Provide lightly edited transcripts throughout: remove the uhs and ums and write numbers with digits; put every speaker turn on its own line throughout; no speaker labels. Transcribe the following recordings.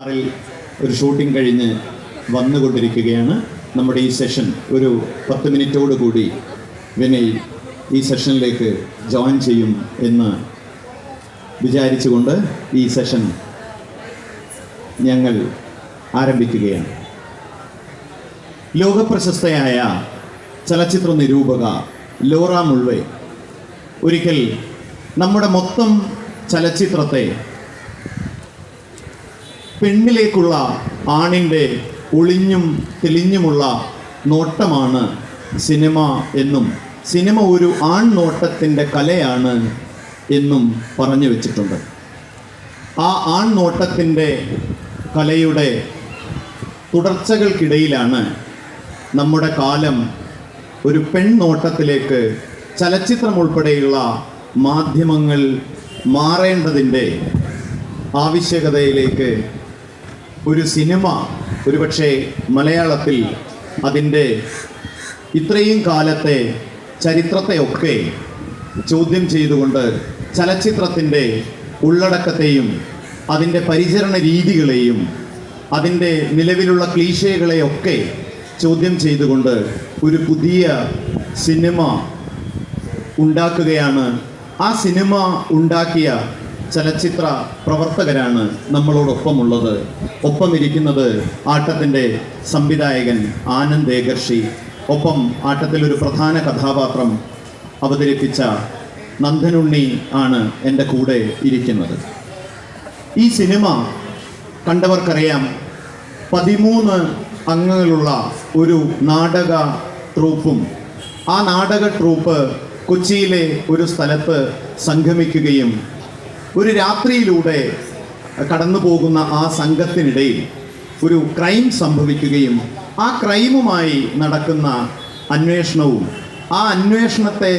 ഒരു ഷൂട്ടിംഗ് കഴിഞ്ഞ് വന്നുകൊണ്ടിരിക്കുകയാണ്. നമ്മുടെ ഈ സെഷൻ ഒരു 10 മിനിറ്റോട് കൂടി വിനയ് ഈ സെഷനിലേക്ക് ജോയിൻ ചെയ്യും എന്ന് വിചാരിച്ചുകൊണ്ട് ഈ സെഷൻ ഞങ്ങൾ ആരംഭിക്കുകയാണ്. ലോകപ്രശസ്തയായ ചലച്ചിത്ര നിരൂപക ലോറ മുൾവേ ഒരിക്കൽ നമ്മുടെ മൊത്തം ചലച്ചിത്രത്തെ പെണ്ണിലേക്കുള്ള ആണിൻ്റെ ഒളിഞ്ഞും തെളിഞ്ഞുമുള്ള നോട്ടമാണ് സിനിമ എന്നും സിനിമ ഒരു ആൺ നോട്ടത്തിൻ്റെ കലയാണ് എന്നും പറഞ്ഞു വച്ചിട്ടുണ്ട്. ആ ആൺ നോട്ടത്തിൻ്റെ കലയുടെ തുടർച്ചകൾക്കിടയിലാണ് നമ്മുടെ കാലം ഒരു പെൺനോട്ടത്തിലേക്ക് ചലച്ചിത്രം ഉൾപ്പെടെയുള്ള മാധ്യമങ്ങൾ മാറേണ്ടതിൻ്റെ ആവശ്യകതയിലേക്ക് ഒരു സിനിമ ഒരുപക്ഷെ മലയാളത്തിൽ അതിൻ്റെ ഇത്രയും കാലത്തെ ചരിത്രത്തെയൊക്കെ ചോദ്യം ചെയ്തുകൊണ്ട് ചലച്ചിത്രത്തിൻ്റെ ഉള്ളടക്കത്തെയും അതിൻ്റെ പരിചരണ രീതികളെയും അതിൻ്റെ നിലവിലുള്ള ക്ലീശകളെയൊക്കെ ചോദ്യം ചെയ്തുകൊണ്ട് ഒരു പുതിയ സിനിമ ഉണ്ടാക്കുകയാണ്. ആ സിനിമ ഉണ്ടാക്കിയ ചലച്ചിത്ര പ്രവർത്തകരാണ് നമ്മളോടൊപ്പമുള്ളത്. ഒപ്പമിരിക്കുന്നത് ആട്ടത്തിൻ്റെ സംവിധായകൻ ആനന്ദ് ഏകർഷി, ഒപ്പം ആട്ടത്തിലൊരു പ്രധാന കഥാപാത്രം അവതരിപ്പിച്ച നന്ദനുണ്ണി ആണ് എൻ്റെ കൂടെ ഇരിക്കുന്നത്. ഈ സിനിമ കണ്ടവർക്കറിയാം, 13 അംഗങ്ങളുള്ള ഒരു നാടക ട്രൂപ്പും ആ നാടക ട്രൂപ്പ് കൊച്ചിയിലെ ഒരു സ്ഥലത്ത് സംഗമിക്കുകയും ഒരു രാത്രിയിലൂടെ കടന്നു പോകുന്ന ആ സംഘത്തിനിടയിൽ ഒരു ക്രൈം സംഭവിക്കുകയും ആ ക്രൈമുമായി നടക്കുന്ന അന്വേഷണവും ആ അന്വേഷണത്തെ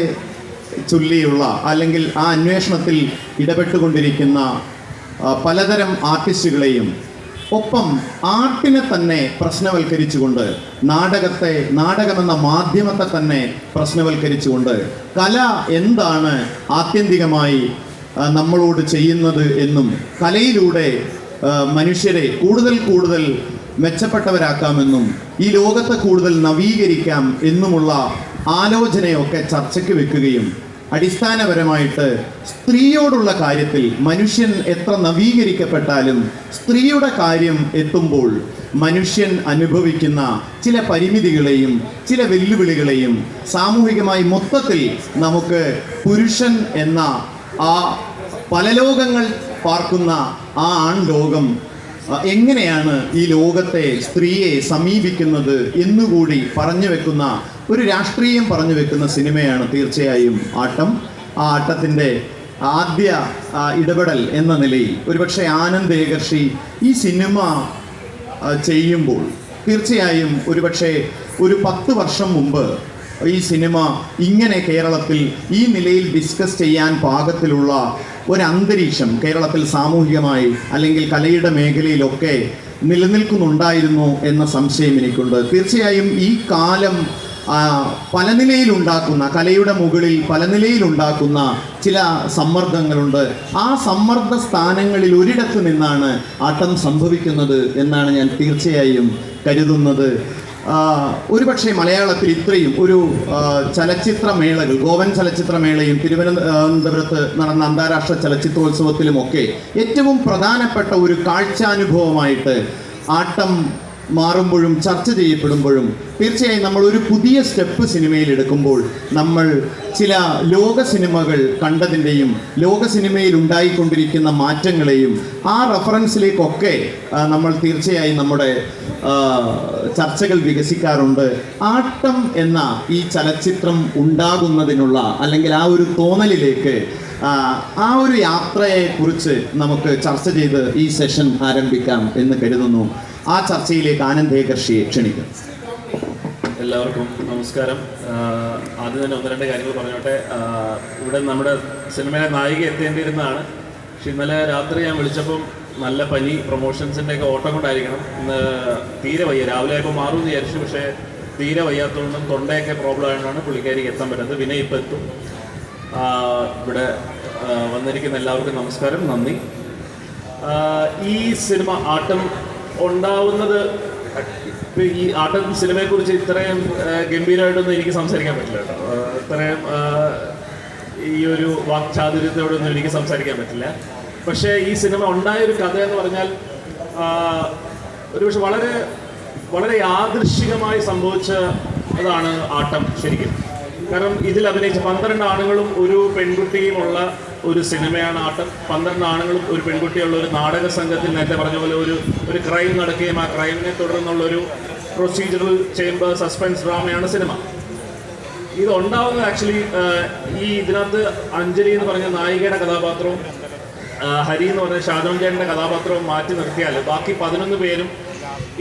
ചൊല്ലിയുള്ള അല്ലെങ്കിൽ ആ അന്വേഷണത്തിൽ ഇടപെട്ടുകൊണ്ടിരിക്കുന്ന പലതരം ആർട്ടിസ്റ്റുകളെയും ഒപ്പം ആർട്ടിനെ തന്നെ പ്രശ്നവൽക്കരിച്ചുകൊണ്ട് നാടകമെന്ന മാധ്യമത്തെ തന്നെ പ്രശ്നവൽക്കരിച്ചുകൊണ്ട് കല എന്താണ് ആത്യന്തികമായി നമ്മളോട് ചെയ്യുന്നത് എന്നും കലയിലൂടെ മനുഷ്യരെ കൂടുതൽ മെച്ചപ്പെട്ടവരാക്കാമെന്നും ഈ ലോകത്തെ കൂടുതൽ നവീകരിക്കാം എന്നുമുള്ള ആലോചനയൊക്കെ ചർച്ചയ്ക്ക് വെക്കുകയും അടിസ്ഥാനപരമായിട്ട് സ്ത്രീയോടുള്ള കാര്യത്തിൽ മനുഷ്യൻ എത്ര നവീകരിക്കപ്പെട്ടാലും സ്ത്രീയുടെ കാര്യം എത്തുമ്പോൾ മനുഷ്യൻ അനുഭവിക്കുന്ന ചില പരിമിതികളെയും ചില വെല്ലുവിളികളെയും സാമൂഹികമായി മൊത്തത്തിൽ നമുക്ക് പുരുഷൻ എന്ന ആ പല ലോകങ്ങൾ പാർക്കുന്ന ആ ആൺ ലോകം എങ്ങനെയാണ് ഈ ലോകത്തെ സ്ത്രീയെ സമീപിക്കുന്നത് എന്നുകൂടി പറഞ്ഞു വെക്കുന്ന ഒരു രാഷ്ട്രീയം പറഞ്ഞു വെക്കുന്ന സിനിമയാണ് തീർച്ചയായും ആട്ടം. ആ ആട്ടത്തിൻ്റെ ആദ്യ ഇടപെടൽ എന്ന നിലയിൽ ഒരുപക്ഷെ ആനന്ദ് ഏകർഷി ഈ സിനിമ ചെയ്യുമ്പോൾ തീർച്ചയായും ഒരുപക്ഷെ ഒരു 10 വർഷം മുമ്പ് ഈ സിനിമ ഇങ്ങനെ കേരളത്തിൽ ഈ നിലയിൽ ഡിസ്കസ് ചെയ്യാൻ പാകത്തിലുള്ള ഒരന്തരീക്ഷം കേരളത്തിൽ സാമൂഹികമായി അല്ലെങ്കിൽ കലയുടെ മേഖലയിലൊക്കെ നിലനിൽക്കുന്നുണ്ടായിരുന്നു എന്ന സംശയം എനിക്കുണ്ട്. തീർച്ചയായും ഈ കാലം പല നിലയിലുണ്ടാക്കുന്ന കലയുടെ മുകളിൽ പല നിലയിലുണ്ടാക്കുന്ന ചില സമ്മർദ്ദങ്ങളുണ്ട്. ആ സമ്മർദ്ദ സ്ഥാനങ്ങളിൽ ഒരിടത്ത് നിന്നാണ് ആട്ടം സംഭവിക്കുന്നത് എന്നാണ് ഞാൻ തീർച്ചയായും കരുതുന്നത്. ഒരുപക്ഷെ മലയാളത്തിൽ ഇത്രയും ഒരു ചലച്ചിത്രമേളകൾ, ഗോവൻ ചലച്ചിത്രമേളയും തിരുവനന്തപുരത്ത് നടന്ന അന്താരാഷ്ട്ര ചലച്ചിത്രോത്സവത്തിലുമൊക്കെ ഏറ്റവും പ്രധാനപ്പെട്ട ഒരു കാഴ്ചാനുഭവമായിട്ട് ആട്ടം മാറുമ്പോഴും ചർച്ച ചെയ്യപ്പെടുമ്പോഴും തീർച്ചയായും നമ്മൾ ഒരു പുതിയ സ്റ്റെപ്പ് സിനിമയിൽ എടുക്കുമ്പോൾ നമ്മൾ ചില ലോക സിനിമകൾ കണ്ടതിൻ്റെയും ലോക സിനിമയിൽ ഉണ്ടായിക്കൊണ്ടിരിക്കുന്ന മാറ്റങ്ങളെയും ആ റെഫറൻസിലേക്കൊക്കെ നമ്മൾ തീർച്ചയായും നമ്മുടെ ചർച്ചകൾ വികസിക്കാറുണ്ട്. ആട്ടം എന്ന ഈ ചലച്ചിത്രം ഉണ്ടാകുന്നതിനുള്ള അല്ലെങ്കിൽ ആ ഒരു തോന്നലിലേക്ക് ആ ഒരു യാത്രയെക്കുറിച്ച് നമുക്ക് ചർച്ച ചെയ്ത് ഈ സെഷൻ ആരംഭിക്കാം എന്ന് കരുതുന്നു. ആ ചർച്ചയിലേക്ക് ആനന്ദ് ഏകർഷിയെ ക്ഷണിക്കും.
എല്ലാവർക്കും നമസ്കാരം. ആദ്യം തന്നെ 1-2 കാര്യങ്ങൾ പറഞ്ഞോട്ടെ. ഇവിടെ നമ്മുടെ സിനിമയിലെ നായിക എത്തേണ്ടിയിരുന്നതാണ്. പക്ഷെ ഇന്നലെ രാത്രി ഞാൻ വിളിച്ചപ്പം നല്ല പനി, പ്രൊമോഷൻസിൻ്റെയൊക്കെ ഓട്ടം കൊണ്ടായിരിക്കണം. ഇന്ന് തീരെ വയ്യ. രാവിലെ ആയപ്പോൾ മാറുമെന്ന് വിചാരിച്ചു, പക്ഷേ തീരെ വയ്യാത്തതുകൊണ്ടും തൊണ്ടയൊക്കെ പ്രോബ്ലം ആയതുകൊണ്ടാണ് പുള്ളിക്കാരിക്ക് എത്താൻ പറ്റുന്നത്. വിനയ് ഇപ്പോൾ എത്തും. ഇവിടെ വന്നിരിക്കുന്ന എല്ലാവർക്കും നമസ്കാരം, നന്ദി. ഈ സിനിമ ആട്ടം ഉണ്ടാവുന്നത്, ഈ ആട്ടം സിനിമയെക്കുറിച്ച് ഇത്രയും ഗംഭീരമായിട്ടൊന്നും എനിക്ക് സംസാരിക്കാൻ പറ്റില്ല കേട്ടോ. ഇത്രയും ഈ ഒരു വാക്ചാതുര്യത്തോടൊന്നും എനിക്ക് സംസാരിക്കാൻ പറ്റില്ല. പക്ഷേ ഈ സിനിമ ഉണ്ടായൊരു കഥ എന്ന് പറഞ്ഞാൽ ഒരുപക്ഷെ വളരെ വളരെ യാദൃശ്ചികമായി സംഭവിച്ച അതാണ് ആട്ടം ശരിക്കും. കാരണം ഇതിൽ അഭിനയിച്ച 12 ആണുങ്ങളും ഒരു പെൺകുട്ടിയുമുള്ള ഒരു സിനിമയാണ് ആട്ടം. 12 ആണുങ്ങളും ഒരു പെൺകുട്ടിയുള്ള ഒരു നാടക സംഘത്തിൽ നേരത്തെ പറഞ്ഞ പോലെ ഒരു ക്രൈം നടക്കുകയും ആ ക്രൈമിനെ തുടർന്നുള്ളൊരു പ്രൊസീജിയറൽ ചേംബർ സസ്പെൻസ് ഡ്രാമയാണ് സിനിമ. ഇത് ഉണ്ടാവുന്നത് ആക്ച്വലി ഇതിനകത്ത് അഞ്ജലി എന്ന് പറഞ്ഞ നായികയുടെ കഥാപാത്രവും ഹരി എന്ന് പറഞ്ഞ ഷാജോൺ ചേട്ടൻ്റെ കഥാപാത്രവും മാറ്റി നിർത്തിയാൽ ബാക്കി 11 പേരും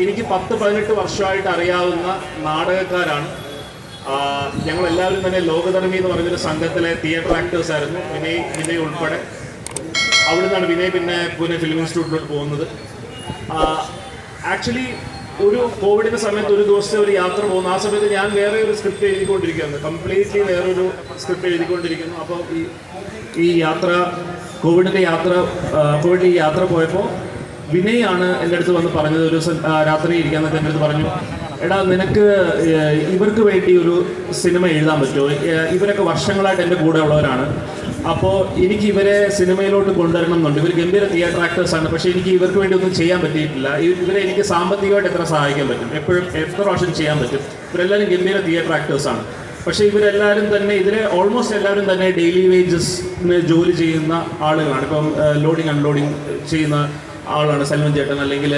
എനിക്ക് 10-18 വർഷമായിട്ട് അറിയാവുന്ന നാടകക്കാരാണ്. ഞങ്ങളെല്ലാവരും തന്നെ ലോകധർമ്മി എന്ന് പറഞ്ഞൊരു സംഘത്തിലെ തിയേറ്റർ ആക്ടേഴ്സ് ആയിരുന്നു. വിനയ് ഉൾപ്പെടെ. അവിടെ നിന്നാണ് വിനയ് പിന്നെ പൂനെ ഫിലിം ഇൻസ്റ്റിറ്റ്യൂട്ടിലോട്ട് പോകുന്നത്. ആക്ച്വലി ഒരു കോവിഡിൻ്റെ സമയത്ത് ഒരു ദിവസത്തെ ഒരു യാത്ര പോകുന്നു. ആ സമയത്ത് ഞാൻ വേറെ ഒരു സ്ക്രിപ്റ്റ് എഴുതിക്കൊണ്ടിരിക്കുകയാണ്, കംപ്ലീറ്റ്ലി വേറൊരു സ്ക്രിപ്റ്റ് എഴുതിക്കൊണ്ടിരിക്കുന്നു. അപ്പോൾ ഈ യാത്ര കോവിഡിൻ്റെ യാത്ര പോയപ്പോൾ വിനയ് ആണ് എൻ്റെ അടുത്ത് വന്ന് പറഞ്ഞത്. ഒരു ദിവസം രാത്രി ഇരിക്കാൻ നേരത്തെ എൻ്റെ അടുത്ത് പറഞ്ഞു, എടാ നിനക്ക് ഇവർക്ക് വേണ്ടി ഒരു സിനിമ എഴുതാൻ പറ്റുമോ? ഇവരൊക്കെ വർഷങ്ങളായിട്ട് എൻ്റെ കൂടെ ഉള്ളവരാണ്. അപ്പോൾ എനിക്ക് ഇവരെ സിനിമയിലോട്ട് കൊണ്ടുവരണം എന്നുണ്ട്. ഇവർ ഗംഭീര തിയേറ്റർ ആക്ടേഴ്സാണ്. പക്ഷേ എനിക്ക് ഇവർക്ക് വേണ്ടി ഒന്നും ചെയ്യാൻ പറ്റിയിട്ടില്ല. ഇവരെ എനിക്ക് സാമ്പത്തികമായിട്ട് എത്ര സഹായിക്കാൻ പറ്റും, എത്ര പ്രാവശ്യം ചെയ്യാൻ പറ്റും? ഇവരെല്ലാവരും ഗംഭീര തിയേറ്റർ ആക്ടേഴ്സാണ്. പക്ഷേ ഇവരെല്ലാവരും തന്നെ ഓൾമോസ്റ്റ് എല്ലാവരും തന്നെ ഡെയിലി വേജസിന് ജോലി ചെയ്യുന്ന ആളുകളാണ്. ഇപ്പം ലോഡിങ് അൺലോഡിങ് ചെയ്യുന്ന ആളാണ് സൽമൻ ചേട്ടൻ. അല്ലെങ്കിൽ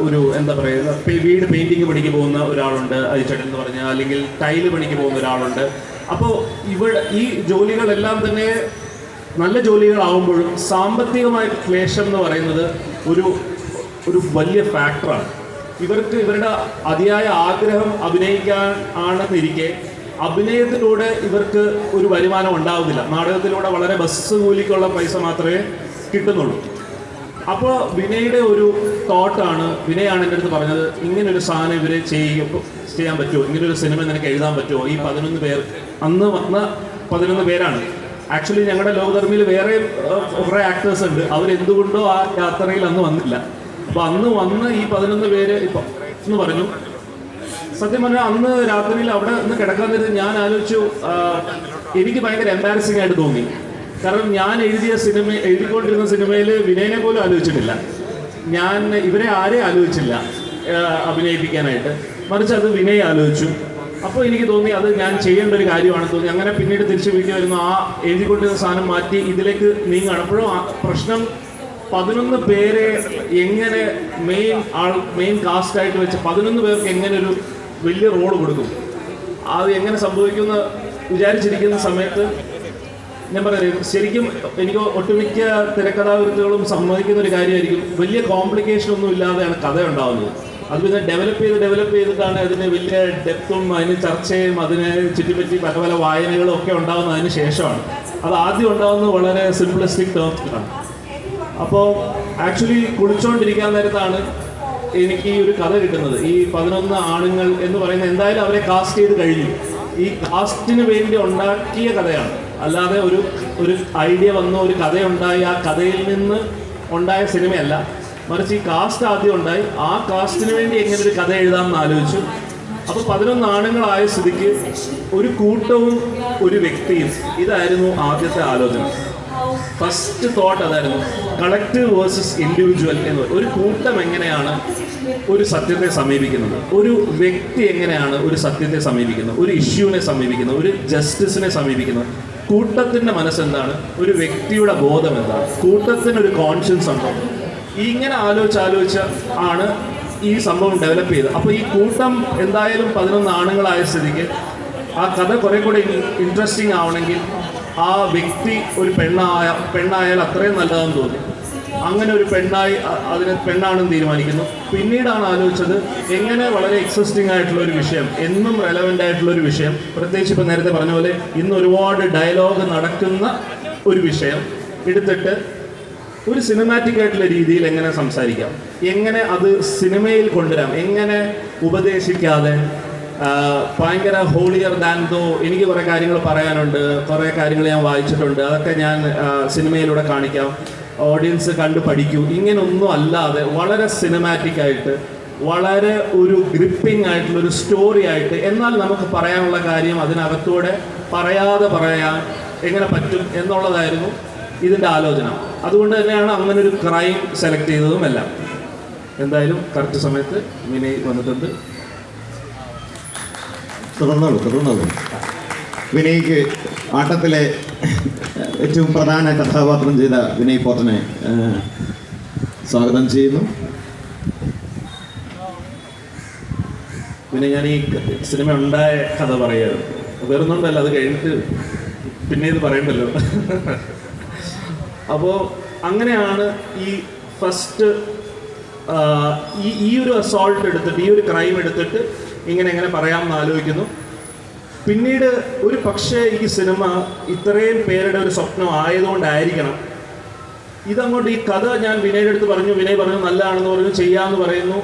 ഒരു എന്താ പറയുക, വീട് പെയിൻറ്റിങ് പണിക്ക് പോകുന്ന ഒരാളുണ്ട് അരിച്ചേട്ടൻ എന്ന് പറഞ്ഞാൽ. അല്ലെങ്കിൽ ടൈല് പണിക്ക് പോകുന്ന ഒരാളുണ്ട്. അപ്പോൾ ഈ ജോലികളെല്ലാം തന്നെ നല്ല ജോലികളാവുമ്പോഴും സാമ്പത്തികമായിട്ട് ക്ലേശം എന്ന് പറയുന്നത് ഒരു വലിയ ഫാക്ടറാണ്. ഇവരുടെ അതിയായ ആഗ്രഹം അഭിനയിക്കാൻ ആണെന്നിരിക്കെ അഭിനയത്തിലൂടെ ഇവർക്ക് ഒരു വരുമാനം ഉണ്ടാവുന്നില്ല. നാടകത്തിലൂടെ വളരെ ബസ് കൂലിക്കുള്ള പൈസ മാത്രമേ കിട്ടുന്നുള്ളൂ. അപ്പോൾ വിനയുടെ ഒരു തോട്ടാണ്, വിനയാണ് എൻ്റെ അടുത്ത് പറഞ്ഞത്, ഇങ്ങനൊരു സാധനം ഇവരെ ചെയ്യാൻ പറ്റുമോ, ഇങ്ങനൊരു സിനിമ നിനക്ക് എഴുതാൻ പറ്റുമോ? ഈ 11 പേർ അന്ന് വന്ന 11 പേരാണ്. ആക്ച്വലി ഞങ്ങളുടെ ലോകധർമ്മിയിൽ വേറെ കുറേ ആക്ടേഴ്സ് ഉണ്ട്. അവരെന്തുകൊണ്ടോ ആ യാത്രയിൽ അന്ന് വന്നില്ല. അപ്പോൾ അന്ന് വന്ന് ഈ 11 പേര് ഇപ്പം എന്ന് പറഞ്ഞു. സത്യം പറഞ്ഞാൽ അന്ന് രാത്രിയിൽ അവിടെ നിന്ന് കിടക്കാൻ നേരത്ത് ഞാൻ ആലോചിച്ചു, എനിക്ക് ഭയങ്കര എംബാരസിംഗ് ആയിട്ട് തോന്നി. കാരണം ഞാൻ എഴുതിക്കൊണ്ടിരുന്ന സിനിമയിൽ വിനയനെ പോലും ആലോചിച്ചിട്ടില്ല. ഞാൻ ഇവരെ ആരെയും ആലോചിച്ചില്ല അഭിനയിപ്പിക്കാനായിട്ട്, മറിച്ച് അത് വിനയ് ആലോചിച്ചു. അപ്പോൾ എനിക്ക് തോന്നി അത് ഞാൻ ചെയ്യേണ്ട ഒരു കാര്യമാണെന്ന് തോന്നി. അങ്ങനെ പിന്നീട് തിരിച്ച് വീട്ടിൽ വരുന്നു, ആ എഴുതിക്കൊണ്ടിരുന്ന സാധനം മാറ്റി ഇതിലേക്ക് നീങ്ങുകയാണ്. അപ്പോഴും പ്രശ്നം 11 പേരെ എങ്ങനെ മെയിൻ കാസ്റ്റായിട്ട് വെച്ച് 11 പേർക്ക് എങ്ങനെ ഒരു വലിയ റോള് കൊടുക്കും, അത് എങ്ങനെ സംഭവിക്കുമെന്ന് വിചാരിച്ചിരിക്കുന്ന സമയത്ത് ഞാൻ പറയുന്നത് ശരിക്കും എനിക്ക് ഒട്ടുമിക്ക തിരക്കഥാകൃത്തുകളും സമ്മതിക്കുന്ന ഒരു കാര്യമായിരിക്കും, വലിയ കോംപ്ലിക്കേഷൻ ഒന്നും ഇല്ലാതെയാണ് കഥ ഉണ്ടാകുന്നത്. അത് പിന്നെ ഡെവലപ്പ് ചെയ്തിട്ടാണ് അതിന് വലിയ ഡെപ്തും അതിന് ചർച്ചയും അതിനെ ചുറ്റിപ്പറ്റി പല പല വായനകളും ഒക്കെ ഉണ്ടാകുന്നതിന് ശേഷമാണ്. അത് ആദ്യം ഉണ്ടാകുന്നത് വളരെ സിംപ്ലിസ്റ്റിക് ടേംസിലാണ്. അപ്പോൾ ആക്ച്വലി കുളിച്ചുകൊണ്ടിരിക്കാൻ നേരത്താണ് എനിക്ക് ഈ ഒരു കഥ കിട്ടുന്നത്. ഈ 11 ആണുങ്ങൾ എന്ന് പറയുന്നത് എന്തായാലും അവരെ കാസ്റ്റ് ചെയ്ത് കഴിഞ്ഞു. ഈ കാസ്റ്റിന് വേണ്ടി ഉണ്ടാക്കിയ കഥയാണ്, അല്ലാതെ ഒരു ഐഡിയ വന്നു ഒരു കഥയുണ്ടായി ആ കഥയിൽ നിന്ന് ഉണ്ടായ സിനിമയല്ല. മറിച്ച് ഈ കാസ്റ്റ് ആദ്യം ഉണ്ടായി, ആ കാസ്റ്റിന് വേണ്ടി എങ്ങനെ ഒരു കഥ എഴുതാമെന്ന് ആലോചിച്ചു. അപ്പോൾ 11 ആണുങ്ങളായ സ്ഥിതിക്ക് ഒരു കൂട്ടവും ഒരു വ്യക്തിയും, ഇതായിരുന്നു ആദ്യത്തെ ആലോചന. ഫസ്റ്റ് തോട്ട് അതായിരുന്നു, കളക്റ്റീവ് വേഴ്സസ് ഇൻഡിവിജ്വൽ എന്ന്. ഒരു കൂട്ടം എങ്ങനെയാണ് ഒരു സത്യത്തെ സമീപിക്കുന്നത്, ഒരു വ്യക്തി എങ്ങനെയാണ് ഒരു സത്യത്തെ സമീപിക്കുന്നത്, ഒരു ഇഷ്യൂവിനെ സമീപിക്കുന്നത്, ഒരു ജസ്റ്റിസിനെ സമീപിക്കുന്നത്. കൂട്ടത്തിൻ്റെ മനസ്സെന്താണ്, ഒരു വ്യക്തിയുടെ ബോധം എന്താണ്, കൂട്ടത്തിനൊരു കോൺഷ്യൻസ് ഉണ്ടോ, ഇങ്ങനെ ആലോചിച്ച് ആണ് ഈ സംഭവം ഡെവലപ്പ് ചെയ്തത്. അപ്പോൾ ഈ കൂട്ടം എന്തായാലും 11 ആണുങ്ങളായ സ്ഥിതിക്ക് ആ കഥ കുറേ കൂടെ ഇൻട്രസ്റ്റിംഗ് ആവണമെങ്കിൽ ആ വ്യക്തി ഒരു പെണ്ണായാൽ അത്രയും നല്ലതെന്ന് തോന്നി. അങ്ങനെ ഒരു പെണ്ണാണെന്ന് തീരുമാനിക്കുന്നു. പിന്നീടാണ് ആലോചിച്ചത് എങ്ങനെ വളരെ എക്സിസ്റ്റിംഗ് ആയിട്ടുള്ള ഒരു വിഷയം, എന്നും റെലവൻ്റ് ആയിട്ടുള്ള ഒരു വിഷയം, പ്രത്യേകിച്ച് ഇപ്പം നേരത്തെ പറഞ്ഞ പോലെ ഇന്ന് ഒരുപാട് ഡയലോഗ് നടക്കുന്ന ഒരു വിഷയം എടുത്തിട്ട് ഒരു സിനിമാറ്റിക് ആയിട്ടുള്ള രീതിയിൽ എങ്ങനെ സംസാരിക്കാം, എങ്ങനെ അത് സിനിമയിൽ കൊണ്ടുവരാം, എങ്ങനെ ഉപദേശിക്കാതെ ഭയങ്കര ഹോളിയർ ദാൻ ദോ. എനിക്ക് കുറേ കാര്യങ്ങൾ പറയാനുണ്ട്, കുറേ കാര്യങ്ങൾ ഞാൻ വായിച്ചിട്ടുണ്ട്, അതൊക്കെ ഞാൻ സിനിമയിലൂടെ കാണിക്കാം. ഓഡിയൻസ് കണ്ട് പഠിക്കൂ, ഇങ്ങനൊന്നും അല്ലാതെ വളരെ സിനിമാറ്റിക് ആയിട്ട്, വളരെ ഒരു ഗ്രിപ്പിംഗ് ആയിട്ടുള്ളൊരു സ്റ്റോറി ആയിട്ട്, എന്നാൽ നമുക്ക് പറയാനുള്ള കാര്യം അതിനകത്തൂടെ പറയാതെ പറയാൻ എങ്ങനെ പറ്റും എന്നുള്ളതായിരുന്നു ഇതിൻ്റെ ആലോചന. അതുകൊണ്ട് തന്നെയാണ് അങ്ങനെ ഒരു ക്രൈം സെലക്ട് ചെയ്തതും എല്ലാം. എന്തായാലും കറക്റ്റ് സമയത്ത് വിനയ് വന്നിട്ടുണ്ട്.
തുടർന്നോളൂ. വിനയ്ക്ക് ആട്ടത്തിലെ ഏറ്റവും പ്രധാന കഥാപാത്രം ചെയ്ത വിനയ് പോത്തനെ സ്വാഗതം ചെയ്യുന്നു.
പിന്നെ ഞാൻ ഈ സിനിമ ഉണ്ടായ കഥ പറയുകയാണ്. വേറൊന്നുണ്ടല്ലോ, അത് കഴിഞ്ഞിട്ട് പിന്നെ ഇത് പറയണ്ടല്ലോ. അപ്പോൾ അങ്ങനെയാണ് ഈ ഫസ്റ്റ് ഈ ഒരു അസോൾട്ട് എടുത്തിട്ട്, ഈ ഒരു ക്രൈം എടുത്തിട്ട് എങ്ങനെ പറയാമെന്ന് ആലോചിക്കുന്നു. പിന്നീട് ഒരു പക്ഷേ ഈ സിനിമ ഇത്രയും പേരുടെ ഒരു സ്വപ്നം ആയതുകൊണ്ടായിരിക്കണം ഇതങ്ങോട്ട്, ഈ കഥ ഞാൻ വിനയുടെ അടുത്ത് പറഞ്ഞു, വിനയ് പറഞ്ഞു നല്ലതാണെന്ന് പറഞ്ഞു, ചെയ്യാമെന്ന് പറയുന്നു.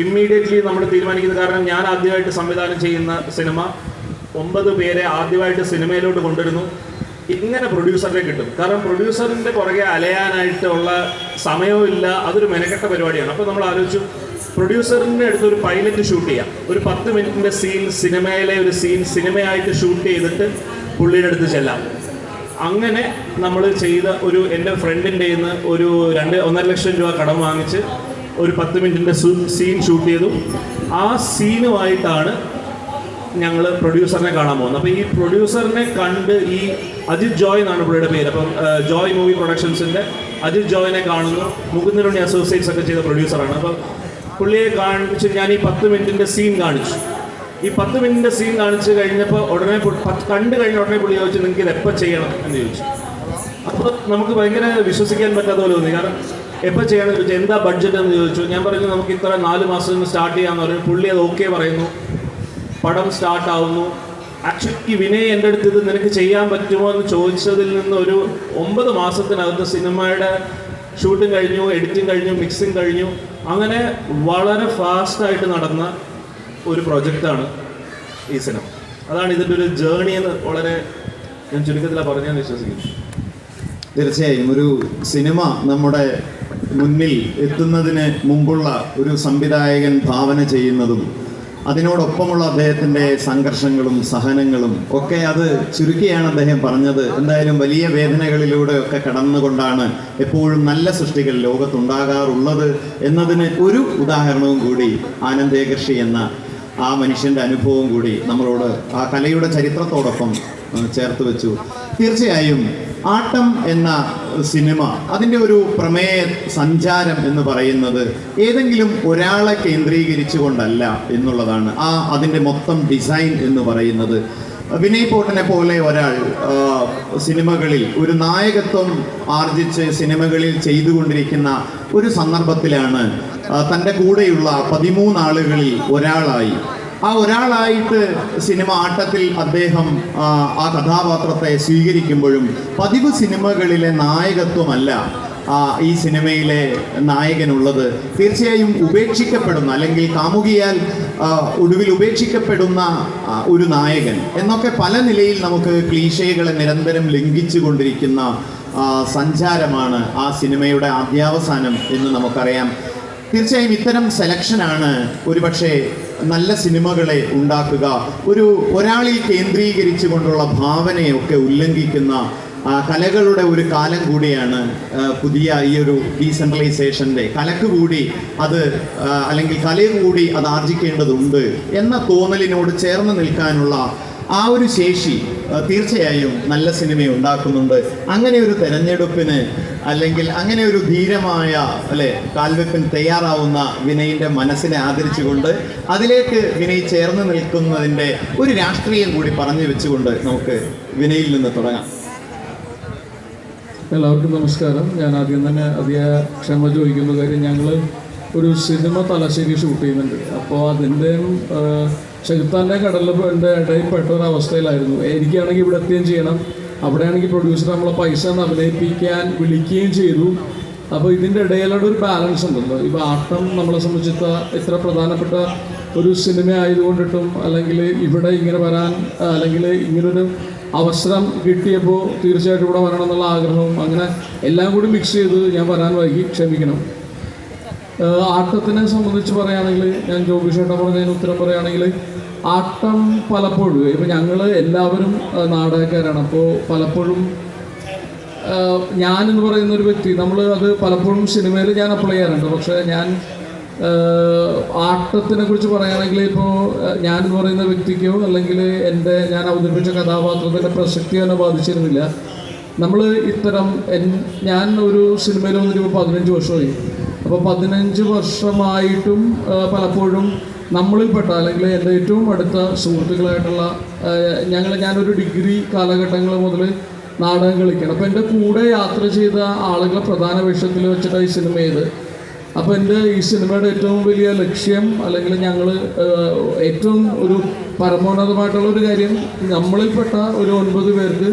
ഇമ്മീഡിയറ്റ്ലി നമ്മൾ തീരുമാനിക്കുന്നത്, കാരണം ഞാൻ ആദ്യമായിട്ട് സംവിധാനം ചെയ്യുന്ന സിനിമ 9 പേരെ ആദ്യമായിട്ട് സിനിമയിലോട്ട് കൊണ്ടുവരുന്നു. ഇങ്ങനെ പ്രൊഡ്യൂസറിനെ കിട്ടും, കാരണം പ്രൊഡ്യൂസറിൻ്റെ പുറകെ അലയാനായിട്ടുള്ള സമയവും ഇല്ല, അതൊരു മെനക്കെട്ട പരിപാടിയാണ്. അപ്പോൾ നമ്മൾ ആലോചിച്ചു, പ്രൊഡ്യൂസറിൻ്റെ അടുത്ത് ഒരു പൈലറ്റ് ഷൂട്ട് ചെയ്യാം, ഒരു 10 മിനിറ്റിൻ്റെ സീൻ, സിനിമയിലെ ഒരു സീൻ സിനിമയായിട്ട് ഷൂട്ട് ചെയ്തിട്ട് പുള്ളിയുടെ അടുത്ത് ചെല്ലാം. അങ്ങനെ നമ്മൾ ചെയ്ത ഒരു, എൻ്റെ ഫ്രണ്ടിൻ്റെ നിന്ന് ഒരു 1.5 ലക്ഷം രൂപ കടം വാങ്ങിച്ച് ഒരു 10 മിനിറ്റിൻ്റെ സീൻ ഷൂട്ട് ചെയ്തു. ആ സീനുമായിട്ടാണ് ഞങ്ങൾ പ്രൊഡ്യൂസറിനെ കാണാൻ പോകുന്നത്. അപ്പോൾ ഈ പ്രൊഡ്യൂസറിനെ കണ്ട്, ഈ അജിത് ജോയ് എന്നാണ് പുള്ളിയുടെ പേര്, അപ്പം ജോയ് മൂവി പ്രൊഡക്ഷൻസിൻ്റെ അജിത് ജോയിനെ കാണുന്നു. മുകുന്ദനുണ്ണി അസോസിയേറ്റ്സ് ഒക്കെ ചെയ്ത പ്രൊഡ്യൂസറാണ്. അപ്പോൾ പുള്ളിയെ കാണിച്ച് ഞാൻ ഈ 10 മിനിറ്റിൻ്റെ സീൻ കാണിച്ചു. ഈ 10 മിനിറ്റിൻ്റെ സീൻ കാണിച്ച് കഴിഞ്ഞപ്പോൾ ഉടനെ കണ്ടു കഴിഞ്ഞ ഉടനെ പുള്ളി ചോദിച്ചു, നിങ്ങൾക്ക് ഇത് എപ്പോൾ ചെയ്യണം എന്ന് ചോദിച്ചു. അപ്പോൾ നമുക്ക് ഭയങ്കര വിശ്വസിക്കാൻ പറ്റാത്ത പോലെ തോന്നി. കാരണം എപ്പോൾ ചെയ്യണം ചോദിച്ചു, എന്താ ബഡ്ജറ്റ് എന്ന് ചോദിച്ചു. ഞാൻ പറഞ്ഞു നമുക്ക് ഇത്ര 4 മാസത്തിന് സ്റ്റാർട്ട് ചെയ്യാമെന്ന് പറഞ്ഞു. പുള്ളി അത് ഓക്കെ പറയുന്നു. പടം സ്റ്റാർട്ടാവുന്നു. ആക്ച്വലി വിനയ് എൻ്റെ അടുത്ത് ഇത് നിനക്ക് ചെയ്യാൻ പറ്റുമോ എന്ന് ചോദിച്ചതിൽ നിന്ന് ഒരു 9 മാസത്തിനകത്ത് സിനിമയുടെ ഷൂട്ടിംഗ് കഴിഞ്ഞു, എഡിറ്റിംഗ് കഴിഞ്ഞു, മിക്സിങ് കഴിഞ്ഞു. അങ്ങനെ വളരെ ഫാസ്റ്റായിട്ട് നടന്ന ഒരു പ്രൊജക്റ്റാണ് ഈ സിനിമ. അതാണ് ഇതിൻ്റെ ഒരു ജേണി എന്ന് വളരെ ഞാൻ ചുരുക്കത്തിലാണ് പറഞ്ഞാൽ വിശ്വസിക്കുന്നു.
തീർച്ചയായും ഒരു സിനിമ നമ്മുടെ മുന്നിൽ എത്തുന്നതിന് മുമ്പുള്ള ഒരു സംവിധായകൻ ഭാവന ചെയ്യുന്നതും അതിനോടൊപ്പമുള്ള അദ്ദേഹത്തിൻ്റെ സംഘർഷങ്ങളും സഹനങ്ങളും ഒക്കെ, അത് ചുരുക്കിയാണ് അദ്ദേഹം പറഞ്ഞത്. എന്തായാലും വലിയ വേദനകളിലൂടെ ഒക്കെ കടന്നുകൊണ്ടാണ് എപ്പോഴും നല്ല സൃഷ്ടികൾ ലോകത്തുണ്ടാകാറുള്ളത് എന്നതിന് ഒരു ഉദാഹരണവും കൂടി ആനന്ദേകർഷി എന്ന ആ മനുഷ്യൻ്റെ അനുഭവം കൂടി നമ്മളോട് ആ കലയുടെ ചരിത്രത്തോടൊപ്പം ചേർത്ത് വെച്ചു. തീർച്ചയായും ആട്ടം എന്ന സിനിമ, അതിൻ്റെ ഒരു പ്രമേയ സഞ്ചാരം എന്ന് പറയുന്നത് ഏതെങ്കിലും ഒരാളെ കേന്ദ്രീകരിച്ചുകൊണ്ടല്ല എന്നുള്ളതാണ് അതിൻ്റെ മൊത്തം ഡിസൈൻ എന്ന് പറയുന്നത്. വിനയ് പോത്തനെ പോലെ ഒരാൾ സിനിമകളിൽ ഒരു നായകത്വം ആർജിച്ച് സിനിമകളിൽ ചെയ്തുകൊണ്ടിരിക്കുന്ന ഒരു സന്ദർഭത്തിലാണ് തൻ്റെ കൂടെയുള്ള 13 ആളുകളിൽ ഒരാളായി, ഒരാളായിട്ട് സിനിമ ആട്ടത്തിൽ അദ്ദേഹം ആ കഥാപാത്രത്തെ സ്വീകരിക്കുമ്പോഴും പതിവ് സിനിമകളിലെ നായകത്വമല്ല ഈ സിനിമയിലെ നായകനുള്ളത്. തീർച്ചയായും ഉപേക്ഷിക്കപ്പെടുന്ന, അല്ലെങ്കിൽ കാമുകിയാൽ ഒടുവിൽ ഉപേക്ഷിക്കപ്പെടുന്ന ഒരു നായകൻ എന്നൊക്കെ പല നിലയിൽ നമുക്ക് ക്ലീശകളെ നിരന്തരം ലംഘിച്ചു കൊണ്ടിരിക്കുന്ന സഞ്ചാരമാണ് ആ സിനിമയുടെ ആദ്യാവസാനം എന്ന് നമുക്കറിയാം. തീർച്ചയായും ഇത്തരം സെലക്ഷനാണ് ഒരുപക്ഷെ നല്ല സിനിമകളെ ഉണ്ടാക്കുക. ഒരാളിൽ കേന്ദ്രീകരിച്ചു കൊണ്ടുള്ള ഭാവനയൊക്കെ ഉല്ലംഘിക്കുന്ന കലകളുടെ ഒരു കാലം കൂടിയാണ് പുതിയ ഈ ഒരു ഡീസെൻട്രലൈസേഷൻ്റെ. കലക്ക് കൂടി അത്, അല്ലെങ്കിൽ കലയെ കൂടി അത് ആർജിക്കേണ്ടതുണ്ട് എന്ന തോന്നലിനോട് ചേർന്ന് നിൽക്കാനുള്ള ആ ഒരു ശേഷി തീർച്ചയായും നല്ല സിനിമ ഉണ്ടാക്കുന്നുണ്ട്. അങ്ങനെ ഒരു തെരഞ്ഞെടുപ്പിന്, അല്ലെങ്കിൽ അങ്ങനെ ഒരു ധീരമായ കാൽവെപ്പിന് തയ്യാറാവുന്ന വിനയിൻ്റെ മനസ്സിനെ ആദരിച്ചുകൊണ്ട് അതിലേക്ക് വിനയ് ചേർന്ന് നിൽക്കുന്നതിൻ്റെ ഒരു രാഷ്ട്രീയം കൂടി പറഞ്ഞു വെച്ചുകൊണ്ട് നമുക്ക് വിനയിൽ നിന്ന് തുടങ്ങാം.
എല്ലാവർക്കും നമസ്കാരം. ഞാൻ ആദ്യം തന്നെ അതിയായ ക്ഷമ ചോദിക്കുന്ന കാര്യം, ഞങ്ങൾ ഒരു സിനിമ തലശ്ശേരി ഷൂട്ട് ചെയ്യുന്നുണ്ട്. അപ്പോൾ അതിൻ്റെ ചെകുത്താൻ്റെ കടലിൻ്റെ ഇടയിൽ പെട്ട ഒരവസ്ഥയിലായിരുന്നു. എനിക്കാണെങ്കിൽ ഇവിടെ എത്തുകയും ചെയ്യണം, അവിടെയാണെങ്കിൽ പ്രൊഡ്യൂസർ നമ്മളെ പൈസ അഭിനയിപ്പിക്കാൻ വിളിക്കുകയും ചെയ്തു. അപ്പോൾ ഇതിൻ്റെ ഇടയിലുള്ള ഒരു ബാലൻസ് ഉണ്ടല്ലോ. ഇപ്പോൾ ആട്ടം നമ്മളെ സംബന്ധിച്ച് ഇത്ര പ്രധാനപ്പെട്ട ഒരു സിനിമ ആയതുകൊണ്ടിട്ടും, അല്ലെങ്കിൽ ഇവിടെ ഇങ്ങനെ വരാൻ, അല്ലെങ്കിൽ ഇങ്ങനൊരു അവസരം കിട്ടിയപ്പോൾ തീർച്ചയായിട്ടും ഇവിടെ വരണം എന്നുള്ള ആഗ്രഹവും അങ്ങനെ എല്ലാം കൂടി മിക്സ് ചെയ്ത് ഞാൻ വരാൻ വൈകി, ക്ഷമിക്കണം. ആട്ടത്തിനെ സംബന്ധിച്ച് പറയുകയാണെങ്കിൽ ഞാൻ ജോബി ചേട്ടൻ പറഞ്ഞതിന് ഉത്തരം പറയുകയാണെങ്കിൽ ആട്ടം പലപ്പോഴും ഇപ്പം ഞങ്ങൾ എല്ലാവരും നാടകക്കാരാണ്. അപ്പോൾ പലപ്പോഴും ഞാനെന്ന് പറയുന്ന ഒരു വ്യക്തി നമ്മൾ അത് പലപ്പോഴും സിനിമയിൽ ഞാൻ അപ്ലൈ ചെയ്യാറുണ്ട്. പക്ഷേ ഞാൻ ആട്ടത്തിനെ കുറിച്ച് പറയുകയാണെങ്കിൽ ഇപ്പോൾ ഞാനെന്ന് പറയുന്ന വ്യക്തിക്കോ അല്ലെങ്കിൽ ഞാൻ അവതരിപ്പിച്ച കഥാപാത്രത്തിൻ്റെ പ്രസക്തിയോ എന്നെ ബാധിച്ചിരുന്നില്ല. നമ്മൾ ഇത്തരം ഞാൻ ഒരു സിനിമയിൽ വന്നിട്ട് ഇപ്പോൾ 15 വർഷമായി. അപ്പോൾ 15 വർഷമായിട്ടും പലപ്പോഴും നമ്മളിൽപ്പെട്ട അല്ലെങ്കിൽ എൻ്റെ ഏറ്റവും അടുത്ത സുഹൃത്തുക്കളായിട്ടുള്ള ഞാനൊരു ഡിഗ്രി കാലഘട്ടങ്ങൾ മുതൽ നാടകം കളിക്കണം. അപ്പോൾ എൻ്റെ കൂടെ യാത്ര ചെയ്ത ആളുകളെ പ്രധാന വേഷത്തിൽ വെച്ചിട്ടാണ് ഈ സിനിമ ചെയ്ത്. അപ്പോൾ എൻ്റെ ഈ സിനിമയുടെ ഏറ്റവും വലിയ ലക്ഷ്യം അല്ലെങ്കിൽ ഞങ്ങൾ ഏറ്റവും ഒരു പരമോന്നതമായിട്ടുള്ളൊരു കാര്യം, നമ്മളിൽപ്പെട്ട ഒരു 9 പേർക്ക്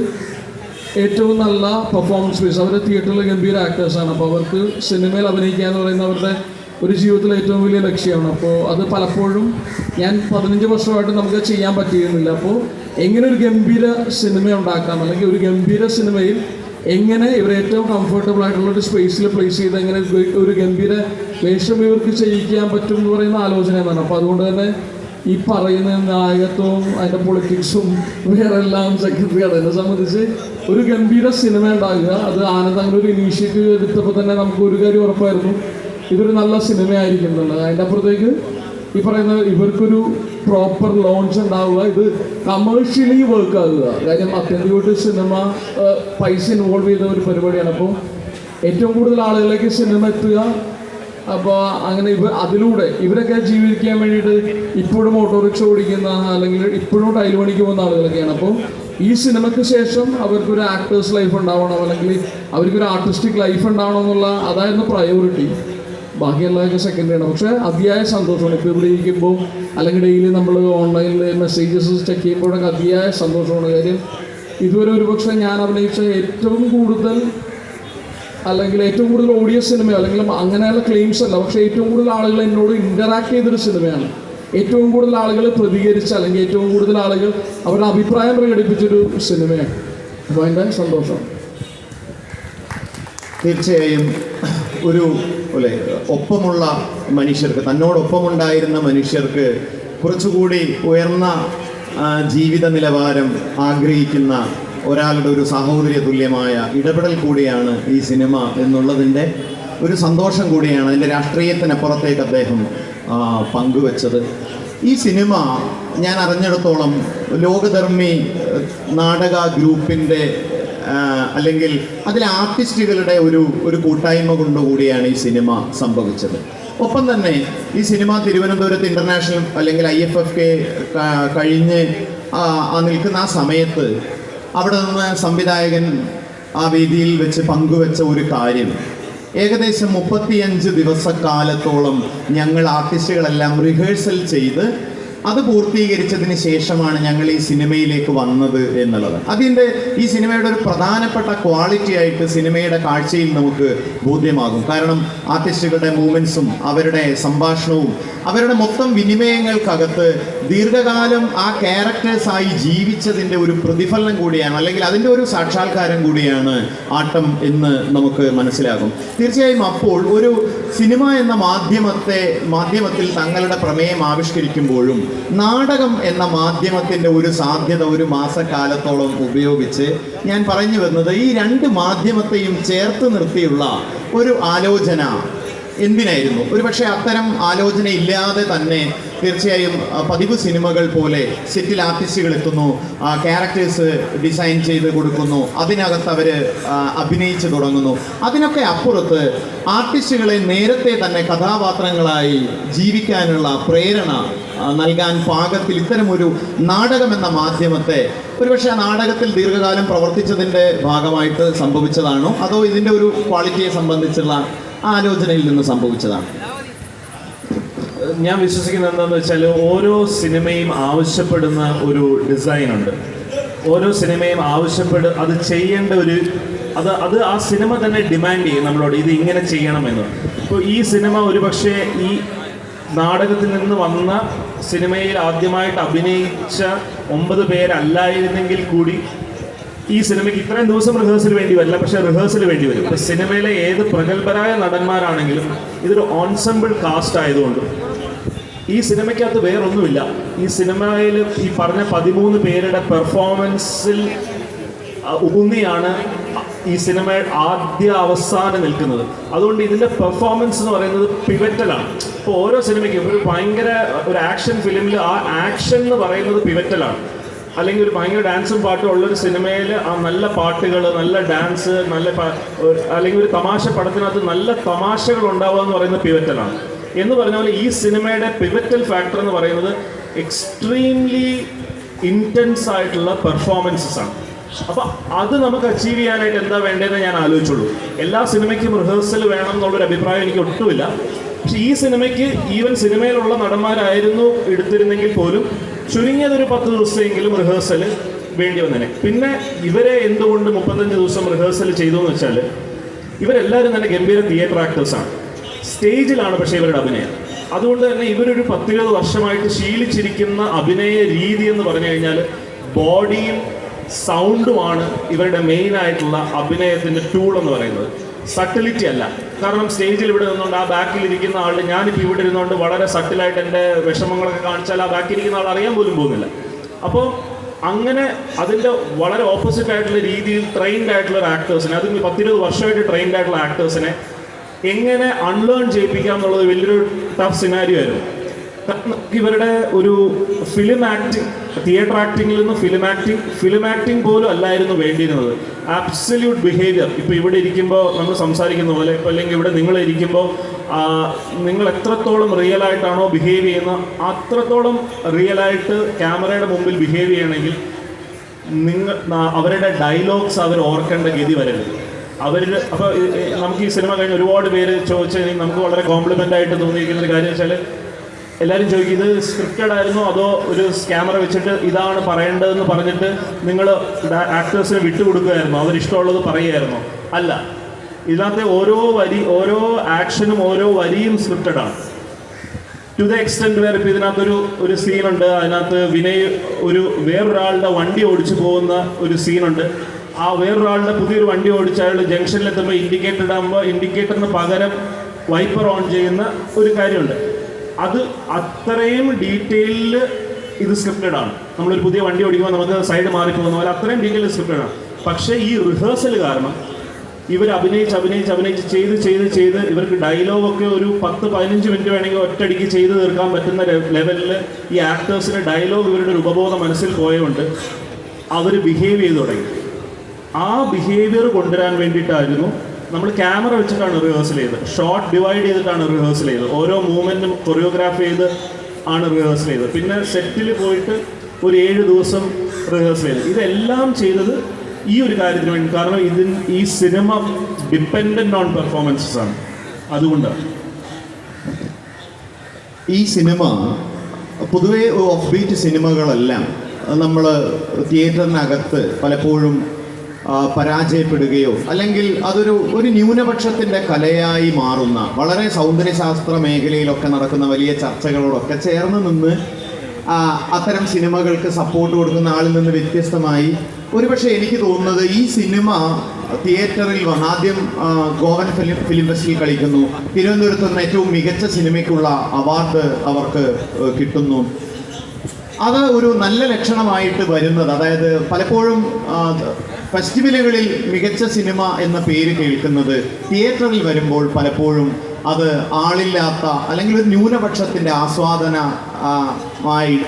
ഏറ്റവും നല്ല പെർഫോമൻസ് ബേസ്, അവർ തിയേറ്ററിൽ ഗംഭീര ആക്ടേഴ്സാണ്. അപ്പോൾ അവർക്ക് സിനിമയിൽ അഭിനയിക്കുക എന്ന് പറയുന്ന അവരുടെ ഒരു ജീവിതത്തിലെ ഏറ്റവും വലിയ ലക്ഷ്യമാണ്. അപ്പോൾ അത് പലപ്പോഴും ഞാൻ 15 വർഷമായിട്ട് നമുക്ക് ചെയ്യാൻ പറ്റിയിരുന്നില്ല. അപ്പോൾ എങ്ങനെ ഒരു ഗംഭീര സിനിമ ഉണ്ടാക്കാം, അല്ലെങ്കിൽ ഒരു ഗംഭീര സിനിമയിൽ എങ്ങനെ ഇവർ ഏറ്റവും കംഫർട്ടബിൾ ആയിട്ടുള്ള ഒരു സ്പേസിൽ പ്ലേസ് ചെയ്ത് എങ്ങനെ ഒരു ഗംഭീര വേഷം ഇവർക്ക് ചെയ്യിക്കാൻ പറ്റും എന്ന് പറയുന്ന ആലോചന എന്നാണ്. അപ്പോൾ അതുകൊണ്ട് തന്നെ ഈ പറയുന്ന നായകത്വവും അതിൻ്റെ പൊളിറ്റിക്സും വേറെ എല്ലാം സെക്രട്ടറിയാണ്. എന്നെ സംബന്ധിച്ച് ഒരു ഗംഭീര സിനിമ ഉണ്ടാകുക, അത് ആനന്ദ് അങ്ങനെ ഒരു ഇനീഷ്യേറ്റീവ് എടുത്തപ്പോൾ തന്നെ നമുക്ക് ഒരു കാര്യം ഉറപ്പായിരുന്നു, ഇതൊരു നല്ല സിനിമയായിരിക്കും എന്നുള്ളത്. അതിൻ്റെ അപ്പുറത്തേക്ക് ഈ പറയുന്ന ഇവർക്കൊരു പ്രോപ്പർ ലോഞ്ച് ഉണ്ടാവുക, ഇത് കമേഴ്ഷ്യലി വർക്ക് ആകുക. കാര്യം അത്യന്തികമായിട്ട് സിനിമ പൈസ ഇൻവോൾവ് ചെയ്ത ഒരു പരിപാടിയാണ്. അപ്പോൾ ഏറ്റവും കൂടുതൽ ആളുകളിലേക്ക് സിനിമ എത്തുക. അപ്പോൾ അങ്ങനെ അതിലൂടെ ഇവരൊക്കെ ജീവിക്കാൻ വേണ്ടിയിട്ട് ഇപ്പോഴും ഓട്ടോറിക്ഷ ഓടിക്കുന്ന അല്ലെങ്കിൽ ഇപ്പോഴും ടൈൽ പണിക്ക് പോകുന്ന ആളുകളൊക്കെയാണ്. അപ്പോൾ ഈ സിനിമയ്ക്ക് ശേഷം അവർക്കൊരു ആക്ടേഴ്സ് ലൈഫ് ഉണ്ടാവണം, അല്ലെങ്കിൽ അവർക്കൊരു ആർട്ടിസ്റ്റിക് ലൈഫ് ഉണ്ടാവണം എന്നുള്ള അതായിരുന്നു പ്രയോറിറ്റി. ബാക്കിയുള്ളതൊക്കെ സെക്കൻഡറിയാണ്. പക്ഷേ അതിയായ സന്തോഷമാണ് ഇപ്പോൾ ഇവിടെ ഇരിക്കുമ്പോൾ, അല്ലെങ്കിൽ ഡെയിലി നമ്മൾ ഓൺലൈനിൽ മെസ്സേജസ് ചെക്ക് ചെയ്യുമ്പോഴൊക്കെ അതിയായ സന്തോഷമാണ്. കാര്യം ഇതുവരെ ഒരുപക്ഷെ ഞാൻ അഭിനയിച്ച ഏറ്റവും കൂടുതൽ ഓഡിയൻസ് സിനിമയോ അല്ലെങ്കിൽ അങ്ങനെയുള്ള ക്ലെയിംസ് അല്ല, പക്ഷേ ഏറ്റവും കൂടുതൽ ആളുകൾ എന്നോട് ഇൻ്ററാക്ട് ചെയ്തൊരു സിനിമയാണ്. ഏറ്റവും കൂടുതൽ ആളുകൾ പ്രതികരിച്ച അല്ലെങ്കിൽ ഏറ്റവും കൂടുതൽ ആളുകൾ അവരുടെ അഭിപ്രായം പ്രകടിപ്പിച്ചൊരു സിനിമയാണ്. അപ്പോൾ അതിൻ്റെ സന്തോഷം.
തീർച്ചയായും ഒരു ഒപ്പമുള്ള മനുഷ്യർക്ക്, തന്നോടൊപ്പമുണ്ടായിരുന്ന മനുഷ്യർക്ക് കുറച്ചുകൂടി ഉയർന്ന ജീവിത നിലവാരം ആഗ്രഹിക്കുന്ന ഒരാളുടെ ഒരു സാഹോദര്യ തുല്യമായ ഇടപെടൽ കൂടിയാണ് ഈ സിനിമ എന്നുള്ളതിൻ്റെ ഒരു സന്തോഷം കൂടിയാണ് അതിൻ്റെ രാഷ്ട്രീയത്തിനപ്പുറത്തേക്ക് അദ്ദേഹം പങ്കുവച്ചത്. ഈ സിനിമ ഞാൻ അറിഞ്ഞിടത്തോളം ലോകധർമ്മി നാടക ഗ്രൂപ്പിൻ്റെ അല്ലെങ്കിൽ അതിലെ ആർട്ടിസ്റ്റുകളുടെ ഒരു കൂട്ടായ്മ കൊണ്ടുകൂടിയാണ് ഈ സിനിമ സംഭവിച്ചത്. ഒപ്പം തന്നെ ഈ സിനിമ തിരുവനന്തപുരത്ത് ഇൻ്റർനാഷണൽ അല്ലെങ്കിൽ IFFK കഴിഞ്ഞ് നിൽക്കുന്ന ആ സമയത്ത് അവിടെ നിന്ന് സംവിധായകൻ ആ വേദിയിൽ വെച്ച് പങ്കുവെച്ച ഒരു കാര്യം, ഏകദേശം 35 ദിവസക്കാലത്തോളം ഞങ്ങൾ ആർട്ടിസ്റ്റുകളെല്ലാം റിഹേഴ്സൽ ചെയ്ത് അത് പൂർത്തീകരിച്ചതിന് ശേഷമാണ് ഞങ്ങൾ ഈ സിനിമയിലേക്ക് വന്നത് എന്നുള്ളത്. ഈ സിനിമയുടെ ഒരു പ്രധാനപ്പെട്ട ക്വാളിറ്റി ആയിട്ട് സിനിമയുടെ കാഴ്ചയിൽ നമുക്ക് ബോധ്യമാകും. കാരണം ആർട്ടിസ്റ്റുകളുടെ മൂവ്മെൻറ്റ്സും അവരുടെ സംഭാഷണവും അവരുടെ മൊത്തം വിനിമയങ്ങൾക്കകത്ത് ദീർഘകാലം ആ ക്യാരക്ടേഴ്സായി ജീവിച്ചതിൻ്റെ ഒരു പ്രതിഫലനം കൂടിയാണ്, അല്ലെങ്കിൽ അതിൻ്റെ ഒരു സാക്ഷാത്കാരം കൂടിയാണ് ആട്ടം എന്ന് നമുക്ക് മനസ്സിലാകും. തീർച്ചയായും അപ്പോൾ ഒരു സിനിമ എന്ന മാധ്യമത്തിൽ തങ്ങളുടെ പ്രമേയം ആവിഷ്കരിക്കുമ്പോഴും നാടകം എന്ന മാധ്യമത്തിൻ്റെ ഒരു സാധ്യത ഒരു മാസക്കാലത്തോളം ഉപയോഗിച്ച് ഞാൻ പറഞ്ഞു വരുന്നത് ഈ 2 മാധ്യമത്തെയും ചേർത്ത് നിർത്തിയുള്ള ഒരു ആലോചന എന്തിനായിരുന്നു? ഒരുപക്ഷെ അത്തരം ആലോചന ഇല്ലാതെ തന്നെ തീർച്ചയായും പതിവ് സിനിമകൾ പോലെ സെറ്റിൽ ആർട്ടിസ്റ്റുകൾ എത്തുന്നു, ക്യാരക്ടേഴ്സ് ഡിസൈൻ ചെയ്ത് കൊടുക്കുന്നു, അതിനകത്ത് അവർ അഭിനയിച്ച് തുടങ്ങുന്നു. അതിനൊക്കെ അപ്പുറത്ത് ആർട്ടിസ്റ്റുകളെ നേരത്തെ തന്നെ കഥാപാത്രങ്ങളായി ജീവിക്കാനുള്ള പ്രേരണ നൽകാൻ പാകത്തിൽ ഇത്തരമൊരു നാടകം എന്ന മാധ്യമത്തെ, ഒരുപക്ഷെ ആ നാടകത്തിൽ ദീർഘകാലം പ്രവർത്തിച്ചതിൻ്റെ ഭാഗമായിട്ട് സംഭവിച്ചതാണോ അതോ ഇതിൻ്റെ ഒരു ക്വാളിറ്റിയെ സംബന്ധിച്ചുള്ള ആലോചനയിൽ നിന്ന് സംഭവിച്ചതാണ്?
ഞാൻ വിശ്വസിക്കുന്നത് എന്താണെന്ന് വെച്ചാൽ ഓരോ സിനിമയും ആവശ്യപ്പെടുന്ന ഒരു ഡിസൈനുണ്ട്. ഓരോ സിനിമയും അത് ചെയ്യേണ്ട അത് ആ സിനിമ തന്നെ ഡിമാൻഡ് ചെയ്യും നമ്മളോട്, ഇത് ഇങ്ങനെ ചെയ്യണമെന്ന്. ഇപ്പോൾ ഈ സിനിമ ഒരുപക്ഷെ ഈ നാടകത്തിൽ നിന്ന് വന്ന സിനിമയിൽ ആദ്യമായിട്ട് അഭിനയിച്ച 9 പേരല്ലായിരുന്നെങ്കിൽ കൂടി ഈ സിനിമയ്ക്ക് ഇത്രയും ദിവസം റിഹേഴ്സൽ വേണ്ടി വരില്ല, പക്ഷേ റിഹേഴ്സൽ വേണ്ടി വരും. ഇപ്പം സിനിമയിലെ ഏത് പ്രഗത്ഭരായ നടന്മാരാണെങ്കിലും ഇതൊരു ഓൺസെമ്പിൾ കാസ്റ്റ് ആയതുകൊണ്ട് ഈ സിനിമയ്ക്കകത്ത് വേറൊന്നുമില്ല. ഈ സിനിമയിൽ ഈ പറഞ്ഞ 13 പേരുടെ പെർഫോമൻസിൽ ഊന്നിയാണ് ഈ സിനിമ ആദ്യ അവസാനം നിൽക്കുന്നത്. അതുകൊണ്ട് ഇതിൻ്റെ പെർഫോമൻസ് എന്ന് പറയുന്നത് പിവറ്റലാണ്. ഇപ്പോൾ ഓരോ സിനിമയ്ക്കും ഒരു ഭയങ്കര ഒരു ആക്ഷൻ ഫിലിമിൽ ആ ആക്ഷൻ എന്ന് പറയുന്നത് പിവറ്റലാണ്. അല്ലെങ്കിൽ ഒരു ഭയങ്കര ഡാൻസും പാട്ടും ഉള്ളൊരു സിനിമയിൽ ആ നല്ല പാട്ടുകൾ, നല്ല ഡാൻസ്, അല്ലെങ്കിൽ ഒരു തമാശ പടത്തിനകത്ത് നല്ല തമാശകൾ ഉണ്ടാവുക എന്ന് പറയുന്നത് പിവറ്റലാണ്. എന്ന് പറഞ്ഞ പോലെ ഈ സിനിമയുടെ പിവറ്റൽ ഫാക്ടർ എന്ന് പറയുന്നത് എക്സ്ട്രീംലി ഇൻറ്റൻസ് ആയിട്ടുള്ള പെർഫോമൻസസ് ആണ്. അപ്പോൾ അത് നമുക്ക് അച്ചീവ് ചെയ്യാനായിട്ട് എന്താ വേണ്ടതെന്ന് ഞാൻ ആലോചിച്ചുള്ളൂ. എല്ലാ സിനിമയ്ക്കും റിഹേഴ്സൽ വേണം എന്നുള്ളൊരു അഭിപ്രായം എനിക്ക് ഒട്ടുമില്ല. പക്ഷെ ഈ സിനിമയ്ക്ക് ഈവൻ സിനിമയിലുള്ള നടന്മാരായിരുന്നു എടുത്തിരുന്നെങ്കിൽ പോലും ചുരുങ്ങിയതൊരു 10 ദിവസമെങ്കിലും റിഹേഴ്സൽ വേണ്ടി വന്നേനെ. പിന്നെ ഇവരെ എന്തുകൊണ്ട് 35 ദിവസം റിഹേഴ്സൽ ചെയ്തു എന്ന് വെച്ചാൽ ഇവരെല്ലാവരും തന്നെ ഗംഭീര തിയേറ്റർ ആക്ടേഴ്സാണ്. സ്റ്റേജിലാണ് പക്ഷേ ഇവരുടെ അഭിനയം. അതുകൊണ്ട് തന്നെ ഇവരൊരു 10-20 വർഷമായിട്ട് ശീലിച്ചിരിക്കുന്ന അഭിനയ രീതി എന്ന് പറഞ്ഞു കഴിഞ്ഞാൽ ബോഡിയും സൗണ്ടുമാണ് ഇവരുടെ മെയിൻ ആയിട്ടുള്ള അഭിനയത്തിൻ്റെ ടൂൾ എന്ന് പറയുന്നത്. സട്ടിലിറ്റി അല്ല. കാരണം സ്റ്റേജിൽ ഇവിടെ നിന്നുകൊണ്ട് ആ ബാക്കിലിരിക്കുന്ന ആൾ, ഞാനിപ്പോൾ ഇവിടെ ഇരുന്നുകൊണ്ട് വളരെ സട്ടിലായിട്ട് എൻ്റെ വിഷമങ്ങളൊക്കെ കാണിച്ചാൽ ആ ബാക്കിലിരിക്കുന്ന ആൾ അറിയാൻ പോലും പോകുന്നില്ല. അപ്പോൾ അങ്ങനെ അതിൻ്റെ വളരെ ഓപ്പോസിറ്റ് ആയിട്ടുള്ള രീതിയിൽ ട്രെയിൻഡ് ആയിട്ടുള്ള ഒരു ആക്ടേഴ്സിനെ, അതും 10-20 വർഷമായിട്ട് ട്രെയിൻഡ് ആയിട്ടുള്ള ആക്ടേഴ്സിനെ എങ്ങനെ അൺലേൺ ചെയ്യിപ്പിക്കാം എന്നുള്ളത് വലിയൊരു ടഫ് സിനാരിയോ ആയിരുന്നു. ഇവരുടെ ഒരു ഫിലിം ആക്ടിങ്, തിയേറ്റർ ആക്ടിങ്ങിൽ നിന്ന് ഫിലിം ആക്ടിങ് പോലും അല്ലായിരുന്നു വേണ്ടിയിരുന്നത്. Absolute behaviour. ഇപ്പോൾ ഇവിടെ ഇരിക്കുമ്പോൾ നമ്മൾ സംസാരിക്കുന്ന പോലെ, ഇപ്പോൾ അല്ലെങ്കിൽ ഇവിടെ നിങ്ങൾ ഇരിക്കുമ്പോൾ നിങ്ങൾ എത്രത്തോളം റിയലായിട്ടാണോ ബിഹേവ് ചെയ്യുന്നത് അത്രത്തോളം റിയലായിട്ട് ക്യാമറയുടെ മുമ്പിൽ ബിഹേവ് ചെയ്യണമെങ്കിൽ അവരുടെ ഡയലോഗ്സ് അവർ ഓർക്കേണ്ട ഗതി വരരുത്. അപ്പോൾ നമുക്ക് ഈ സിനിമ കഴിഞ്ഞ് ഒരുപാട് പേര് ചോദിച്ചാൽ നമുക്ക് വളരെ കോംപ്ലിമെൻ്റ് ആയിട്ട് തോന്നിയിരിക്കുന്ന ഒരു കാര്യം വെച്ചാൽ എല്ലാവരും ചോദിക്കും, ഇത് സ്ക്രിപ്റ്റഡ് ആയിരുന്നോ അതോ ഒരു ക്യാമറ വെച്ചിട്ട് ഇതാണ് പറയേണ്ടതെന്ന് പറഞ്ഞിട്ട് നിങ്ങൾ ആക്ടേഴ്സിനെ വിട്ടുകൊടുക്കുകയായിരുന്നോ, അവരിഷ്ടമുള്ളത് പറയുമായിരുന്നോ? അല്ല, ഇതിനകത്തെ ഓരോ ആക്ഷനും ഓരോ വരിയും സ്ക്രിപ്റ്റഡ് ആണ്. ടു ദ എക്സ്റ്റെൻറ്റ് വേറെ ഇപ്പോൾ ഇതിനകത്തൊരു സീനുണ്ട്. അതിനകത്ത് വിനയ് വേറൊരാളുടെ വണ്ടി ഓടിച്ചു പോകുന്ന ഒരു സീനുണ്ട്. ആ വേറൊരാളുടെ പുതിയൊരു വണ്ടി ഓടിച്ച അയാൾ ജംഗ്ഷനിലെത്തുമ്പോൾ ഇൻഡിക്കേറ്റർ ഇടാകുമ്പോൾ ഇൻഡിക്കേറ്ററിന് പകരം വൈപ്പർ ഓൺ ചെയ്യുന്ന ഒരു കാര്യമുണ്ട്. അത് അത്രയും ഡീറ്റെയിലിൽ ഇത് സ്ക്രിപ്റ്റഡ് ആണ്. നമ്മളൊരു പുതിയ വണ്ടി ഓടിക്കുമ്പോൾ നമുക്ക് സൈഡ് മാറിപ്പോകുന്ന പോലെ അത്രയും ഡീറ്റെയിൽ സ്ക്രിപ്റ്റഡ് ആണ്. പക്ഷേ ഈ റിഹേഴ്സൽ കാരണം ഇവർ അഭിനയിച്ച് ചെയ്ത് ഇവർക്ക് ഡയലോഗൊക്കെ ഒരു 10-15 മിനിറ്റ് വേണമെങ്കിൽ ഒറ്റയടിക്ക് ചെയ്ത് തീർക്കാൻ പറ്റുന്ന ലെവലിൽ ഈ ആക്ടേഴ്സിന് ഡയലോഗ് ഇവരുടെ ഒരു ഉപബോധ മനസ്സിൽ പോയതുകൊണ്ട് അവർ ബിഹേവ് ചെയ്ത് തുടങ്ങി. ആ ബിഹേവിയർ കൊണ്ടുവരാൻ വേണ്ടിയിട്ടായിരുന്നു നമ്മൾ ക്യാമറ വെച്ചിട്ടാണ് റിഹേഴ്സൽ ചെയ്തത്. ഷോട്ട് ഡിവൈഡ് ചെയ്തിട്ടാണ് റിഹേഴ്സൽ ചെയ്തത്. ഓരോ മൂവ്മെൻറ്റും കൊറിയോഗ്രാഫ് ചെയ്ത് ആണ് റിഹേഴ്സൽ ചെയ്തത്. പിന്നെ സെറ്റിൽ പോയിട്ട് ഒരു 7 ദിവസം റിഹേഴ്സൽ ചെയ്തത്. ഇതെല്ലാം ചെയ്തത് ഈ ഒരു കാര്യത്തിന് വേണ്ടി. കാരണം ഈ സിനിമ ഡിപ്പെൻഡൻ്റ് ഓൺ പെർഫോമൻസസ് ആണ്. അതുകൊണ്ടാണ്
ഈ സിനിമ പൊതുവേ ഓഫ് ബീറ്റ് സിനിമകളെല്ലാം നമ്മൾ തിയേറ്ററിനകത്ത് പലപ്പോഴും പരാജയപ്പെടുകയോ അല്ലെങ്കിൽ ഒരു ന്യൂനപക്ഷത്തിൻ്റെ കലയായി മാറുന്ന വളരെ സൗന്ദര്യശാസ്ത്ര മേഖലയിലൊക്കെ നടക്കുന്ന വലിയ ചർച്ചകളോടൊക്കെ ചേർന്ന് നിന്ന് അത്തരം സിനിമകൾക്ക് സപ്പോർട്ട് കൊടുക്കുന്ന ആളിൽ നിന്ന് വ്യത്യസ്തമായി ഒരുപക്ഷെ എനിക്ക് തോന്നുന്നത് ഈ സിനിമ തിയേറ്ററിൽ വന്ന് ആദ്യം ഗോവൻ ഫിലിം ഫെസ്റ്റിവൽ കളിക്കുന്നു, തിരുവനന്തപുരത്ത് നിന്ന് ഏറ്റവും മികച്ച സിനിമയ്ക്കുള്ള അവാർഡ് അവർക്ക് കിട്ടുന്നു. അത് ഒരു നല്ല ലക്ഷണമായിട്ട് വരുന്നത്, അതായത് പലപ്പോഴും ഫെസ്റ്റിവലുകളിൽ മികച്ച സിനിമ എന്ന പേര് കേൾക്കുന്നത് തിയേറ്ററിൽ വരുമ്പോൾ പലപ്പോഴും അത് ആളില്ലാത്ത അല്ലെങ്കിൽ ഒരു ന്യൂനപക്ഷത്തിൻ്റെ ആസ്വാദനമായി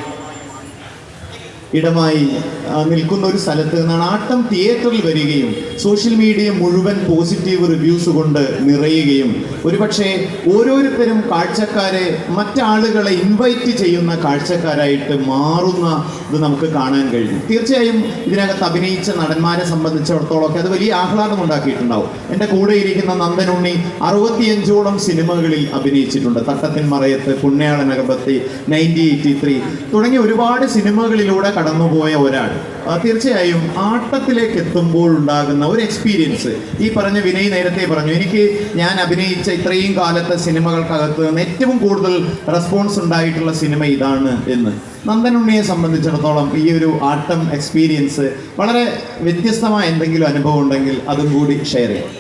ഇടമായി നിൽക്കുന്ന ഒരു സ്ഥലത്ത് നിന്നാണ് ആട്ടം തിയേറ്ററിൽ വരികയും സോഷ്യൽ മീഡിയ മുഴുവൻ പോസിറ്റീവ് റിവ്യൂസ് കൊണ്ട് നിറയുകയും ഒരുപക്ഷെ ഓരോരുത്തരും കാഴ്ചക്കാരെ മറ്റാളുകളെ ഇൻവൈറ്റ് ചെയ്യുന്ന കാഴ്ചക്കാരായിട്ട് മാറുന്ന ഇത് നമുക്ക് കാണാൻ കഴിയും. തീർച്ചയായും ഇതിനകത്ത് അഭിനയിച്ച നടന്മാരെ സംബന്ധിച്ചിടത്തോളമൊക്കെ അത് വലിയ ആഹ്ലാദം ഉണ്ടാക്കിയിട്ടുണ്ടാവും. എൻ്റെ കൂടെ ഇരിക്കുന്ന നന്ദനുണ്ണി 65ഓളം സിനിമകളിൽ അഭിനയിച്ചിട്ടുണ്ട്. തട്ടത്തിൻ മറയത്ത്, പുണ്യാളനകമ്പത്തി, 1983 തുടങ്ങിയ ഒരുപാട് സിനിമകളിലൂടെ കടന്നുപോയ ഒരാൾ തീർച്ചയായും ആട്ടത്തിലേക്ക് എത്തുമ്പോൾ ഉണ്ടാകുന്ന ഒരു എക്സ്പീരിയൻസ്, ഈ പറഞ്ഞ വിനയ് നേരത്തെ പറഞ്ഞു, ഞാൻ അഭിനയിച്ച ഇത്രയും കാലത്തെ സിനിമകൾക്കകത്ത് നിന്ന് ഏറ്റവും കൂടുതൽ റെസ്പോൺസ് ഉണ്ടായിട്ടുള്ള സിനിമ ഇതാണ് എന്ന്. നന്ദനുണ്ണിയെ സംബന്ധിച്ചിടത്തോളം ഈ ഒരു ആട്ടം എക്സ്പീരിയൻസ് വളരെ വ്യത്യസ്തമായ എന്തെങ്കിലും അനുഭവം ഉണ്ടെങ്കിൽ അതും കൂടി ഷെയർ ചെയ്യാം.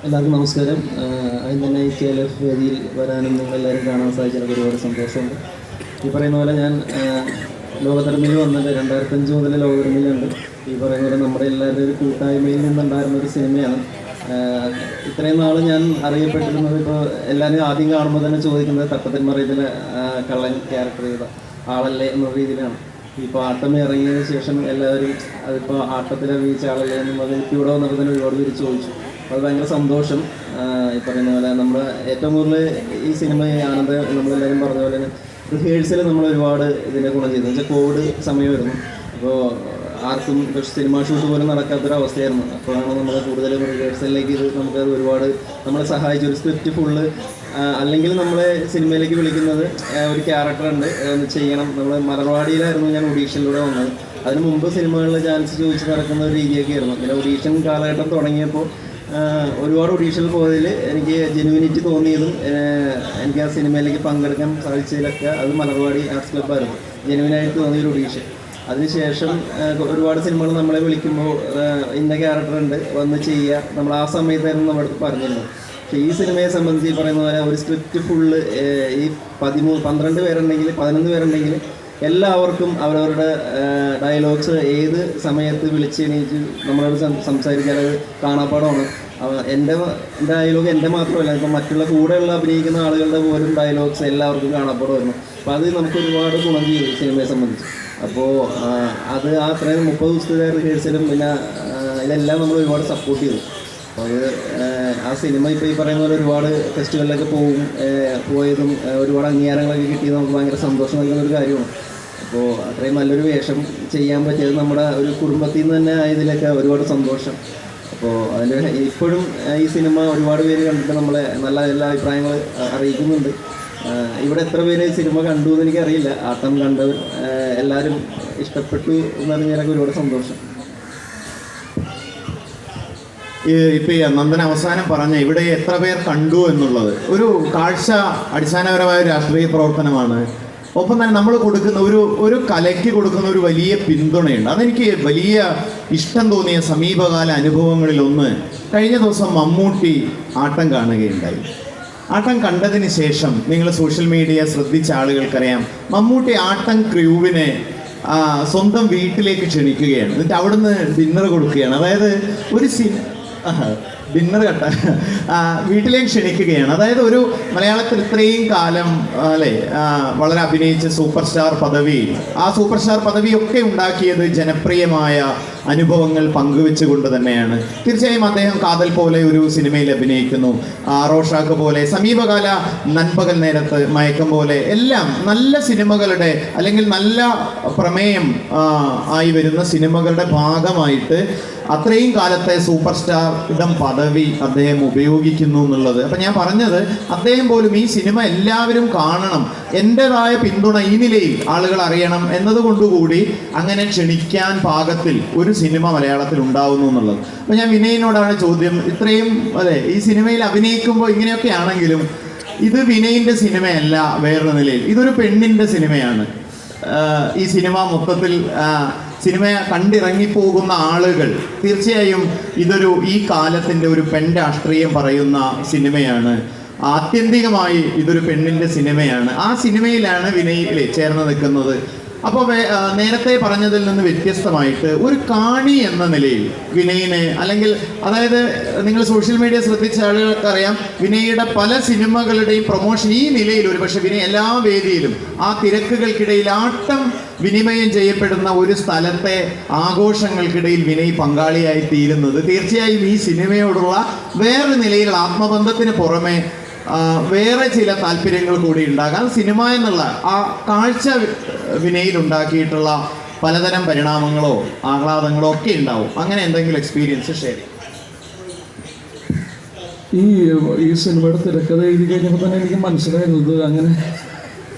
എല്ലാവർക്കും നമസ്കാരം. അതിന് തന്നെ ഈ KLF വേദിയിൽ വരാനും നിങ്ങളെല്ലാവരും കാണാൻ സാധിച്ചതിൽ ഒരുപാട് സന്തോഷമുണ്ട്. ഈ പറയുന്ന പോലെ ഞാൻ ലോകധർമ്മിൽ വന്നിട്ട് 2005 മുതൽ ലോകധർമ്മിലുണ്ട്. ഈ പറയുന്ന പോലെ നമ്മുടെ എല്ലാവരുടെയും ഒരു കൂട്ടായ്മയിൽ നിന്നുണ്ടായിരുന്ന ഒരു സിനിമയാണ്. ഇത്രയും നാൾ ഞാൻ അറിയപ്പെട്ടിരുന്നത്, ഇപ്പോൾ എല്ലാവരും ആദ്യം കാണുമ്പോൾ തന്നെ ചോദിക്കുന്നത് തട്ടത്തിന്മറ ഇതിലെ കള്ളൻ ക്യാരക്ടർ ചെയ്ത ആളല്ലേ എന്നുള്ള രീതിയിലാണ്. ഇപ്പോൾ ആട്ടം ഇറങ്ങിയതിന് ശേഷം എല്ലാവരും അതിപ്പോൾ ആട്ടത്തിൽ അഭിനയിച്ച ആളല്ലേ എന്നും അത് ഇവിടെ വന്നപ്പോൾ തന്നെ ഒരുപാട് പേര് ചോദിച്ചു. അത് ഭയങ്കര സന്തോഷം. ഈ പറയുന്ന പോലെ നമ്മൾ ഏറ്റവും കൂടുതൽ ഈ സിനിമ ആനന്ദ് നമ്മളെല്ലാവരും പറഞ്ഞ പോലെ തന്നെ റിഹേഴ്സൽ നമ്മൾ ഒരുപാട് ഇതിൻ്റെ ഗുണം ചെയ്തു. എന്ന് വെച്ചാൽ കോവിഡ് സമയമായിരുന്നു. അപ്പോൾ ആർക്കും സിനിമ ഷൂട്ട് പോലും നടക്കാത്തൊരവസ്ഥയായിരുന്നു. അപ്പോഴാണ് നമ്മൾ കൂടുതലും റിഹേഴ്സലിലേക്ക് നമുക്കത് ഒരുപാട് നമ്മളെ സഹായിച്ചു. ഒരു സ്ക്രിപ്റ്റ് ഫുള്ള് അല്ലെങ്കിൽ നമ്മളെ സിനിമയിലേക്ക് വിളിക്കുന്നത് ഒരു ക്യാരക്ടറുണ്ട് ചെയ്യണം. നമ്മൾ മലർവാടിയിലായിരുന്നു ഞാൻ ഓഡീഷനിലൂടെ വന്നത്. അതിന് മുമ്പ് സിനിമകളിൽ ചാൻസ് ചോദിച്ച് നടക്കുന്ന ഒരു രീതിയൊക്കെ ആയിരുന്നു. പിന്നെ ഓഡീഷൻ കാലഘട്ടം തുടങ്ങിയപ്പോൾ ഒരുപാട് ഓഡീഷനിൽ പോയതിൽ എനിക്ക് ജെനുവിനിറ്റി തോന്നിയതും എനിക്ക് ആ സിനിമയിലേക്ക് പങ്കെടുക്കാൻ സാധിച്ചതിലൊക്കെ അത് മലർവാടി ആർട്സ് ക്ലബ്ബായിരുന്നു ജെനുവിനായിട്ട് തോന്നിയൊരു ഓഡീഷൻ. അതിനുശേഷം ഒരുപാട് സിനിമകൾ നമ്മളെ വിളിക്കുമ്പോൾ ഇന്ന ക്യാരക്ടറുണ്ട് വന്ന് ചെയ്യുക, നമ്മൾ ആ സമയത്തായിരുന്നു നമ്മുടെ അടുത്ത് പറഞ്ഞിരുന്നത്. പക്ഷേ ഈ സിനിമയെ സംബന്ധിച്ച് ഈ പറയുന്ന പോലെ ഒരു സ്ക്രിപ്റ്റ് ഫുള്ള് ഈ 12 പേരുണ്ടെങ്കിൽ 11 പേരുണ്ടെങ്കിൽ എല്ലാവർക്കും അവരവരുടെ ഡയലോഗ്സ് ഏത് സമയത്ത് വിളിച്ചെണീച്ച് നമ്മളോട് സംസാരിക്കാൻ അത് കാണാപ്പാടമാണ്. എൻ്റെ ഡയലോഗ് എൻ്റെ മാത്രമല്ല, ഇപ്പം മറ്റുള്ള കൂടെയുള്ള അഭിനയിക്കുന്ന ആളുകളുടെ പോലും ഡയലോഗ്സ് എല്ലാവർക്കും കാണാപ്പാടമായിരുന്നു. അപ്പോൾ അത് നമുക്ക് ഒരുപാട് ഗുണം ചെയ്തു സിനിമയെ സംബന്ധിച്ച്. അപ്പോൾ അത് ആ അത്രയും 30 ദിവസത്തെ റിഹേഴ്സലും പിന്നെ ഇതെല്ലാം നമ്മൾ ഒരുപാട് സപ്പോർട്ട് ചെയ്തു. അപ്പോൾ അത് ആ സിനിമ ഇപ്പോൾ ഈ പറയുന്ന പോലെ ഒരുപാട് ഫെസ്റ്റിവലിലൊക്കെ പോയതും ഒരുപാട് അംഗീകാരങ്ങളൊക്കെ കിട്ടിയത് നമുക്ക് ഭയങ്കര സന്തോഷം നൽകുന്ന ഒരു കാര്യമാണ്. അപ്പോൾ അത്രയും നല്ലൊരു വേഷം ചെയ്യാൻ പറ്റിയത് നമ്മുടെ ഒരു കുടുംബത്തിൽ നിന്ന് തന്നെ ആയതിലൊക്കെ ഒരുപാട് സന്തോഷം. അപ്പോൾ അതിൻ്റെ ഇപ്പോഴും ഈ സിനിമ ഒരുപാട് പേര് കണ്ടിട്ട് നമ്മളെ നല്ല എല്ലാ അഭിപ്രായങ്ങൾ അറിയിക്കുന്നുണ്ട്. ഇവിടെ എത്ര പേര് സിനിമ കണ്ടു എന്ന് എനിക്കറിയില്ല. ആട്ടം കണ്ടവർ എല്ലാവരും ഇഷ്ടപ്പെട്ടു എന്നറിഞ്ഞാലൊക്കെ ഒരുപാട് സന്തോഷം.
ഇപ്പം ഈ നന്ദൻ അവസാനം പറഞ്ഞ ഇവിടെ എത്ര പേർ കണ്ടു എന്നുള്ളത് ഒരു കാഴ്ച അടിസ്ഥാനപരമായ രാഷ്ട്രീയ പ്രവർത്തനമാണ്. ഒപ്പം തന്നെ നമ്മൾ കൊടുക്കുന്ന ഒരു കലയ്ക്ക് കൊടുക്കുന്ന ഒരു വലിയ പിന്തുണയുണ്ട്. അതെനിക്ക് വലിയ ഇഷ്ടം തോന്നിയ സമീപകാല അനുഭവങ്ങളിലൊന്ന്, കഴിഞ്ഞ ദിവസം മമ്മൂട്ടി ആട്ടം കാണുകയുണ്ടായി. ആട്ടം കണ്ടതിന് ശേഷം നിങ്ങൾ സോഷ്യൽ മീഡിയ ശ്രദ്ധിച്ച ആളുകൾക്കറിയാം, മമ്മൂട്ടി ആട്ടം ക്രൂവിനെ സ്വന്തം വീട്ടിലേക്ക് ക്ഷണിക്കുകയാണ്. എന്നിട്ട് അവിടുന്ന് ഡിന്നർ കൊടുക്കുകയാണ്. അതായത് ഒരു ഡിന്നർ വീട്ടിലേക്ക് ക്ഷണിക്കുകയാണ്. അതായത് ഒരു മലയാളത്തിൽ ഇത്രയും കാലം അല്ലേ വളരെ അഭിനയിച്ച സൂപ്പർ സ്റ്റാർ പദവി, ആ സൂപ്പർ സ്റ്റാർ പദവിയൊക്കെ ഉണ്ടാക്കിയത് ജനപ്രിയമായ അനുഭവങ്ങൾ പങ്കുവെച്ചുകൊണ്ട് തന്നെയാണ്. തീർച്ചയായും അദ്ദേഹം കാതൽ പോലെ ഒരു സിനിമയിൽ അഭിനയിക്കുന്നു, റോഷാക്ക് പോലെ, സമീപകാല നൻപകൽ നേരത്ത്, മയക്കം പോലെ എല്ലാം നല്ല സിനിമകളുടെ അല്ലെങ്കിൽ നല്ല പ്രമേയം ആയി വരുന്ന സിനിമകളുടെ ഭാഗമായിട്ട് അത്രയും കാലത്തെ സൂപ്പർ സ്റ്റാർ ഇടം പദവി അദ്ദേഹം ഉപയോഗിക്കുന്നു എന്നുള്ളത്. അപ്പം ഞാൻ പറഞ്ഞത്, അദ്ദേഹം പോലും ഈ സിനിമ എല്ലാവരും കാണണം, എൻ്റെതായ പിന്തുണ ഈ നിലയിൽ ആളുകൾ അറിയണം എന്നതുകൊണ്ടുകൂടി അങ്ങനെ ക്ഷണിക്കാൻ പാകത്തിൽ ഒരു സിനിമ മലയാളത്തിൽ ഉണ്ടാവുന്നു എന്നുള്ളത്. അപ്പം ഞാൻ വിനയനോടാണ് ചോദ്യം, ഇത്രയും അതെ ഈ സിനിമയിൽ അഭിനയിക്കുമ്പോൾ ഇങ്ങനെയൊക്കെ ആണെങ്കിലും ഇത് വിനയിൻ്റെ സിനിമയല്ല, വേറൊരു നിലയിൽ ഇതൊരു പെണ്ണിൻ്റെ സിനിമയാണ്. ഈ സിനിമ മൊത്തത്തിൽ സിനിമ കണ്ടിറങ്ങിപ്പോകുന്ന ആളുകൾ തീർച്ചയായും ഈ കാലത്തിൻ്റെ ഒരു പെൺ രാഷ്ട്രീയം പറയുന്ന സിനിമയാണ്. ആത്യന്തികമായി ഇതൊരു പെണ്ണിൻ്റെ സിനിമയാണ്. ആ സിനിമയിലാണ് വിനയിൽ ചേർന്ന് നിൽക്കുന്നത്. അപ്പോൾ നേരത്തെ പറഞ്ഞതിൽ നിന്ന് വ്യത്യസ്തമായിട്ട് ഒരു കാണി എന്ന നിലയിൽ വിനയിനെ, അല്ലെങ്കിൽ അതായത് നിങ്ങൾ സോഷ്യൽ മീഡിയ ശ്രദ്ധിച്ച ആളുകൾക്കറിയാം, വിനയുടെ പല സിനിമകളുടെയും പ്രൊമോഷൻ ഈ നിലയിൽ ഒരുപക്ഷെ വിനയ് എല്ലാ വേദിയിലും ആ തിരക്കുകൾക്കിടയിൽ ആട്ടം വിനിമയം ചെയ്യപ്പെടുന്ന ഒരു സ്ഥലത്തെ ആഘോഷങ്ങൾക്കിടയിൽ വിനയ് പങ്കാളിയായി തീരുന്നത് തീർച്ചയായും ഈ സിനിമയോടുള്ള വേറൊരു നിലയിലുള്ള ആത്മബന്ധത്തിന് പുറമെ വേറെ ചില താല്പര്യങ്ങൾ കൂടി ഉണ്ടാകാം. സിനിമ എന്നുള്ള ആ കാഴ്ച വിനയിൽ ഉണ്ടാക്കിയിട്ടുള്ള പലതരം പരിണാമങ്ങളോ ആഹ്ലാദങ്ങളോ ഒക്കെ ഉണ്ടാവും. അങ്ങനെ എന്തെങ്കിലും എക്സ്പീരിയൻസ് ഷെയർ ചെയ്യും.
ഈ സിനിമയുടെ തിരക്കഥ എഴുതി കഴിഞ്ഞപ്പോൾ തന്നെ എനിക്ക് മനസ്സിലായിരുന്നത് അങ്ങനെ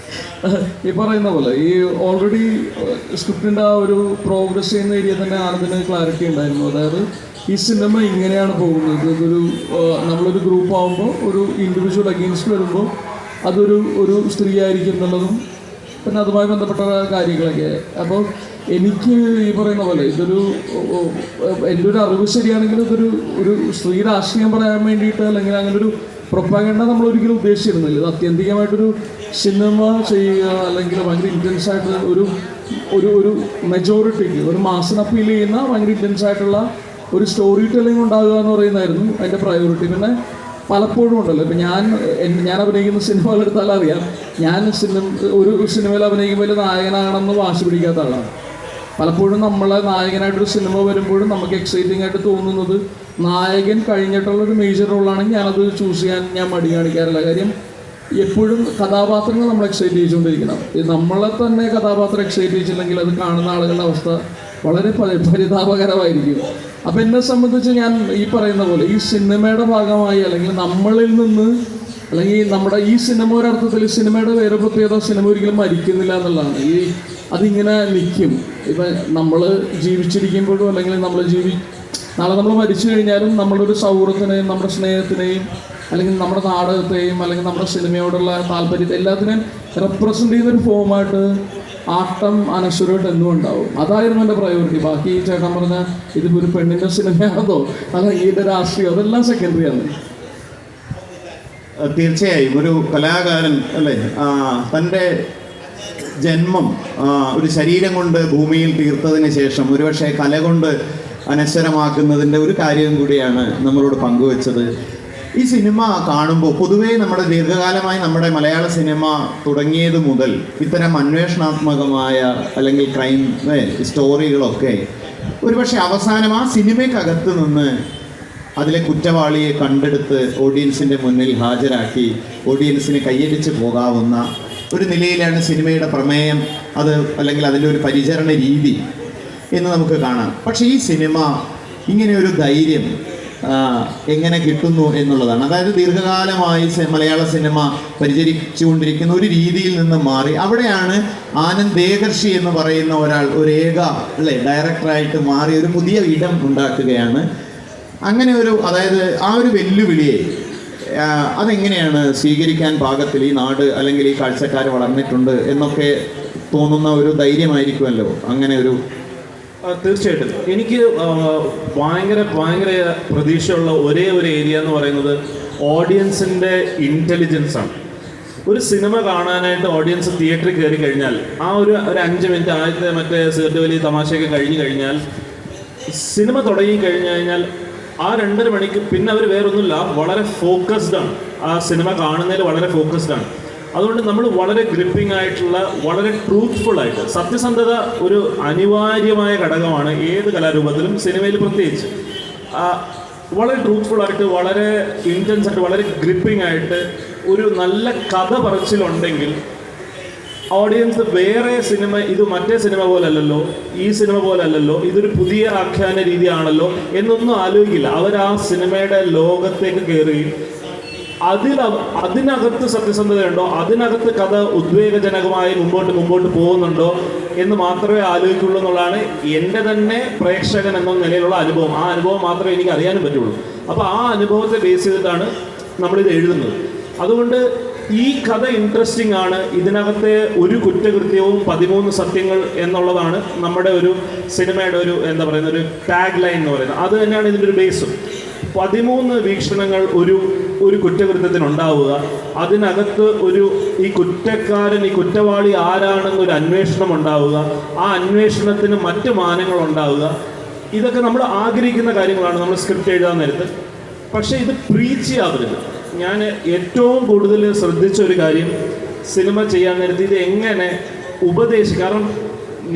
ഈ പറയുന്ന പോലെ ഈ ഓൾറെഡി സ്ക്രിപ്റ്റിൻ്റെ ആ ഒരു പ്രോഗ്രസ് ചെയ്യുന്ന ഏരിയ തന്നെ ആനന്ദിന് ക്ലാരിറ്റി ഉണ്ടായിരുന്നു. അതായത് ഈ സിനിമ ഇങ്ങനെയാണ് പോകുന്നത്. ഇതൊരു നമ്മളൊരു ഗ്രൂപ്പ് ആകുമ്പോൾ ഒരു ഇൻഡിവിജ്വൽ അഗെയിൻസ്റ്റ് വരുമ്പോൾ ഒരു സ്ത്രീ ആയിരിക്കും എന്നുള്ളതും പിന്നെ അതുമായി ബന്ധപ്പെട്ട കാര്യങ്ങളൊക്കെ. അപ്പോൾ എനിക്ക് ഈ പറയുന്ന പോലെ എൻ്റെ ഒരു അറിവ് ശരിയാണെങ്കിൽ ഒരു സ്ത്രീ രാഷ്ട്രീയം പറയാൻ വേണ്ടിയിട്ട് അല്ലെങ്കിൽ അങ്ങനെ ഒരു പ്രൊപ്പാഗണ്ട നമ്മൾ ഒരിക്കലും ഉദ്ദേശിച്ചിരുന്നില്ല. ഇത് ആത്യന്തികമായിട്ടൊരു സിനിമ ചെയ്യുക അല്ലെങ്കിൽ ഭയങ്കര ഇൻറ്റൻസ് ആയിട്ട് ഒരു മെജോറിറ്റിക്ക് ഒരു മാസിന് അപ്പീൽ ചെയ്യുന്ന ഭയങ്കര ഇൻറ്റൻസ് ആയിട്ടുള്ള ഒരു സ്റ്റോറി ടെല്ലിംഗ് ഉണ്ടാകുക എന്ന് പറയുന്നതായിരുന്നു അതിൻ്റെ പ്രയോറിറ്റി. പിന്നെ പലപ്പോഴും ഉണ്ടല്ലോ, ഇപ്പം ഞാൻ അഭിനയിക്കുന്ന സിനിമകളെടുത്താൽ അറിയാം, ഞാൻ ഒരു സിനിമയിൽ അഭിനയിക്കുമ്പോൾ നായകനാകണമെന്ന് വാശി പിടിക്കാത്ത ആളാണ്. പലപ്പോഴും നമ്മളെ നായകനായിട്ടൊരു സിനിമ വരുമ്പോഴും നമുക്ക് എക്സൈറ്റിംഗ് ആയിട്ട് തോന്നുന്നത് നായകൻ കഴിഞ്ഞിട്ടുള്ളൊരു മേജർ റോളാണെങ്കിൽ ഞാനത് ചൂസ് ചെയ്യാൻ ഞാൻ മടി കാണിക്കാറില്ല. കാര്യം എപ്പോഴും കഥാപാത്രങ്ങൾ നമ്മൾ എക്സൈറ്റ് ചെയ്തുകൊണ്ടിരിക്കണം. നമ്മളെ തന്നെ കഥാപാത്രം എക്സൈറ്റ് ചെയ്തില്ലെങ്കിൽ അത് കാണുന്ന ആളുകളുടെ അവസ്ഥ വളരെ പരിതാപകരമായിരിക്കും. അപ്പം എന്നെ സംബന്ധിച്ച് ഞാൻ ഈ പറയുന്ന പോലെ ഈ സിനിമയുടെ ഭാഗമായി അല്ലെങ്കിൽ നമ്മളിൽ നിന്ന് അല്ലെങ്കിൽ നമ്മുടെ ഈ സിനിമ ഒരർത്ഥത്തിൽ സിനിമയുടെ വേറെ പ്രത്യേകത സിനിമ ഒരിക്കലും മരിക്കുന്നില്ല എന്നുള്ളതാണ്. അതിങ്ങനെ നിൽക്കും. ഇപ്പം നമ്മൾ ജീവിച്ചിരിക്കുമ്പോഴും അല്ലെങ്കിൽ നാളെ നമ്മൾ മരിച്ചു കഴിഞ്ഞാലും നമ്മുടെ ഒരു സൗഹൃദത്തിനെയും നമ്മുടെ സ്നേഹത്തിനെയും അല്ലെങ്കിൽ നമ്മുടെ നാടകത്തെയും അല്ലെങ്കിൽ നമ്മുടെ സിനിമയോടുള്ള താല്പര്യത്തെ എല്ലാത്തിനെയും റെപ്രസെൻ്റ് ചെയ്തൊരു ഫോമായിട്ട് ആട്ടം അനശ്വരമായിട്ട് എന്നും ഉണ്ടാവും. അതായിരുന്നു എൻ്റെ പ്രയോറിറ്റി. ബാക്കി ചേട്ടൻ പറഞ്ഞ ഇതിപ്പോൾ ഒരു പെണ്ണിൻ്റെ സിനിമയാണോ അല്ലെങ്കിൽ ഇതിൻ്റെ രാഷ്ട്രീയം അതെല്ലാം സെക്കൻഡറിയാണ്.
തീർച്ചയായും ഒരു കലാകാരൻ അല്ലേ, തൻ്റെ ജന്മം ഒരു ശരീരം കൊണ്ട് ഭൂമിയിൽ തീർത്തതിന് ശേഷം ഒരുപക്ഷെ കല കൊണ്ട് അനശ്വരമാക്കുന്നതിൻ്റെ ഒരു കാര്യം കൂടിയാണ് നമ്മളോട് പങ്കുവച്ചത്. ഈ സിനിമ കാണുമ്പോൾ പൊതുവേ നമ്മുടെ ദീർഘകാലമായി നമ്മുടെ മലയാള സിനിമ തുടങ്ങിയത് മുതൽ ഇത്തരം അന്വേഷണാത്മകമായ അല്ലെങ്കിൽ ക്രൈം സ്റ്റോറികളൊക്കെ ഒരുപക്ഷെ അവസാനം ആ സിനിമയ്ക്കകത്ത് നിന്ന് അതിലെ കുറ്റവാളിയെ കണ്ടെടുത്ത് ഓഡിയൻസിൻ്റെ മുന്നിൽ ഹാജരാക്കി ഓഡിയൻസിന് കയ്യടിച്ച് പോകാവുന്ന ഒരു നിലയിലാണ് സിനിമയുടെ പ്രമേയം അല്ലെങ്കിൽ അതിൻ്റെ ഒരു പരിചരണ രീതി എന്ന് നമുക്ക് കാണാം. പക്ഷേ ഈ സിനിമ ഇങ്ങനെ ഒരു ധൈര്യം എങ്ങനെ കിട്ടുന്നു എന്നുള്ളതാണ്. അതായത് ദീർഘകാലമായി മലയാള സിനിമ പരിചരിച്ചുകൊണ്ടിരിക്കുന്ന ഒരു രീതിയിൽ നിന്ന് മാറി അവിടെയാണ് ആനന്ദ് ദേഹർഷി എന്ന് പറയുന്ന ഒരാൾ ഒരു ഡയറക്ടറായിട്ട് മാറി ഒരു പുതിയ ഇടം ഉണ്ടാക്കുകയാണ്. അങ്ങനെ അതായത് ആ ഒരു വെല്ലുവിളിയെ അതെങ്ങനെയാണ് സ്വീകരിക്കാൻ പാകത്തിൽ ഈ നാട് അല്ലെങ്കിൽ ഈ കാഴ്ചക്കാർ വളർന്നിട്ടുണ്ട് എന്നൊക്കെ തോന്നുന്ന ഒരു ധൈര്യമായിരിക്കുമല്ലോ അങ്ങനെ ഒരു.
തീർച്ചയായിട്ടും എനിക്ക് ഭയങ്കര പ്രതീക്ഷയുള്ള ഒരേ ഒരു ഏരിയ എന്ന് പറയുന്നത് ഓഡിയൻസിൻ്റെ ഇൻ്റലിജൻസാണ്. ഒരു സിനിമ കാണാനായിട്ട് ഓഡിയൻസ് തിയേറ്ററിൽ കയറി കഴിഞ്ഞാൽ ആ ഒരു 5 മിനിറ്റ് ആദ്യത്തെ മറ്റേ സീർട്ട് വലിയ തമാശയൊക്കെ കഴിഞ്ഞ് കഴിഞ്ഞാൽ സിനിമ തുടങ്ങി കഴിഞ്ഞാൽ ആ 2.5 മണിക്ക് പിന്നെ അവർ വേറൊന്നുമില്ല, വളരെ ഫോക്കസ്ഡാണ്. ആ സിനിമ കാണുന്നതിൽ വളരെ ഫോക്കസ്ഡാണ്. അതുകൊണ്ട് നമ്മൾ വളരെ ഗ്രിപ്പിംഗ് ആയിട്ടുള്ള വളരെ ട്രൂത്ത്ഫുൾ ആയിട്ട്, സത്യസന്ധത ഒരു അനിവാര്യമായ ഘടകമാണ് ഏത് കലാരൂപത്തിലും, സിനിമയിൽ പ്രത്യേകിച്ച്. വളരെ ട്രൂത്ത്ഫുൾ ആയിട്ട്, വളരെ ഇൻറ്റൻസ് ആയിട്ട്, വളരെ ഗ്രിപ്പിംഗ് ആയിട്ട് ഒരു നല്ല കഥ പറച്ചിലുണ്ടെങ്കിൽ ഓഡിയൻസ് വേറെ സിനിമ ഇത് മറ്റേ സിനിമ പോലല്ലല്ലോ, ഈ സിനിമ പോലല്ലല്ലോ, ഇതൊരു പുതിയ ആഖ്യാന രീതിയാണല്ലോ എന്നൊന്നും ആലോചിക്കില്ല. അവർ ആ സിനിമയുടെ ലോകത്തേക്ക് കയറുകയും അതിനകത്ത് സത്യസന്ധതയുണ്ടോ, അതിനകത്ത് കഥ ഉദ്വേഗജനകമായി മുമ്പോട്ട് പോകുന്നുണ്ടോ എന്ന് മാത്രമേ ആലോചിക്കുള്ളൂ എന്നുള്ളതാണ് എൻ്റെ തന്നെ പ്രേക്ഷകൻ എന്ന നിലയിലുള്ള അനുഭവം. ആ അനുഭവം മാത്രമേ എനിക്ക് അറിയാനും പറ്റുള്ളൂ. അപ്പോൾ ആ അനുഭവത്തെ ബേസ് ചെയ്തിട്ടാണ് നമ്മളിത് എഴുതുന്നത്. അതുകൊണ്ട് ഈ കഥ ഇൻട്രസ്റ്റിംഗ് ആണ്. ഇതിനകത്തെ ഒരു കുറ്റകൃത്യവും 13 സത്യങ്ങൾ എന്നുള്ളതാണ് നമ്മുടെ ഒരു സിനിമയുടെ ഒരു ഒരു ടാഗ് ലൈൻ എന്ന് പറയുന്നത്. അത് തന്നെയാണ് ഇതിൻ്റെ ഒരു ബേസും. 13 വീക്ഷണങ്ങൾ ഒരു കുറ്റകൃത്യത്തിനുണ്ടാവുക, അതിനകത്ത് ഈ കുറ്റക്കാരൻ, ഈ കുറ്റവാളി ആരാണെന്നൊരു അന്വേഷണം ഉണ്ടാവുക, ആ അന്വേഷണത്തിന് മറ്റ് മാനങ്ങൾ ഉണ്ടാവുക. ഇതൊക്കെ നമ്മൾ ആഗ്രഹിക്കുന്ന കാര്യങ്ങളാണ് നമ്മൾ സ്ക്രിപ്റ്റ് എഴുതാൻ നേരത്ത്. പക്ഷേ ഇത് പ്രീച്ച് ചെയ്യാവരുത്. ഞാൻ ഏറ്റവും കൂടുതൽ ശ്രദ്ധിച്ച ഒരു കാര്യം സിനിമ ചെയ്യാൻ നേരത്ത് ഇത് എങ്ങനെ കാരണം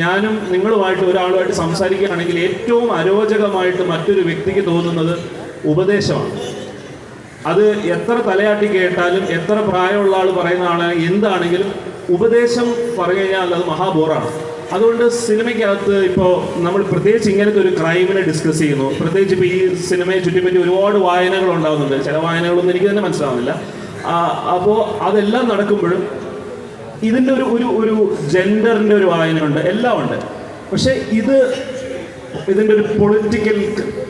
ഞാനും നിങ്ങളുമായിട്ട് ഒരാളുമായിട്ട് സംസാരിക്കുകയാണെങ്കിൽ ഏറ്റവും അരോചകമായിട്ട് മറ്റൊരു വ്യക്തിക്ക് തോന്നുന്നത് ഉപദേശമാണ്. അത് എത്ര തലയാട്ടി കേട്ടാലും എത്ര പ്രായമുള്ള ആൾ പറയുന്ന ആളാണ് എന്താണെങ്കിലും ഉപദേശം പറഞ്ഞു കഴിഞ്ഞാൽ അത് മഹാബോറാണ്. അതുകൊണ്ട് സിനിമയ്ക്കകത്ത് ഇപ്പോൾ നമ്മൾ പ്രത്യേകിച്ച് ഇങ്ങനത്തെ ഒരു ക്രൈമിനെ ഡിസ്കസ് ചെയ്യുന്നു, പ്രത്യേകിച്ച് ഇപ്പോൾ ഈ സിനിമയെ ചുറ്റിപ്പറ്റി ഒരുപാട് വായനകൾ ഉണ്ടാകുന്നുണ്ട്. ചില വായനകളൊന്നും എനിക്ക് തന്നെ മനസ്സിലാവുന്നില്ല. അപ്പോൾ അതെല്ലാം നടക്കുമ്പോഴും ഇതിൻ്റെ ഒരു ജെൻഡറിൻ്റെ ഒരു വായനയുണ്ട്, എല്ലാം ഉണ്ട്. പക്ഷേ ഇതിൻ്റെ ഒരു പൊളിറ്റിക്കൽ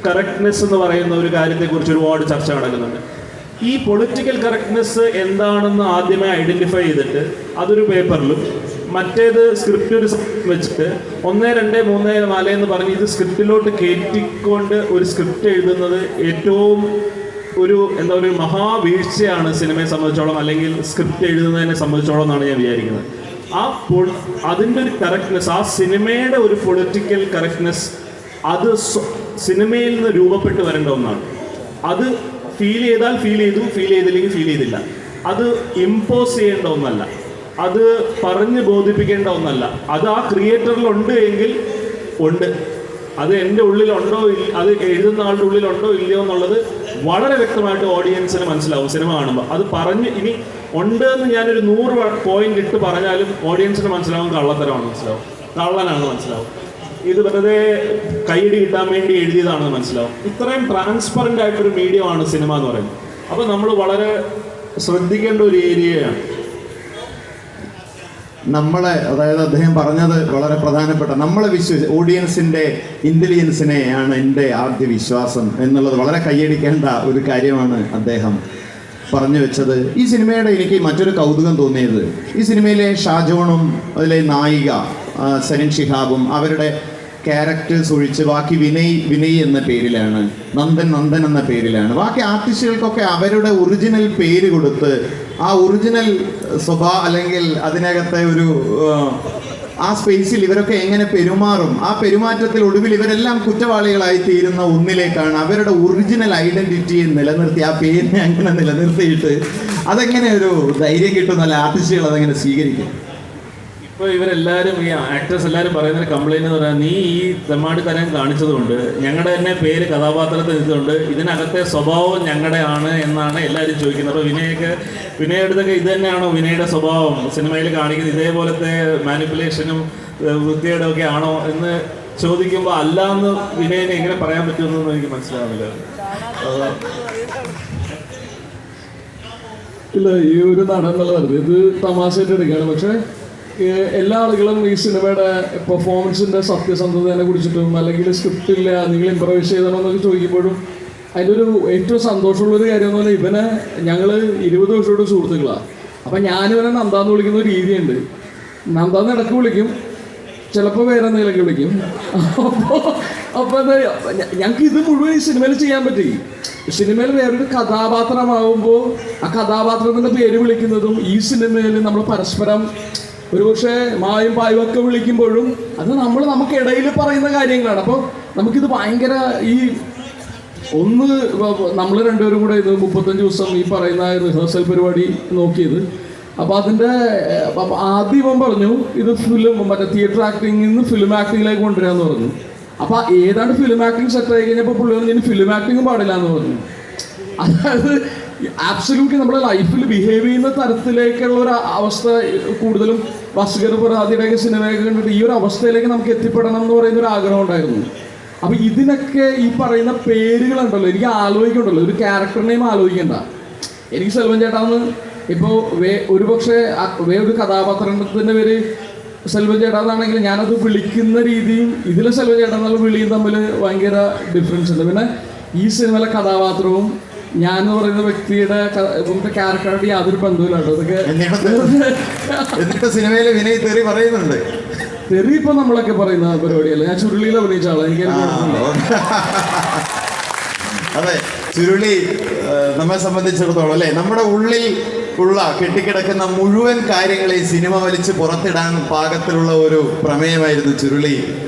കറക്റ്റ്നെസ് എന്ന് പറയുന്ന ഒരു കാര്യത്തെക്കുറിച്ച് ഒരുപാട് ചർച്ച നടക്കുന്നുണ്ട്. ഈ പൊളിറ്റിക്കൽ കറക്റ്റ്നെസ് എന്താണെന്ന് ആദ്യമേ ഐഡൻറ്റിഫൈ ചെയ്തിട്ട് അതൊരു പേപ്പറിലും മറ്റേത് സ്ക്രിപ്റ്റ് ഒരു വെച്ചിട്ട് 1, 2, 3, 4 എന്ന് പറഞ്ഞ് ഇത് സ്ക്രിപ്റ്റിലോട്ട് കയറ്റിക്കൊണ്ട് ഒരു സ്ക്രിപ്റ്റ് എഴുതുന്നത് ഏറ്റവും ഒരു മഹാവീഴ്ചയാണ് സിനിമയെ സംബന്ധിച്ചോളം, അല്ലെങ്കിൽ സ്ക്രിപ്റ്റ് എഴുതുന്നതിനെ സംബന്ധിച്ചോളം എന്നാണ് ഞാൻ വിചാരിക്കുന്നത്. അതിൻ്റെ ഒരു കറക്റ്റ്നെസ്, ആ സിനിമയുടെ ഒരു പൊളിറ്റിക്കൽ കറക്റ്റ്നെസ്, അത് സിനിമയിൽ നിന്ന് രൂപപ്പെട്ട് വരേണ്ട ഒന്നാണ്. അത് ഫീൽ ചെയ്താൽ ഫീൽ ചെയ്തു, ഫീൽ ചെയ്തില്ലെങ്കിൽ ഫീൽ ചെയ്തില്ല. അത് ഇമ്പോസ് ചെയ്യേണ്ട ഒന്നല്ല, അത് പറഞ്ഞ് ബോധിപ്പിക്കേണ്ട ഒന്നല്ല. അത് ആ ക്രിയേറ്ററിലുണ്ട് എങ്കിൽ ഉണ്ട്, അത് എൻ്റെ ഉള്ളിലുണ്ടോ അത് എഴുതുന്ന ആളുടെ ഉള്ളിലുണ്ടോ ഇല്ലയോ എന്നുള്ളത് വളരെ വ്യക്തമായിട്ട് ഓഡിയൻസിന് മനസ്സിലാവും സിനിമ കാണുമ്പോൾ. അത് പറഞ്ഞ് ഇനി ഉണ്ട് എന്ന് ഞാനൊരു 100 പോയിന്റ് ഇട്ട് പറഞ്ഞാലും ഓഡിയൻസിന് മനസ്സിലാവും കള്ളത്തരമാണ് മനസ്സിലാവും, കള്ളനാണെന്ന് മനസ്സിലാവും, ഇത് വെറുതെ കൈയടി കിട്ടാൻ വേണ്ടി എഴുതിയതാണെന്ന് മനസ്സിലാവും. ഇത്രയും ട്രാൻസ്പെറൻ്റ് ആയിട്ടൊരു മീഡിയമാണ് സിനിമ എന്ന് പറയുന്നത്. അപ്പോൾ നമ്മൾ വളരെ ശ്രദ്ധിക്കേണ്ട ഒരു ഏരിയയാണ്.
നമ്മളെ, അതായത് അദ്ദേഹം പറഞ്ഞത് വളരെ പ്രധാനപ്പെട്ട, നമ്മളെ ഓഡിയൻസിൻ്റെ ഇൻ്റലിജൻസിനെയാണ് എൻ്റെ ആദ്യ വിശ്വാസം എന്നുള്ളത് വളരെ കൈയടിക്കേണ്ട ഒരു കാര്യമാണ് അദ്ദേഹം പറഞ്ഞു വെച്ചത്. ഈ സിനിമയുടെ എനിക്ക് മറ്റൊരു കൗതുകം തോന്നിയത്, ഈ സിനിമയിലെ ഷാജോണും അതിലെ നായിക സരിൻ ഷിഹാബും അവരുടെ ക്യാരക്ടേഴ്സ് ഒഴിച്ച് ബാക്കി വിനയ് എന്ന പേരിലാണ്, നന്ദൻ എന്ന പേരിലാണ്. ബാക്കി ആർട്ടിസ്റ്റുകൾക്കൊക്കെ അവരുടെ ഒറിജിനൽ പേര് കൊടുത്ത് ആ ഒറിജിനൽ അല്ലെങ്കിൽ അതിനകത്തെ ഒരു ആ സ്പേസിൽ ഇവരൊക്കെ എങ്ങനെ പെരുമാറും, ആ പെരുമാറ്റത്തിൽ ഒടുവിൽ ഇവരെല്ലാം കുറ്റവാളികളായി തീരുന്ന ഒന്നിലേക്കാണ് അവരുടെ ഒറിജിനൽ ഐഡൻറ്റിറ്റിയെ നിലനിർത്തി, ആ പേരിനെ അങ്ങനെ നിലനിർത്തിയിട്ട് അതെങ്ങനെ ഒരു ധൈര്യം കിട്ടുന്നല്ല ആർട്ടിസ്റ്റുകൾ അതെങ്ങനെ സ്വീകരിക്കും?
ഇപ്പോൾ ഇവരെല്ലാവരും, ഈ ആക്ടേഴ്സ് എല്ലാവരും പറയുന്നൊരു കംപ്ലൈൻറ്റ് എന്ന് പറഞ്ഞാൽ, നീ ഈ തെമ്മാടി തരം കാണിച്ചതുകൊണ്ട്, ഞങ്ങളുടെ തന്നെ പേര് കഥാപാത്രത്തിൽ ഇതുകൊണ്ട് ഇതിനകത്തെ സ്വഭാവം ഞങ്ങളുടെ ആണ് എന്നാണ് എല്ലാവരും ചോദിക്കുന്നത്. അപ്പോൾ വിനയടുത്തൊക്കെ ഇത് തന്നെയാണോ വിനയുടെ സ്വഭാവം സിനിമയിൽ കാണിക്കുന്നത്, ഇതേപോലത്തെ മാനിപ്പുലേഷനും വൃത്തിയുടെ ഒക്കെ ആണോ എന്ന് ചോദിക്കുമ്പോൾ അല്ല എന്ന് വിനയനെ എങ്ങനെ പറയാൻ പറ്റുമെന്നൊന്നും എനിക്ക് മനസ്സിലാവുന്നില്ല.
ഇല്ല, ഈ ഒരു നടൻ എന്നുള്ളത് ഇത് തമാശയായിട്ട് എടുക്കുകയാണ്. പക്ഷേ എല്ലാ ആളുകളും ഈ സിനിമയുടെ പെർഫോമൻസിൻ്റെ സത്യസന്ധതയെ കുറിച്ചിട്ടും അല്ലെങ്കിൽ സ്ക്രിപ്റ്റില്ല നിങ്ങൾ ഇംപ്രവൈസ് ചെയ്തണോ എന്നൊക്കെ ചോദിക്കുമ്പോഴും അതിൻ്റെ ഒരു ഏറ്റവും സന്തോഷമുള്ളൊരു കാര്യം എന്ന് പറഞ്ഞാൽ, ഇവനെ ഞങ്ങൾ 20 വർഷത്തോട് സുഹൃത്തുക്കളാണ്. അപ്പം ഞാനിവനെ നന്ദാന്ന് വിളിക്കുന്ന ഒരു രീതിയുണ്ട്. നന്ദാന്ന് ഇടയ്ക്ക് വിളിക്കും, ചിലപ്പോൾ വേറെ എന്തെങ്കിലുമൊക്കെ വിളിക്കും. അപ്പോൾ എന്താ, ഞങ്ങൾക്ക് ഇത് മുഴുവൻ ഈ സിനിമയിൽ ചെയ്യാൻ പറ്റി. സിനിമയിൽ വേറൊരു കഥാപാത്രമാവുമ്പോൾ ആ കഥാപാത്രത്തിൻ്റെ പേര് വിളിക്കുന്നതും ഈ സിനിമയിൽ നമ്മൾ പരസ്പരം ഒരുപക്ഷെ മായും പായും ഒക്കെ വിളിക്കുമ്പോഴും അത് നമുക്കിടയിൽ പറയുന്ന കാര്യങ്ങളാണ്. അപ്പോൾ നമുക്കിത് ഭയങ്കര നമ്മൾ രണ്ടുപേരും കൂടെ ഇത് 35 ദിവസം ഈ പറയുന്ന റിഹേഴ്സൽ പരിപാടി നോക്കിയത്. അപ്പോൾ അതിൻ്റെ ആദ്യം പറഞ്ഞു ഇത് മറ്റേ തിയേറ്റർ ആക്ടിങ്ങിൽ നിന്ന് ഫിലിം ആക്ടിങ്ങിലേക്ക് കൊണ്ടുവരാമെന്ന് പറഞ്ഞു. അപ്പോൾ ഏതാണ്ട് ഫിലിം ആക്ടിങ് സെറ്റ് ആയി കഴിഞ്ഞപ്പോൾ പുള്ളി പറഞ്ഞു ഇനി ഫിലിം ആക്ടിങ് പാടില്ല എന്ന് പറഞ്ഞു. അതായത് ആബ്സല്യൂട്ട്ലി നമ്മുടെ ലൈഫിൽ ബിഹേവ് ചെയ്യുന്ന തരത്തിലേക്കുള്ള ഒരു അവസ്ഥ, കൂടുതലും ഭാസ്കർ പരാതിയുടെയൊക്കെ സിനിമയൊക്കെ കണ്ടിട്ട് ഈ ഒരു അവസ്ഥയിലേക്ക് നമുക്ക് എത്തിപ്പെടണം എന്ന് പറയുന്ന ഒരു ആഗ്രഹം ഉണ്ടായിരുന്നു. അപ്പോൾ ഇതിനൊക്കെ ഈ പറയുന്ന പേരുകളുണ്ടല്ലോ, എനിക്ക് ആലോചിക്കണ്ടല്ലോ, ഒരു ക്യാരക്ടർ നെയിം ആലോചിക്കണ്ട. എനിക്ക് സെൽവൻ ചേട്ടാന്ന് ഇപ്പോൾ ഒരുപക്ഷെ ഒരു കഥാപാത്രത്തിൻ്റെ പേര് സെൽവൻ ചേട്ടാന്നാണെങ്കിൽ ഞാനത് വിളിക്കുന്ന രീതിയും ഇതിലെ സെൽവൻ ചേട്ടാ എന്നുള്ള വിളിയും തമ്മിൽ ഭയങ്കര ഡിഫറൻസ് ഉണ്ട്. പിന്നെ ഈ സിനിമയിലെ കഥാപാത്രവും ഞാൻ എന്ന് പറയുന്ന വ്യക്തിയുടെ ക്യാരക്ടറായിട്ട് യാതൊരു ബന്ധവുമില്ല കേട്ടോ. അതൊക്കെ
എന്നിട്ട് സിനിമയിൽ വിനയ് തെറി പറയുന്നുണ്ട്.
തെറി ഇപ്പം നമ്മളൊക്കെ പറയുന്ന പരിപാടിയല്ല. ഞാൻ ചുരുളിയിൽ അഭിനയിച്ച ആളാണ്, എനിക്ക്
അതെ, ചുരുളി നമ്മെ സംബന്ധിച്ചിടത്തോളം അല്ലേ, നമ്മുടെ ഉള്ളിൽ ഉള്ള കെട്ടിക്കിടക്കുന്ന മുഴുവൻ കാര്യങ്ങളെ സിനിമ വലിച്ച് പുറത്തിടാൻ പാകത്തിലുള്ള ഒരു പ്രമേയമായിരുന്നു ചുരുളി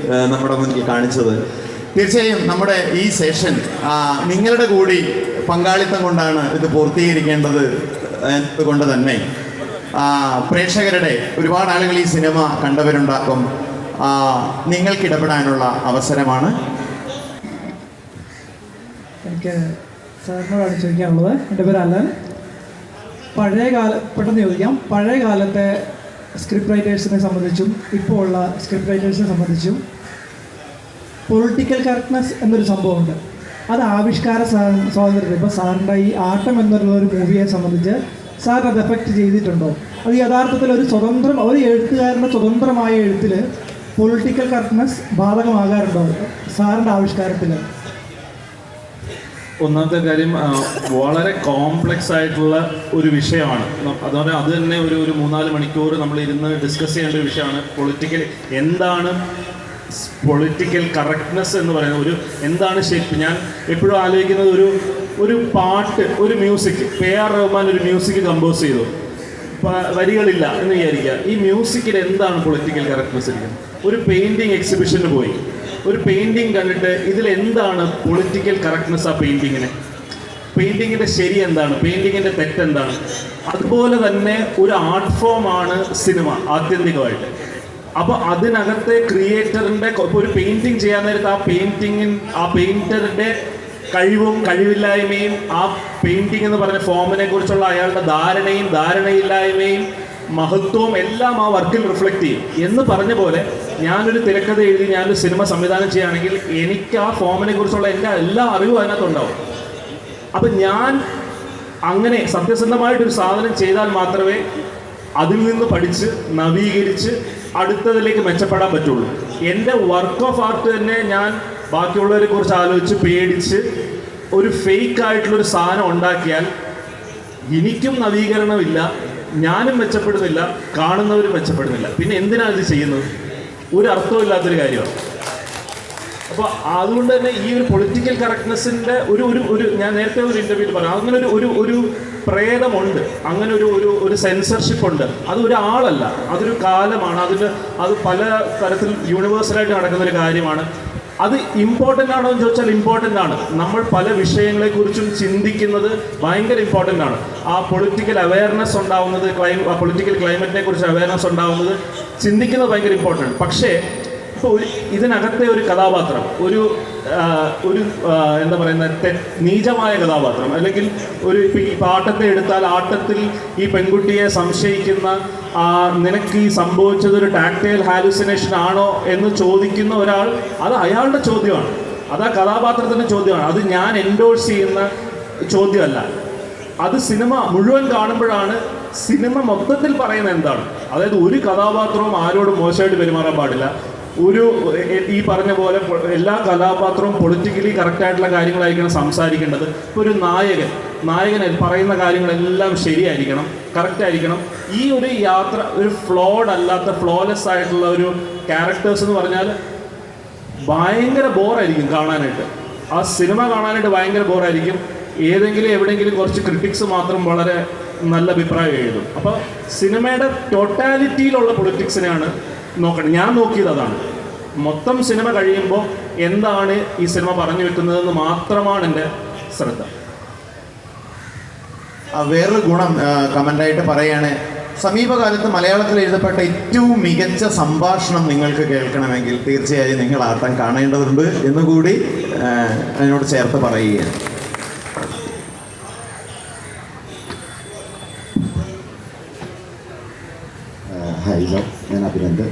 നമ്മുടെ മുന്നിൽ കാണിച്ചത്. തീർച്ചയായും നമ്മുടെ ഈ സെഷൻ നിങ്ങളുടെ കൂടി പങ്കാളിത്തം കൊണ്ടാണ് ഇത് പൂർത്തീകരിക്കേണ്ടത്. അതുകൊണ്ട് തന്നെ പ്രേക്ഷകരുടെ ഒരുപാട് ആളുകൾ ഈ സിനിമ കണ്ടവരുണ്ടാകും. നിങ്ങൾക്കിടപെടാനുള്ള അവസരമാണ്.
എനിക്ക് സാറിനോടാണ് ചോദിക്കാനുള്ളത്. എൻ്റെ പേര് അലൻ. പെട്ടെന്ന് ചോദിക്കാം, പഴയ കാലത്തെ സ്ക്രിപ്റ്റ് റൈറ്റേഴ്സിനെ സംബന്ധിച്ചും ഇപ്പോൾ ഉള്ള സ്ക്രിപ്റ്റ് റൈറ്റേഴ്സിനെ സംബന്ധിച്ചും പൊളിറ്റിക്കൽ കറക്റ്റ്നെസ് എന്നൊരു സംഭവമുണ്ട്. അത് ആവിഷ്കാര സ്വാതന്ത്ര്യം, ഇപ്പോൾ സാറിൻ്റെ ഈ ആട്ടം എന്നുള്ള ഒരു മൂവിയെ സംബന്ധിച്ച് സാറിന് അത് എഫക്റ്റ് ചെയ്തിട്ടുണ്ടോ? അത് യഥാർത്ഥത്തിൽ ഒരു എഴുത്തുകാരൻ്റെ സ്വതന്ത്രമായ എഴുത്തിൽ പൊളിറ്റിക്കൽ കറക്റ്റ്നെസ് ബാധകമാകാറുണ്ടോ സാറിൻ്റെ ആവിഷ്കാരത്തിൽ?
ഒന്നാമത്തെ കാര്യം വളരെ കോംപ്ലക്സ് ആയിട്ടുള്ള ഒരു വിഷയമാണ്. അതുപോലെ അത് തന്നെ ഒരു 3-4 മണിക്കൂർ നമ്മൾ ഇരുന്ന് ഡിസ്കസ് ചെയ്യേണ്ട ഒരു വിഷയമാണ്. എന്താണ് പൊളിറ്റിക്കൽ കറക്റ്റ്നെസ് എന്ന് പറയുന്നത്, എന്താണ് ശരി. ഞാൻ എപ്പോഴും ആലോചിക്കുന്നത് ഒരു പാട്ട്, ഒരു മ്യൂസിക്, AR റഹ്മാൻ ഒരു മ്യൂസിക് കമ്പോസ് ചെയ്തു, വരികളില്ല എന്ന് വിചാരിക്കുക. ഈ മ്യൂസിക്കിൽ എന്താണ് പൊളിറ്റിക്കൽ കറക്റ്റ്നെസ് ഇരിക്കുന്നത്? ഒരു പെയിൻറ്റിങ് എക്സിബിഷന് പോയി, ഒരു പെയിൻറ്റിങ് കണ്ടിട്ട് ഇതിൽ എന്താണ് പൊളിറ്റിക്കൽ കറക്റ്റ്നെസ്? ആ പെയിൻറ്റിങ്ങിൻ്റെ ശരി എന്താണ്, പെയിൻറ്റിങ്ങിൻ്റെ തെറ്റെന്താണ്? അതുപോലെ തന്നെ ഒരു ആർട്ട് ഫോമാണ് സിനിമ ആത്യന്തികമായിട്ട്. അപ്പോൾ അതിനകത്തെ ക്രിയേറ്ററിൻ്റെ ഒരു പെയിൻറ്റിങ് ചെയ്യാൻ നേരത്ത് ആ പെയിൻറ്ററിൻ്റെ കഴിവും കഴിവില്ലായ്മയും ആ പെയിൻറ്റിംഗ് എന്ന് പറഞ്ഞ ഫോമിനെ കുറിച്ചുള്ള അയാളുടെ ധാരണയില്ലായ്മയും മഹത്വവും എല്ലാം ആ വർക്കിൽ റിഫ്ലക്റ്റ് ചെയ്യും. എന്ന് പറഞ്ഞ പോലെ ഞാനൊരു തിരക്കഥ എഴുതി ഞാനൊരു സിനിമ സംവിധാനം ചെയ്യുകയാണെങ്കിൽ എനിക്ക് ആ ഫോമിനെ കുറിച്ചുള്ള എൻ്റെ എല്ലാ അറിവും അതിനകത്തുണ്ടാവും. അപ്പം ഞാൻ അങ്ങനെ സത്യസന്ധമായിട്ടൊരു സാധനം ചെയ്താൽ മാത്രമേ അതിൽ നിന്ന് പഠിച്ച് നവീകരിച്ച് അടുത്തതിലേക്ക് മെച്ചപ്പെടാൻ പറ്റുള്ളൂ. എൻ്റെ വർക്ക് ഓഫ് ആർട്ട് തന്നെ ഞാൻ ബാക്കിയുള്ളവരെ കുറിച്ച് ആലോചിച്ച് പേടിച്ച് ഒരു ഫേക്ക് ആയിട്ടുള്ളൊരു സാധനം ഉണ്ടാക്കിയാൽ എനിക്കും നവീകരണമില്ല, ഞാനും മെച്ചപ്പെടുന്നില്ല, കാണുന്നവരും മെച്ചപ്പെടുന്നില്ല. പിന്നെ എന്തിനാണ് ഇത് ചെയ്യുന്നത്? ഒരു അർത്ഥമില്ലാത്തൊരു കാര്യമാണ്. അപ്പോൾ അതുകൊണ്ട് തന്നെ ഈ ഒരു പൊളിറ്റിക്കൽ കറക്റ്റ്നെസ്സിൻ്റെ ഒരു ഞാൻ നേരത്തെ ഒരു ഇൻ്റർവ്യൂവിൽ പറയാം, അങ്ങനെ ഒരു പ്രേതമുണ്ട്, അങ്ങനെ ഒരു സെൻസർഷിപ്പ് ഉണ്ട്. അത് ഒരാളല്ല, അതൊരു കാലമാണ്. അത് പല തരത്തിൽ യൂണിവേഴ്സലായിട്ട് നടക്കുന്നൊരു കാര്യമാണ്. അത് ഇമ്പോർട്ടൻ്റ് ആണോ എന്ന് ചോദിച്ചാൽ ഇമ്പോർട്ടൻ്റ് ആണ്. നമ്മൾ പല വിഷയങ്ങളെക്കുറിച്ചും ചിന്തിക്കുന്നത് ഭയങ്കര ഇമ്പോർട്ടൻ്റ് ആണ്. ആ പൊളിറ്റിക്കൽ അവയർനെസ് ഉണ്ടാവുന്നത്, പൊളിറ്റിക്കൽ ക്ലൈമറ്റിനെ കുറിച്ച് അവയർനെസ് ഉണ്ടാവുന്നത്, ചിന്തിക്കുന്നത് ഭയങ്കര ഇമ്പോർട്ടൻ്റ്. പക്ഷേ ഇപ്പോൾ ഇതിനകത്തെ ഒരു കഥാപാത്രം എന്താ പറയുന്ന നീചമായ കഥാപാത്രം, അല്ലെങ്കിൽ ഇപ്പോൾ ആട്ടത്തെ എടുത്താൽ ആട്ടത്തിൽ ഈ പെൺകുട്ടിയെ സംശയിക്കുന്ന, നിനക്ക് ഈ സംഭവിച്ചത് ഒരു ടാക്ടൈൽ ഹാലുസിനേഷൻ ആണോ എന്ന് ചോദിക്കുന്ന ഒരാൾ, അത് അയാളുടെ ചോദ്യമാണ്, അത് ആ കഥാപാത്രത്തിൻ്റെ ചോദ്യമാണ്. അത് ഞാൻ എൻഡോഴ്സ് ചെയ്യുന്ന ചോദ്യമല്ല. അത് സിനിമ മുഴുവൻ കാണുമ്പോഴാണ് സിനിമ മൊത്തത്തിൽ പറയുന്നത് എന്താണ്. അതായത് ഒരു കഥാപാത്രവും ആരോടും മോശമായിട്ട് പെരുമാറാൻ പാടില്ല. ഈ പറഞ്ഞ പോലെ എല്ലാ കഥാപാത്രവും പൊളിറ്റിക്കലി കറക്റ്റായിട്ടുള്ള കാര്യങ്ങളായിരിക്കണം സംസാരിക്കേണ്ടത്. ഇപ്പോൾ ഒരു നായകൻ പറയുന്ന കാര്യങ്ങളെല്ലാം ശരിയായിരിക്കണം, കറക്റ്റായിരിക്കണം. ഈ ഒരു യാത്ര ഒരു ഫ്ലോലെസ് ആയിട്ടുള്ള ഒരു ക്യാരക്ടേഴ്സ് എന്ന് പറഞ്ഞാൽ ഭയങ്കര ബോറായിരിക്കും കാണാനായിട്ട്. ആ സിനിമ കാണാനായിട്ട് ഭയങ്കര ബോറായിരിക്കും. എവിടെയെങ്കിലും കുറച്ച് ക്രിട്ടിക്സ് മാത്രം വളരെ നല്ല അഭിപ്രായം എഴുതും. അപ്പോൾ സിനിമയുടെ ടോട്ടാലിറ്റിയിലുള്ള പൊളിറ്റിക്സിനെയാണ് നോക്കണം. ഞാൻ നോക്കിയത് അതാണ്. മൊത്തം സിനിമ കഴിയുമ്പോൾ എന്താണ് ഈ സിനിമ പറഞ്ഞു വെക്കുന്നതെന്ന് മാത്രമാണ് എൻ്റെ ശ്രദ്ധ.
വേറൊരു ഗുണം കമൻ്റായിട്ട് പറയുകയാണ്, സമീപകാലത്ത് മലയാളത്തിൽ എഴുതപ്പെട്ട ഏറ്റവും മികച്ച സംഭാഷണം നിങ്ങൾക്ക് കേൾക്കണമെങ്കിൽ തീർച്ചയായും നിങ്ങൾ ആട്ടം കാണേണ്ടതുണ്ട് എന്നുകൂടി അതിനോട് ചേർത്ത് പറയുകയാണ്.
ഹൈലോ, ഞാൻ അഭിനന്ദ്.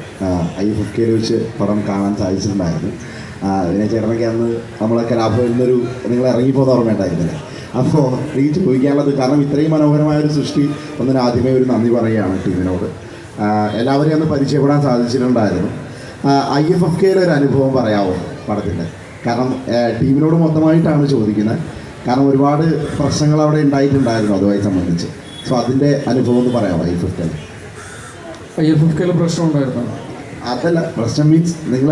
IFFK വെച്ച് പടം കാണാൻ സാധിച്ചിട്ടുണ്ടായിരുന്നു. ഇതിനെ ചേട്ടനൊക്കെ അന്ന് നമ്മളെ കലാഭവനിൽ നിന്നൊരു നിങ്ങൾ ഇറങ്ങിപ്പോകുന്ന ഓർമ്മയുണ്ടായിരുന്നില്ലേ? അപ്പോൾ എനിക്ക് ചോദിക്കാനുള്ളത്, കാരണം ഇത്രയും മനോഹരമായൊരു സൃഷ്ടി ഒന്നിന് ആദ്യമേ ഒരു നന്ദി പറയുകയാണ് ടീമിനോട്. എല്ലാവരെയും അന്ന് പരിചയപ്പെടാൻ സാധിച്ചിട്ടുണ്ടായിരുന്നു. IFFK ഒരു അനുഭവം പറയാമോ പടത്തിൻ്റെ? കാരണം ടീമിനോട് മൊത്തമായിട്ടാണ് ചോദിക്കുന്നത്. കാരണം ഒരുപാട് പ്രശ്നങ്ങൾ അവിടെ ഉണ്ടായിട്ടുണ്ടായിരുന്നു അതുമായി സംബന്ധിച്ച്. സോ അതിൻ്റെ അനുഭവം ഒന്ന് പറയാമോ
IFFK പ്രശ്നം ഉണ്ടായിരുന്നു?
അതല്ല, പ്രശ്നം മീൻസ് നിങ്ങൾ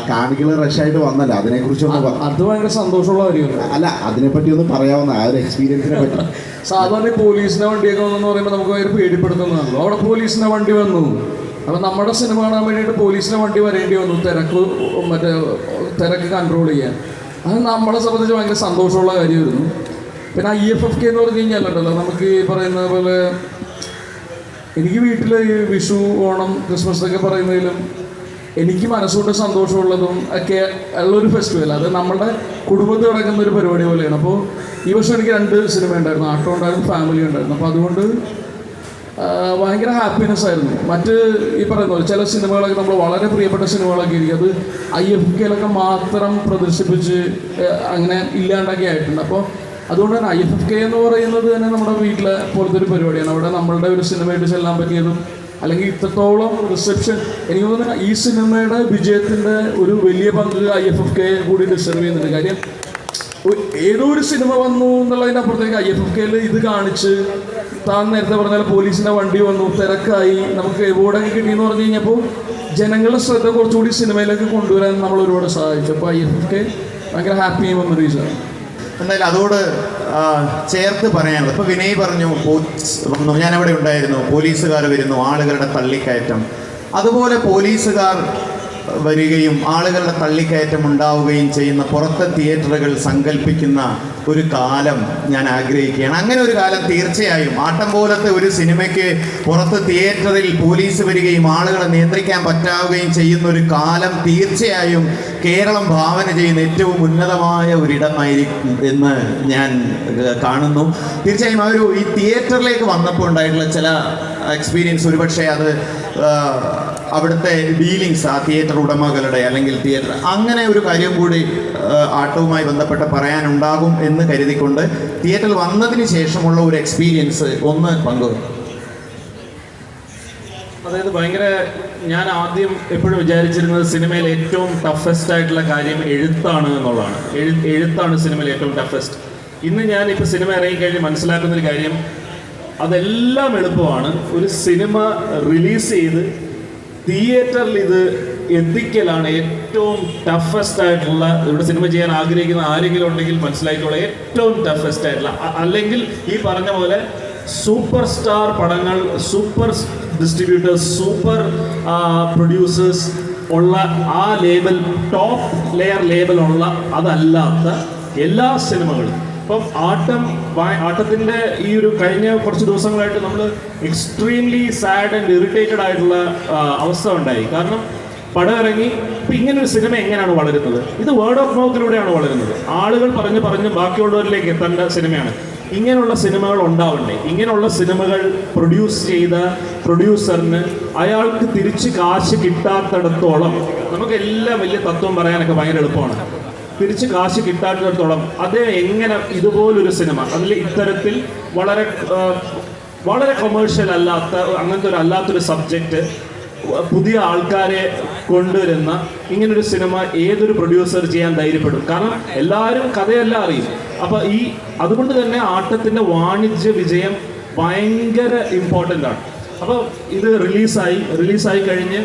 കാണികൾ റഷായിട്ട് വന്നല്ല, അതിനെക്കുറിച്ചൊന്ന്
അത് ഭയങ്കര സന്തോഷമുള്ള കാര്യമല്ല.
അല്ല, അതിനെപ്പറ്റി ഒന്ന് പറയാവുന്ന ആ ഒരു എക്സ്പീരിയൻസിനെ പറ്റി.
സാധാരണ പോലീസിൻ്റെ വണ്ടിയൊക്കെ വന്നെന്ന് പറയുമ്പോൾ നമുക്ക് ഭയങ്കര പേടിപ്പെടുത്തുന്നതാണല്ലോ. അവിടെ പോലീസിൻ്റെ വണ്ടി വന്നു. അപ്പോൾ നമ്മുടെ സിനിമ കാണാൻ വേണ്ടിയിട്ട് പോലീസിൻ്റെ വണ്ടി വരേണ്ടി വന്നു, തിരക്ക് കൺട്രോൾ ചെയ്യാൻ. അത് നമ്മളെ സംബന്ധിച്ച് ഭയങ്കര സന്തോഷമുള്ള കാര്യമായിരുന്നു. പിന്നെ IFFK എന്ന് പറഞ്ഞു കഴിഞ്ഞാലുണ്ടല്ലോ, നമുക്ക് ഈ പറയുന്ന പോലെ എനിക്ക് വീട്ടിൽ വിഷു, ഓണം, ക്രിസ്മസ് ഒക്കെ പറയുന്നതിലും എനിക്ക് മനസ്സുകൊണ്ട് സന്തോഷമുള്ളതും ഒക്കെ ഉള്ളൊരു ഫെസ്റ്റിവൽ. അത് നമ്മുടെ കുടുംബത്തിൽ നടക്കുന്ന ഒരു പരിപാടി പോലെയാണ്. അപ്പോൾ ഈ വർഷം എനിക്ക് 2 സിനിമ ഉണ്ടായിരുന്നു, ആട്ടോ ഉണ്ടായിരുന്നു, ഫാമിലി ഉണ്ടായിരുന്നു. അപ്പോൾ അതുകൊണ്ട് ഭയങ്കര ഹാപ്പിനെസ് ആയിരുന്നു. മറ്റ് ഈ പറയുന്ന പോലെ ചില സിനിമകളൊക്കെ നമ്മൾ വളരെ പ്രിയപ്പെട്ട സിനിമകളൊക്കെ ഇരിക്കും, അത് IFFK മാത്രം പ്രദർശിപ്പിച്ച് അങ്ങനെ ഇല്ലാണ്ടാക്കി ആയിട്ടുണ്ട്. അപ്പോൾ അതുകൊണ്ട് തന്നെ IFFK എന്ന് പറയുന്നത് തന്നെ നമ്മുടെ വീട്ടിലെ പോലത്തെ ഒരു പരിപാടിയാണ്. അവിടെ നമ്മളുടെ ഒരു സിനിമയായിട്ട് ചെല്ലാൻ പറ്റിയതും അല്ലെങ്കിൽ ഇത്രത്തോളം റിസപ്ഷൻ, എനിക്ക് തോന്നുന്നു ഈ സിനിമയുടെ വിജയത്തിൻ്റെ ഒരു വലിയ പങ്ക് IFFK കൂടി ഡിസർവ് ചെയ്യുന്നുണ്ട്. കാര്യം ഏതോ ഒരു സിനിമ വന്നു എന്നുള്ളതിൻ്റെ അപ്പുറത്തേക്ക് IFFKയിൽ ഇത് കാണിച്ച്, താൻ നേരത്തെ പറഞ്ഞാൽ പോലീസിൻ്റെ വണ്ടി വന്നു, തിരക്കായി, നമുക്ക് എവോർഡൊക്കെ കിട്ടിയെന്ന് പറഞ്ഞു കഴിഞ്ഞപ്പോൾ ജനങ്ങളുടെ ശ്രദ്ധ കുറച്ചുകൂടി സിനിമയിലേക്ക് കൊണ്ടുവരാൻ നമ്മൾ ഒരുപാട് സഹായിച്ചു. അപ്പോൾ IFFK ഭയങ്കര ഹാപ്പി മെമ്മറീസാണ്.
എന്തായാലും അതോട് ചേർത്ത് പറയാനുള്ളത്, ഇപ്പോൾ വിനയ് പറഞ്ഞു പോലീസ് വന്നു, ഞാനവിടെ ഉണ്ടായിരുന്നു, പോലീസുകാർ വരുന്നു, ആളുകളുടെ തള്ളിക്കയറ്റം. അതുപോലെ പോലീസുകാർ വരികയും ആളുകളുടെ തള്ളിക്കയറ്റം ഉണ്ടാവുകയും ചെയ്യുന്ന പുറത്തെ തിയേറ്ററുകൾ സങ്കല്പിക്കുന്ന ഒരു കാലം ഞാൻ ആഗ്രഹിക്കുകയാണ്. അങ്ങനെ ഒരു കാലം തീർച്ചയായും ആട്ടം പോലത്തെ ഒരു സിനിമയ്ക്ക് പുറത്ത് തിയേറ്ററിൽ പോലീസ് വരികയും ആളുകളെ നിയന്ത്രിക്കാൻ പറ്റാവുകയും ചെയ്യുന്ന ഒരു കാലം തീർച്ചയായും കേരളം ഭാവന ചെയ്യുന്ന ഏറ്റവും ഉന്നതമായ ഒരിടമായിരിക്കും എന്ന് ഞാൻ കാണുന്നു. തീർച്ചയായും ഈ തിയേറ്ററിലേക്ക് വന്നപ്പോൾ ഉണ്ടായിട്ടുള്ള ചില എക്സ്പീരിയൻസ്, ഒരുപക്ഷെ അത് അവിടുത്തെ ഡീലിങ്സ്, ആ തിയേറ്റർ ഉടമകളുടെ അല്ലെങ്കിൽ തിയേറ്റർ, അങ്ങനെ ഒരു കാര്യം കൂടി ആട്ടവുമായി ബന്ധപ്പെട്ട് പറയാനുണ്ടാകും എന്ന് കരുതിക്കൊണ്ട് തിയേറ്ററിൽ വന്നതിന് ശേഷമുള്ള ഒരു എക്സ്പീരിയൻസ് ഒന്ന് പങ്കുവെക്കും.
അതായത് ഭയങ്കര, ഞാൻ ആദ്യം എപ്പോഴും വിചാരിച്ചിരുന്നത് സിനിമയിൽ ഏറ്റവും ടഫസ്റ്റ് ആയിട്ടുള്ള കാര്യം എഴുത്താണ് എന്നുള്ളതാണ്. എഴുത്താണ് സിനിമയിൽ ഏറ്റവും ടഫസ്റ്റ്. ഇന്ന് ഞാനിപ്പോൾ സിനിമ ഇറങ്ങിക്കഴിഞ്ഞ് മനസ്സിലാക്കുന്നൊരു കാര്യം, അതെല്ലാം എളുപ്പമാണ്. ഒരു സിനിമ റിലീസ് ചെയ്ത് തിയേറ്ററിൽ ഇത് എത്തിക്കലാണ് ഏറ്റവും ടഫസ്റ്റ് ആയിട്ടുള്ള. ഇവിടെ സിനിമ ചെയ്യാൻ ആഗ്രഹിക്കുന്ന ആരെങ്കിലും ഉണ്ടെങ്കിൽ മനസ്സിലാക്കിയുള്ള ഏറ്റവും ടഫസ്റ്റ് ആയിട്ടുള്ള, അല്ലെങ്കിൽ ഈ പറഞ്ഞ പോലെ സൂപ്പർ സ്റ്റാർ പടങ്ങൾ, സൂപ്പർ ഡിസ്ട്രിബ്യൂട്ടേഴ്സ്, സൂപ്പർ പ്രൊഡ്യൂസേഴ്സ് ഉള്ള ആ ലേബൽ, ടോപ്പ് ലെയർ ലേബൽ ഉള്ള അതല്ലാത്ത എല്ലാ സിനിമകളും. ഇപ്പം ആട്ടത്തിൻ്റെ ഈ ഒരു കഴിഞ്ഞ കുറച്ച് ദിവസങ്ങളായിട്ട് നമ്മൾ എക്സ്ട്രീംലി സാഡ് ആൻഡ് ഇറിറ്റേറ്റഡ് ആയിട്ടുള്ള അവസ്ഥ ഉണ്ടായി. കാരണം പടം ഇറങ്ങി, ഇപ്പം ഇങ്ങനൊരു സിനിമ എങ്ങനെയാണ് വളരുന്നത്? ഇത് വേർഡ് ഓഫ് മൗത്തിലൂടെയാണ് വളരുന്നത്. ആളുകൾ പറഞ്ഞ് ബാക്കിയുള്ളവരിലേക്ക് എത്തേണ്ട സിനിമയാണ്. ഇങ്ങനെയുള്ള സിനിമകൾ ഉണ്ടാവണ്ടേ? ഇങ്ങനെയുള്ള സിനിമകൾ പ്രൊഡ്യൂസ് ചെയ്ത പ്രൊഡ്യൂസറിന് അയാൾക്ക് തിരിച്ച് കാശ് കിട്ടാത്തിടത്തോളം, നമുക്കെല്ലാം വലിയ തത്വം പറയാനൊക്കെ ഭയങ്കര എളുപ്പമാണ്. തിരിച്ച് കാശ് കിട്ടാത്തിടത്തോളം അദ്ദേഹം എങ്ങനെ ഇതുപോലൊരു സിനിമ, അതിൽ ഇത്തരത്തിൽ വളരെ വളരെ കൊമേഴ്ഷ്യൽ അല്ലാത്ത, അങ്ങനത്തെ അല്ലാത്തൊരു സബ്ജക്റ്റ്, പുതിയ ആൾക്കാരെ കൊണ്ടുവരുന്ന ഇങ്ങനൊരു സിനിമ ഏതൊരു പ്രൊഡ്യൂസർ ചെയ്യാൻ ധൈര്യപ്പെടും? കാരണം എല്ലാവരും കഥയെല്ലാം അറിയും. അപ്പോൾ അതുകൊണ്ട് തന്നെ ആട്ടത്തിൻ്റെ വാണിജ്യ വിജയം ഭയങ്കര ഇമ്പോർട്ടൻ്റ് ആണ്. അപ്പോൾ ഇത് റിലീസായി കഴിഞ്ഞ്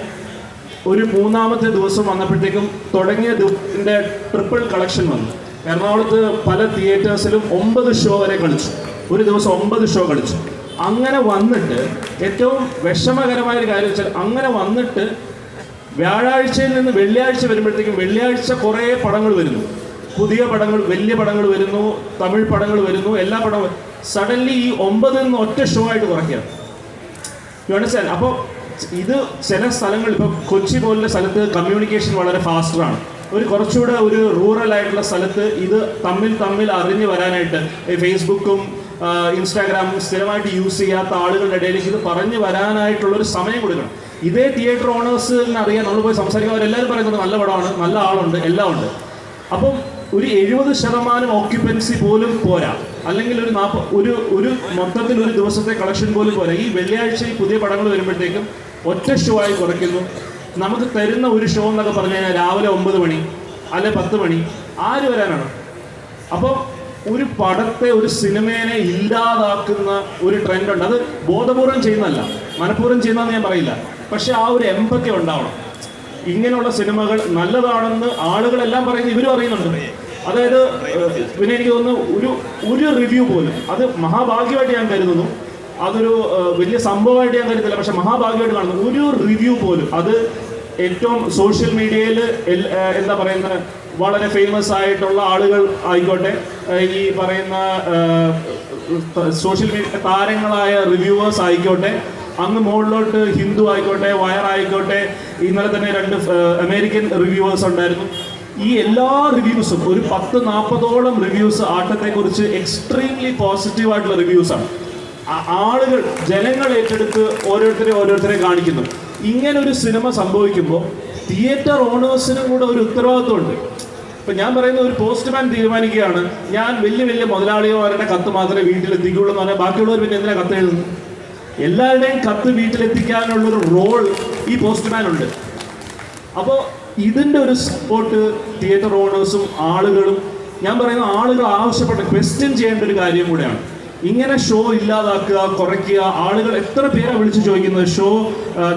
ഒരു 3-ാമത്തെ ദിവസം വന്നപ്പോഴത്തേക്കും തുടങ്ങിയ ദിവസത്തിൻ്റെ ട്രിപ്പിൾ കളക്ഷൻ വന്നു. എറണാകുളത്ത് പല തിയേറ്റേഴ്സിലും 9 ഷോ വരെ കളിച്ചു. ഒരു ദിവസം 9 ഷോ കളിച്ചു. അങ്ങനെ വന്നിട്ട് ഏറ്റവും വിഷമകരമായൊരു കാര്യം വെച്ചാൽ, അങ്ങനെ വന്നിട്ട് വ്യാഴാഴ്ചയിൽ നിന്ന് വെള്ളിയാഴ്ച വരുമ്പോഴത്തേക്കും, വെള്ളിയാഴ്ച കുറേ പടങ്ങൾ വരുന്നു, പുതിയ പടങ്ങൾ, വലിയ പടങ്ങൾ വരുന്നു, തമിഴ് പടങ്ങൾ വരുന്നു, എല്ലാ പടവും. സഡൻലി ഈ 9 നിന്ന് ഒറ്റ ഷോ ആയിട്ട് കുറയ്ക്കുകയാണ്. You understand? അപ്പോൾ ഇത് ചില സ്ഥലങ്ങളിൽ, ഇപ്പോൾ കൊച്ചി പോലുള്ള സ്ഥലത്ത് കമ്മ്യൂണിക്കേഷൻ വളരെ ഫാസ്റ്ററാണ്. കുറച്ചുകൂടെ ഒരു റൂറൽ ആയിട്ടുള്ള സ്ഥലത്ത് ഇത് തമ്മിൽ അറിഞ്ഞു വരാനായിട്ട് ഫേസ്ബുക്കും ഇൻസ്റ്റാഗ്രാമും സ്ഥിരമായിട്ട് യൂസ് ചെയ്യാത്ത ആളുകളുടെ ഇടയിലേക്ക് ഇത് പറഞ്ഞു വരാനായിട്ടുള്ളൊരു സമയം കൊടുക്കണം. ഇതേ തിയേറ്റർ ഓണേഴ്സിന് അറിയാം, നമ്മൾ പോയി സംസാരിക്കാൻ, അവരെല്ലാവരും പറയുന്നത് നല്ല പടമാണ്, നല്ല ആളുണ്ട്, എല്ലാം ഉണ്ട്. അപ്പം ഒരു 70% ഓക്യുപ്പൻസി പോലും പോരാ, അല്ലെങ്കിൽ ഒരു മൊത്തത്തിൽ ഒരു ദിവസത്തെ കളക്ഷൻ പോലും പോരാ. ഈ വെള്ളിയാഴ്ച ഈ പുതിയ പടങ്ങൾ വരുമ്പോഴത്തേക്കും ഒറ്റ ഷോ ആയി കുറയ്ക്കുന്നു. നമുക്ക് തരുന്ന ഒരു ഷോ എന്നൊക്കെ പറഞ്ഞു കഴിഞ്ഞാൽ രാവിലെ 9 മണി അല്ലെ 10 മണി, ആര് വരാനാണ്? അപ്പോൾ ഒരു പടത്തെ, ഒരു സിനിമേനെ ഇല്ലാതാക്കുന്ന ഒരു ട്രെൻഡുണ്ട്. അത് ബോധപൂർവം ചെയ്യുന്നതല്ല, മനഃപൂർവ്വം ചെയ്യുന്നതെന്ന് ഞാൻ പറയില്ല, പക്ഷെ ആ ഒരു എമ്പത്തി ഉണ്ടാവണം. ഇങ്ങനെയുള്ള സിനിമകൾ നല്ലതാണെന്ന് ആളുകളെല്ലാം പറയുന്നത്, ഇവരും അറിയുന്നുണ്ട്. അതായത് പിന്നെ എനിക്ക് തോന്നുന്നു ഒരു റിവ്യൂ പോലും, അത് മഹാഭാഗ്യമായിട്ട് ഞാൻ കരുതുന്നു, അതൊരു വലിയ സംഭവമായിട്ട് ഞാൻ കരുതില്ല, പക്ഷെ മഹാഭാഗ്യമായിട്ട് കാണുന്നു. ഒരു റിവ്യൂ പോലും, അത് ഏറ്റവും സോഷ്യൽ മീഡിയയിൽ എന്താ പറയുന്നത്, വളരെ ഫേമസ് ആയിട്ടുള്ള ആളുകൾ ആയിക്കോട്ടെ, ഈ പറയുന്ന സോഷ്യൽ മീഡിയ താരങ്ങളായ റിവ്യൂവേഴ്സ് ആയിക്കോട്ടെ, അങ്ങ് മുകളിലോട്ട് ഹിന്ദു ആയിക്കോട്ടെ, വയർ ആയിക്കോട്ടെ, ഇന്നലെ തന്നെ 2 അമേരിക്കൻ റിവ്യൂവേഴ്സ് ഉണ്ടായിരുന്നു. ഈ എല്ലാ റിവ്യൂസും, ഒരു 10-40ഓളം റിവ്യൂസ് ആട്ടത്തെക്കുറിച്ച് എക്സ്ട്രീംലി പോസിറ്റീവായിട്ടുള്ള റിവ്യൂസാണ്. ആളുകൾ, ജനങ്ങൾ ഏറ്റെടുത്ത് ഓരോരുത്തരെ കാണിക്കുന്നു. ഇങ്ങനൊരു സിനിമ സംഭവിക്കുമ്പോൾ തിയേറ്റർ ഓണേഴ്സിനും കൂടെ ഒരു ഉത്തരവാദിത്വമുണ്ട്. ഇപ്പം ഞാൻ പറയുന്ന ഒരു പോസ്റ്റ്മാൻ തീരുമാനിക്കുകയാണ് ഞാൻ വലിയ വലിയ മുതലാളിമാരുടെ കത്ത് മാത്രമേ വീട്ടിലെത്തിക്കുള്ളൂ എന്ന് പറഞ്ഞാൽ ബാക്കിയുള്ളവർ പിന്നെ എന്തിനാ കത്ത് എഴുതുന്നു? എല്ലാവരുടെയും കത്ത് വീട്ടിലെത്തിക്കാനുള്ളൊരു റോൾ ഈ പോസ്റ്റ്മാൻ ഉണ്ട്. അപ്പോൾ ഇതിൻ്റെ ഒരു സപ്പോർട്ട് തിയേറ്റർ ഓണേഴ്സും ആളുകളും, ഞാൻ പറയുന്ന ആളുകൾ ആവശ്യപ്പെട്ട ക്വസ്റ്റ്യൻ ചെയ്യേണ്ട ഒരു കാര്യം കൂടെയാണ്. ഇങ്ങനെ ഷോ ഇല്ലാതാക്കുക, കുറയ്ക്കുക. ആളുകൾ എത്ര പേരാണ് വിളിച്ച് ചോദിക്കുന്നത് ഷോ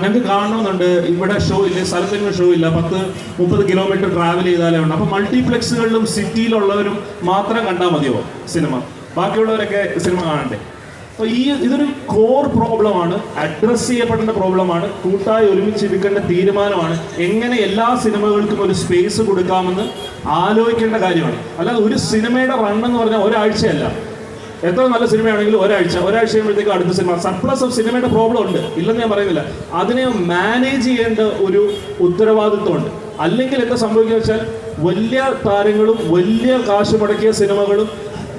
ഞങ്ങൾക്ക് കാണണമെന്നുണ്ട്, ഇവിടെ ഷോ ഇല്ല, സ്ഥലത്തെങ്കിലും ഷോ ഇല്ല, 10-30 കിലോമീറ്റർ ട്രാവൽ ചെയ്താലേ ഉണ്ട്. അപ്പോൾ മൾട്ടിപ്ലെക്സുകളിലും സിറ്റിയിലുള്ളവരും മാത്രം കണ്ടാൽ മതിയോ സിനിമ? ബാക്കിയുള്ളവരൊക്കെ സിനിമ കാണണ്ടേ? അപ്പോൾ ഇതൊരു കോർ പ്രോബ്ലമാണ്, അഡ്രസ്സ് ചെയ്യപ്പെടേണ്ട പ്രോബ്ലമാണ്, കൂട്ടായി ഒരുമിച്ചിരിക്കേണ്ട തീരുമാനമാണ്. എങ്ങനെ എല്ലാ സിനിമകൾക്കും ഒരു സ്പേസ് കൊടുക്കാമെന്ന് ആലോചിക്കേണ്ട കാര്യമാണ്. അല്ലാതെ ഒരു സിനിമയുടെ റൺ എന്ന് പറഞ്ഞാൽ ഒരാഴ്ചയല്ല. എത്ര നല്ല സിനിമയാണെങ്കിലും ഒരാഴ്ച കഴിയുമ്പോഴത്തേക്കും അടുത്ത സിനിമ. സർപ്ലസ് ഓഫ് സിനിമയുടെ പ്രോബ്ലം ഉണ്ട്, ഇല്ലെന്ന് ഞാൻ പറയുന്നില്ല. അതിനെ മാനേജ് ചെയ്യേണ്ട ഒരു ഉത്തരവാദിത്വമുണ്ട്. അല്ലെങ്കിൽ എന്താ സംഭവിക്കുക വെച്ചാൽ വലിയ താരങ്ങളും വലിയ കാശ് മുടക്കിയ സിനിമകളും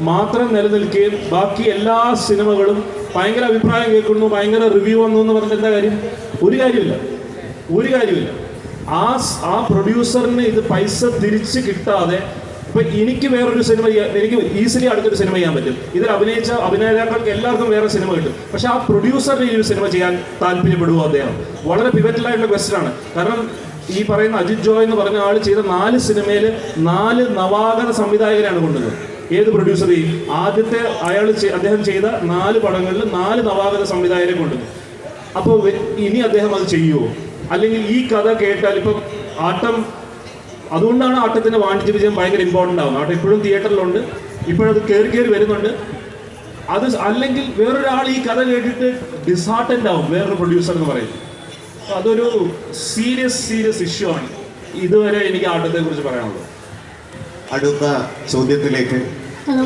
മാത്രം നിലനിൽക്കുകയും ബാക്കി എല്ലാ സിനിമകളും ഭയങ്കര അഭിപ്രായം കേൾക്കുന്നു, ഭയങ്കര റിവ്യൂ വന്നു എന്ന് പറഞ്ഞിട്ട് എന്താ കാര്യം? ഒരു കാര്യമില്ല. ആ പ്രൊഡ്യൂസറിന് ഇത് പൈസ തിരിച്ച് കിട്ടാതെ, ഇപ്പൊ എനിക്ക് വേറൊരു സിനിമ, എനിക്ക് ഈസിലി അടുത്തൊരു സിനിമ ചെയ്യാൻ പറ്റും. ഇതിൽ അഭിനയിച്ച അഭിനേതാക്കൾക്ക് എല്ലാവർക്കും വേറെ സിനിമ കിട്ടും. പക്ഷെ ആ പ്രൊഡ്യൂസറിന് ഈ ഒരു സിനിമ ചെയ്യാൻ താല്പര്യപ്പെടുമോ അദ്ദേഹം? വളരെ പിവറ്റലായിട്ടുള്ള ക്വസ്റ്റ്യൻ ആണ്. കാരണം ഈ പറയുന്ന അജിത് ജോയ് എന്ന് പറഞ്ഞ ആൾ ചെയ്ത 4 സിനിമയിൽ 4 നവാഗത സംവിധായകരാണ് കൊണ്ടുവന്നത്. ഏത് പ്രൊഡ്യൂസർ ചെയ്യും? ആദ്യത്തെ അദ്ദേഹം ചെയ്ത 4 പടങ്ങളിൽ 4 നവാഗത സംവിധായകരെ കൊണ്ടുവന്നു. അപ്പോൾ ഇനി അദ്ദേഹം അത് ചെയ്യുമോ? അല്ലെങ്കിൽ ഈ കഥ കേട്ടാൽ ഇപ്പം ആട്ടം, അതുകൊണ്ടാണ് ആട്ടത്തിൻ്റെ വാണിജ്യ വിജയം ഭയങ്കര ഇമ്പോർട്ടൻ്റ് ആവുന്നത്. ആട്ടം ഇപ്പോഴും തിയേറ്ററിലുണ്ട്, ഇപ്പോഴത് കയറി വരുന്നുണ്ട്. അത് അല്ലെങ്കിൽ വേറൊരാൾ ഈ കഥ കേട്ടിട്ട് ഡിസ്ഹാർട്ടൻ്റ് ആവും, വേറൊരു പ്രൊഡ്യൂസർ എന്ന് പറയുന്നത്. അതൊരു സീരിയസ് ഇഷ്യൂ ആണ്. ഇതുവരെ എനിക്ക് ആട്ടത്തെ കുറിച്ച് പറയാനുള്ളത്.
അടുത്ത ചോദ്യത്തിലേക്ക്.
ഹലോ,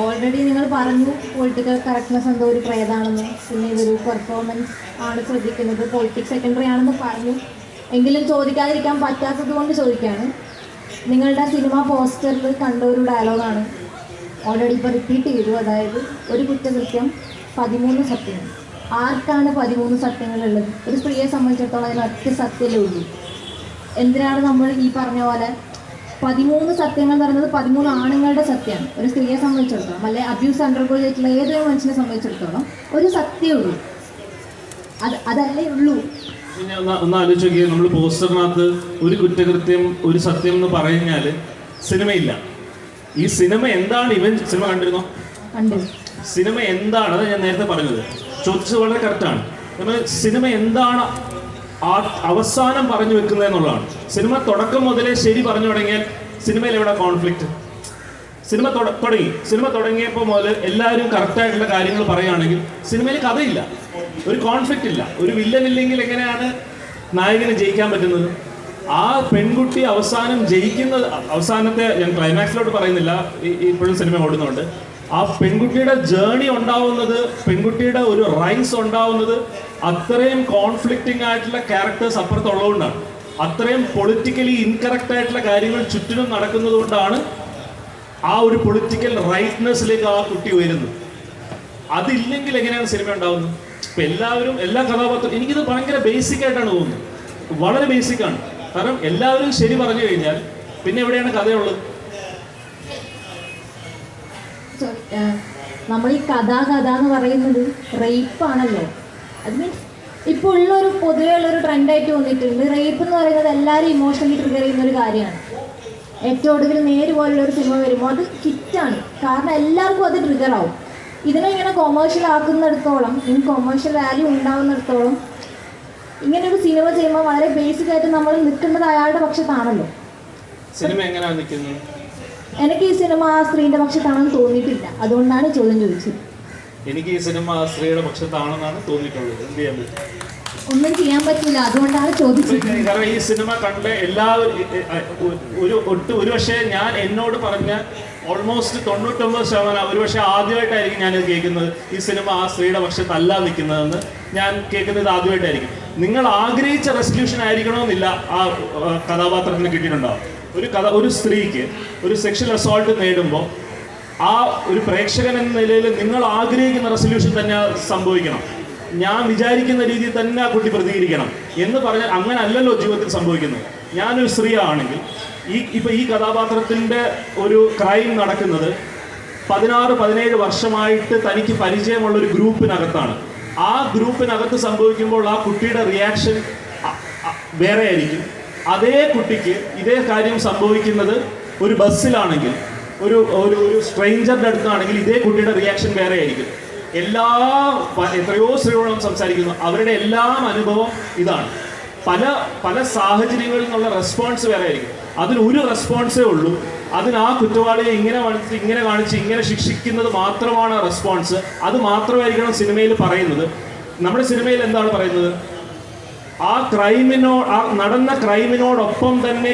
ഓൾറെഡി നിങ്ങൾ പറഞ്ഞു പൊളിറ്റിക്കൽ കറക്റ്റ്നെസ് എന്തോ ഒരു പ്രേതാണെന്ന്, പിന്നെ ഇതൊരു പെർഫോമൻസ് ആണ് ശ്രദ്ധിക്കുന്നത്, പൊളിറ്റിക്സ് സെക്കൻഡറി ആണെന്ന് പറഞ്ഞു. എങ്കിലും ചോദിക്കാതിരിക്കാൻ പറ്റാത്തത് കൊണ്ട് ചോദിക്കുകയാണ്. നിങ്ങളുടെ സിനിമ പോസ്റ്ററിൽ കണ്ട ഒരു ഡയലോഗാണ് ഓൾറെഡി ഇപ്പോൾ റിപ്പീറ്റ് ചെയ്തു. അതായത് ഒരു കുറ്റകൃത്യം 13 സത്യങ്ങൾ. ആർക്കാണ് 13 സത്യങ്ങളുള്ളത്? ഒരു സ്ത്രീയെ സംബന്ധിച്ചിടത്തോളം അതിന് ഒറ്റ സത്യമല്ലേ ഉള്ളൂ. എന്തിനാണ് നമ്മൾ ഈ പറഞ്ഞ പോലെ 13 സത്യങ്ങൾ എന്ന് പറയുന്നത് 13 ആണുങ്ങളുടെ സത്യമാണ്. ഒരു സ്ത്രീയെ സംബന്ധിച്ചിടത്തോളം, അല്ലെ അബ്യൂസ് അണ്ടർഗോ ചെയ്തിട്ടുള്ള ഏതൊരു മനുഷ്യനെ സംബന്ധിച്ചിടത്തോളം ഒരു സത്യമേ ഉള്ളൂ. അതല്ലേ ഉള്ളൂ.
ഒന്ന് ആലോചിച്ച് നോക്കിയാൽ, നമ്മൾ പോസ്റ്ററിനകത്ത് ഒരു കുറ്റകൃത്യം ഒരു സത്യം എന്ന് പറഞ്ഞാൽ സിനിമയില്ല. ഈ സിനിമ എന്താണ്? സിനിമ കണ്ടിരുന്നോ? സിനിമ എന്താണ്? അതാണ് ഞാൻ നേരത്തെ പറഞ്ഞത്. ചോദിച്ചത് വളരെ കറക്റ്റാണ്. നമ്മൾ സിനിമ എന്താണ് അവസാനം പറഞ്ഞു വെക്കുന്നത് എന്നുള്ളതാണ്. സിനിമ തുടക്കം മുതലേ ശരി പറഞ്ഞു തുടങ്ങിയാൽ സിനിമയിൽ എവിടെ കോൺഫ്ലിക്റ്റ്? സിനിമ തുടങ്ങിയപ്പോൾ മുതൽ എല്ലാവരും കറക്റ്റായിട്ടുള്ള കാര്യങ്ങൾ പറയുകയാണെങ്കിൽ സിനിമയിൽ കഥയില്ല, ഒരു കോൺഫ്ലിക്റ്റ് ഇല്ല. ഒരു വില്ലൻ ഇല്ലെങ്കിൽ എങ്ങനെയാണ് നായകന് ജയിക്കാൻ പറ്റുന്നത്? ആ പെൺകുട്ടി അവസാനം ജയിക്കുന്നത്, അവസാനത്തെ ഞാൻ ക്ലൈമാക്സിലോട്ട് പറയുന്നില്ല, ഇപ്പോഴും സിനിമ ഓടുന്നുണ്ട്. ആ പെൺകുട്ടിയുടെ ജേണി ഉണ്ടാവുന്നത്, പെൺകുട്ടിയുടെ ഒരു റൈസ് ഉണ്ടാവുന്നത് അത്രയും കോൺഫ്ലിക്റ്റിംഗ് ആയിട്ടുള്ള ക്യാരക്ടേഴ്സ് അപ്പുറത്തുള്ളതുകൊണ്ടാണ്. അത്രയും പൊളിറ്റിക്കലി ഇൻകറക്റ്റ് ആയിട്ടുള്ള കാര്യങ്ങൾ ചുറ്റിനും നടക്കുന്നത് കൊണ്ടാണ് ആ ഒരു പൊളിറ്റിക്കൽ റൈറ്റ്നെസ്സിലേക്ക് ആ കുട്ടി ഉയരുന്നത്. അതില്ലെങ്കിൽ എങ്ങനെയാണ് സിനിമ ഉണ്ടാവുന്നത്? ഇപ്പം എല്ലാവരും, എല്ലാ കഥാപാത്രം, എനിക്കിത് ഭയങ്കര ബേസിക് ആയിട്ടാണ് തോന്നുന്നത്. വളരെ ബേസിക്കാണ്. കാരണം എല്ലാവരും ശരി പറഞ്ഞു കഴിഞ്ഞാൽ പിന്നെ എവിടെയാണ് കഥയുള്ളത്?
നമ്മൾ ഈ കഥ എന്ന് പറയുന്നത് റേപ്പാണല്ലോ. അത് മീൻസ് ഇപ്പോൾ ഉള്ളൊരു പൊതുവേ ഉള്ളൊരു ട്രെൻഡായിട്ട് തോന്നിയിട്ടുണ്ട്. റേപ്പ് എന്ന് പറയുന്നത് എല്ലാവരും ഇമോഷണലി ട്രിഗർ ചെയ്യുന്ന ഒരു കാര്യമാണ്. ഏറ്റവും ഒടുവിൽ നേര് പോലുള്ളൊരു സിനിമ വരുമ്പോൾ അത് ഹിറ്റാണ്. കാരണം എല്ലാവർക്കും അത് ട്രിഗർ ആവും. ഇതിനെ ഇങ്ങനെ കൊമേഴ്ഷ്യൽ ആക്കുന്നിടത്തോളം, കൊമേഴ്ഷ്യൽ വാല്യൂ ഉണ്ടാകുന്നിടത്തോളം ഇങ്ങനൊരു സിനിമ ചെയ്യുമ്പോൾ വളരെ ബേസിക് ആയിട്ട് നമ്മൾ നിൽക്കേണ്ടത് അയാളുടെ പക്ഷത്താണല്ലോ.
സിനിമ എങ്ങനെയാണ് നിൽക്കുന്നത്?
എനിക്ക് ഈ സിനിമ ആ സ്ത്രീയുടെ പക്ഷത്താണെന്ന് തോന്നിയിട്ടില്ല. അതുകൊണ്ടാണ് ചോദ്യം ചോദിച്ചത്.
എനിക്ക് ഈ സിനിമ ആ സ്ത്രീയുടെ പക്ഷത്താണെന്നാണ് തോന്നിയിട്ടുള്ളത്. എന്ത് ചെയ്യാൻ പറ്റും?
ഒന്നും ചെയ്യാൻ പറ്റില്ല. അതുകൊണ്ടാണ് ചോദിച്ചത്.
കാരണം ഈ സിനിമ കണ്ട എല്ലാവരും ഒരു പക്ഷേ ഞാൻ എന്നോട് പറഞ്ഞ ഓൾമോസ്റ്റ് 99%, ഒരുപക്ഷെ ആദ്യമായിട്ടായിരിക്കും ഞാനിത് കേൾക്കുന്നത് ഈ സിനിമ ആ സ്ത്രീയുടെ പക്ഷത്തല്ല നിൽക്കുന്നതെന്ന് ഞാൻ കേൾക്കുന്നത് ആദ്യമായിട്ടായിരിക്കും. നിങ്ങൾ ആഗ്രഹിച്ച റെസല്യൂഷൻ ആയിരിക്കണമെന്നില്ല ആ കഥാപാത്രത്തിന് കിട്ടിയിട്ടുണ്ടാവും. ഒരു സ്ത്രീക്ക് ഒരു സെക്ഷൽ അസോൾട്ട് നേടുമ്പോൾ ആ ഒരു പ്രേക്ഷകൻ എന്ന നിലയിൽ നിങ്ങൾ ആഗ്രഹിക്കുന്ന റെസല്യൂഷൻ തന്നെ സംഭവിക്കണം. ഞാൻ വിചാരിക്കുന്ന രീതിയിൽ തന്നെ ആ കുട്ടി പ്രതികരിക്കണം എന്ന് പറഞ്ഞാൽ അങ്ങനെ അല്ലല്ലോ ജീവിതത്തിൽ സംഭവിക്കുന്നത്. ഞാനൊരു സ്ത്രീ ആണെങ്കിൽ ഈ കഥാപാത്രത്തിൻ്റെ ഒരു ക്രൈം നടക്കുന്നത് 16-17 വർഷമായിട്ട് തനിക്ക് പരിചയമുള്ള ഒരു ഗ്രൂപ്പിനകത്താണ്. ആ ഗ്രൂപ്പിനകത്ത് സംഭവിക്കുമ്പോൾ ആ കുട്ടിയുടെ റിയാക്ഷൻ വേറെ ആയിരിക്കും. അതേ കുട്ടിക്ക് ഇതേ കാര്യം സംഭവിക്കുന്നത് ഒരു ബസ്സിലാണെങ്കിൽ, ഒരു സ്ട്രേഞ്ചറുടെ അടുത്താണെങ്കിൽ ഇതേ കുട്ടിയുടെ റിയാക്ഷൻ വേറെ ആയിരിക്കും. എത്രയോ സ്ത്രീകളോടും സംസാരിക്കുന്നു, അവരുടെ എല്ലാം അനുഭവം ഇതാണ്. പല സാഹചര്യങ്ങളിൽ നിന്നുള്ള റെസ്പോൺസ് വേറെ ആയിരിക്കും. അതിനൊരു റെസ്പോൺസേ ഉള്ളൂ. അതിന് ആ കുറ്റവാളിയെ ഇങ്ങനെ കാണിച്ച് ശിക്ഷിക്കുന്നത് മാത്രമാണ് റെസ്പോൺസ്. അത് മാത്രമായിരിക്കണം സിനിമയിൽ പറയുന്നത്. നമ്മുടെ സിനിമയിൽ എന്താണ് പറയുന്നത്? നടന്ന ക്രൈമിനോടൊപ്പം തന്നെ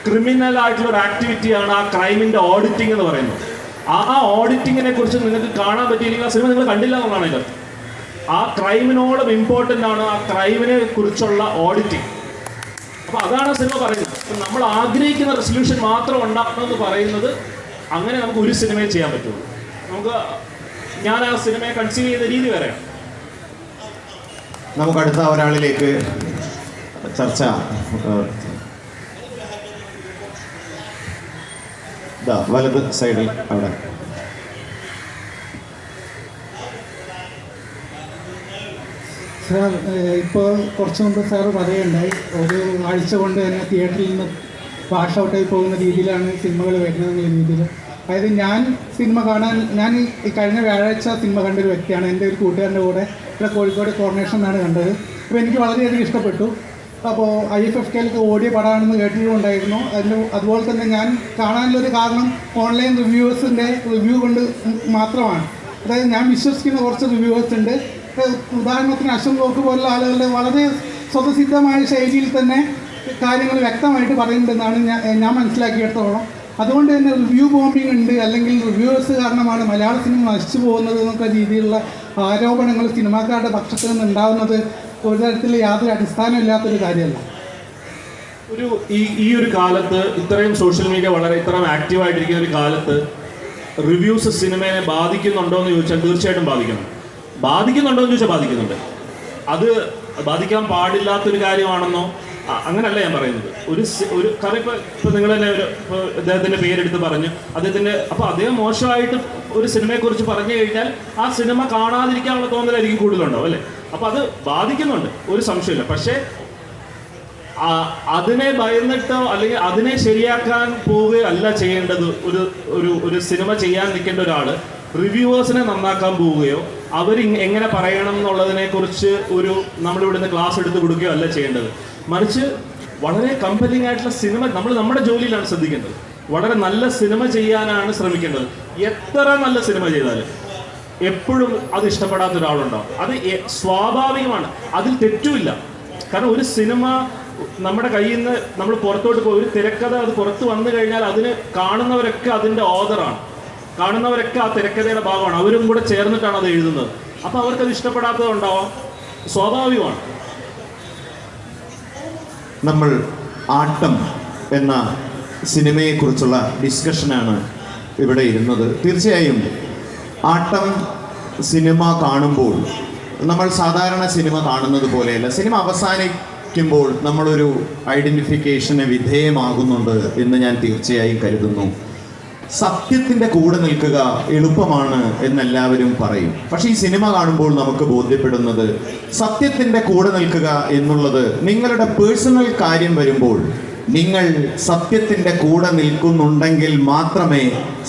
ക്രിമിനൽ ആയിട്ടുള്ള ഒരു ആക്ടിവിറ്റിയാണ് ആ ക്രൈമിൻ്റെ ഓഡിറ്റിംഗ് എന്ന് പറയുന്നത്. ആ ഓഡിറ്റിങ്ങിനെ കുറിച്ച് നിങ്ങൾക്ക് കാണാൻ പറ്റിയില്ലെങ്കിൽ ആ സിനിമ നിങ്ങൾ കണ്ടില്ല എന്നുള്ളതാണ് ഇതിൽ. ആ ക്രൈമിനോടും ഇമ്പോർട്ടൻ്റ് ആണ് ആ ക്രൈമിനെ കുറിച്ചുള്ള ഓഡിറ്റിംഗ്. അപ്പോൾ അതാണ് സിനിമ പറയുന്നത്. നമ്മൾ ആഗ്രഹിക്കുന്ന റെസൊല്യൂഷൻ മാത്രം ഉണ്ടാക്കണമെന്ന് പറയുന്നത് അങ്ങനെ നമുക്ക് ഒരു സിനിമയെ ചെയ്യാൻ പറ്റുള്ളൂ. ഞാൻ ആ സിനിമയെ കൺസീവ് ചെയ്ത രീതി വരെയാണ്.
നമുക്ക് അടുത്ത ഒരാളിലേക്ക് ചർച്ച. വലത് സൈഡിൽ അവിടെ.
സാർ, ഇപ്പോൾ കുറച്ച് മുമ്പ് സാറ് പറയുകയുണ്ടായി ഒരു ആഴ്ച കൊണ്ട് തന്നെ തിയേറ്ററിൽ നിന്ന് വാഷ് ഔട്ടായി പോകുന്ന രീതിയിലാണ് സിനിമകൾ വരുന്നതെന്നുള്ള രീതിയിൽ. അതായത് ഞാൻ ഈ കഴിഞ്ഞ വ്യാഴാഴ്ച സിനിമ കണ്ടൊരു വ്യക്തിയാണ്. എൻ്റെ ഒരു കൂട്ടുകാരൻ്റെ കൂടെ ഇവിടെ കോഴിക്കോട് കോർണേഷൻ എന്നാണ് കണ്ടത്. അപ്പോൾ എനിക്ക് വളരെയധികം ഇഷ്ടപ്പെട്ടു. അപ്പോൾ IFFKയിലൊക്കെ ഓടിയ പടമാണെന്ന് കേട്ടിട്ടുണ്ടായിരുന്നു. അതുപോലെ തന്നെ ഞാൻ കാണാനുള്ളൊരു കാരണം ഓൺലൈൻ റിവ്യൂ കൊണ്ട് മാത്രമാണ്. അതായത് ഞാൻ വിശ്വസിക്കുന്ന കുറച്ച് റിവ്യൂവേഴ്സ് ഉണ്ട്. ഉദാഹരണത്തിന് അശ്വന്ത് ഗോക്ക് പോലുള്ള ആളുകളുടെ വളരെ സ്വതസിദ്ധമായ ശൈലിയിൽ തന്നെ കാര്യങ്ങൾ വ്യക്തമായിട്ട് പറയുന്നുണ്ടെന്നാണ് ഞാൻ മനസ്സിലാക്കിയെടുത്തോളം. അതുകൊണ്ട് തന്നെ റിവ്യൂ ബോംബിംഗ് ഉണ്ട്, അല്ലെങ്കിൽ റിവ്യൂവേഴ്സ് കാരണമാണ് മലയാള സിനിമ നശിച്ചു പോകുന്നത് എന്നൊക്കെ രീതിയിലുള്ള ആരോപണങ്ങൾ സിനിമാക്കാരുടെ പക്ഷത്തിൽ നിന്ന് ഉണ്ടാകുന്നത് ഒരു തരത്തിൽ യാതൊരു അടിസ്ഥാനമില്ലാത്തൊരു കാര്യമല്ല.
ഈ ഒരു കാലത്ത് ഇത്രയും സോഷ്യൽ മീഡിയ ഇത്രയും ആക്റ്റീവായിട്ടിരിക്കുന്ന ഒരു കാലത്ത് റിവ്യൂസ് സിനിമയെ ബാധിക്കുന്നുണ്ടോ എന്ന് ചോദിച്ചാൽ തീർച്ചയായിട്ടും ബാധിക്കുന്നുണ്ടോ എന്ന് ചോദിച്ചാൽ ബാധിക്കുന്നുണ്ട്. അത് ബാധിക്കാൻ പാടില്ലാത്തൊരു കാര്യമാണെന്നോ അങ്ങനെയല്ല ഞാൻ പറയുന്നത്. ഒരു കാരണം ഇപ്പോൾ നിങ്ങൾ തന്നെ അദ്ദേഹത്തിൻ്റെ പേരെടുത്ത് പറഞ്ഞു, അപ്പോൾ അദ്ദേഹം മോശമായിട്ട് ഒരു സിനിമയെക്കുറിച്ച് പറഞ്ഞു കഴിഞ്ഞാൽ ആ സിനിമ കാണാതിരിക്കാനുള്ള തോന്നലായിരിക്കും കൂടുതലുണ്ടാവും അല്ലേ? അപ്പോൾ അത് ബാധിക്കുന്നുണ്ട്, ഒരു സംശയമില്ല. പക്ഷേ അതിനെ ഭയന്നിട്ടോ അല്ലെങ്കിൽ അതിനെ ശരിയാക്കാൻ പോവുകയല്ല ചെയ്യേണ്ടത്. ഒരു സിനിമ ചെയ്യാൻ നിൽക്കേണ്ട ഒരാൾ റിവ്യൂവേഴ്സിനെ നന്നാക്കാൻ പോവുകയോ എങ്ങനെ പറയണം എന്നുള്ളതിനെക്കുറിച്ച് നമ്മളിവിടുന്ന് ക്ലാസ് എടുത്ത് കൊടുക്കുകയോ അല്ല ചെയ്യേണ്ടത്. മറിച്ച് വളരെ കമ്പലിംഗ് ആയിട്ടുള്ള സിനിമ നമ്മുടെ ജോലിയിലാണ് ശ്രദ്ധിക്കേണ്ടത്. വളരെ നല്ല സിനിമ ചെയ്യാനാണ് ശ്രമിക്കേണ്ടത്. എത്ര നല്ല സിനിമ ചെയ്താലും എപ്പോഴും അത് ഇഷ്ടപ്പെടാത്ത ഒരാളുണ്ടാവും. അത് സ്വാഭാവികമാണ്, അതിൽ തെറ്റുമില്ല. കാരണം ഒരു സിനിമ നമ്മുടെ കയ്യിൽ നിന്ന് നമ്മൾ പുറത്തോട്ട് പോയി ഒരു തിരക്കഥ അത് പുറത്ത് വന്നു കഴിഞ്ഞാൽ അതിന് കാണുന്നവരൊക്കെ അതിൻ്റെ ഓതറാണ്, കാണുന്നവരൊക്കെ ആ തിരക്കഥയുടെ ഭാഗമാണ്, അവരും കൂടെ ചേർന്നിട്ടാണ് അത് എഴുതുന്നത്. അപ്പോൾ അവർക്കത് ഇഷ്ടപ്പെടാത്തതുണ്ടാവാം, സ്വാഭാവികമാണ്.
നമ്മൾ ആട്ടം എന്ന സിനിമയെക്കുറിച്ചുള്ള ഡിസ്കഷനാണ് ഇവിടെ ഇരുന്നത്. തീർച്ചയായും ആട്ടം സിനിമ കാണുമ്പോൾ നമ്മൾ സാധാരണ സിനിമ കാണുന്നത് പോലെയല്ല. സിനിമ അവസാനിക്കുമ്പോൾ നമ്മളൊരു ഐഡൻറ്റിഫിക്കേഷന് വിധേയമാകുന്നുണ്ട് എന്ന് ഞാൻ തീർച്ചയായും കരുതുന്നു. സത്യത്തിൻ്റെ കൂടെ നിൽക്കുക എളുപ്പമാണ് എന്നെല്ലാവരും പറയും. പക്ഷേ ഈ സിനിമ കാണുമ്പോൾ നമുക്ക് ബോധ്യപ്പെടുന്നത് സത്യത്തിൻ്റെ കൂടെ നിൽക്കുക എന്നുള്ളത് നിങ്ങളുടെ പേഴ്സണൽ കാര്യം വരുമ്പോൾ നിങ്ങൾ സത്യത്തിൻ്റെ കൂടെ നിൽക്കുന്നുണ്ടെങ്കിൽ മാത്രമേ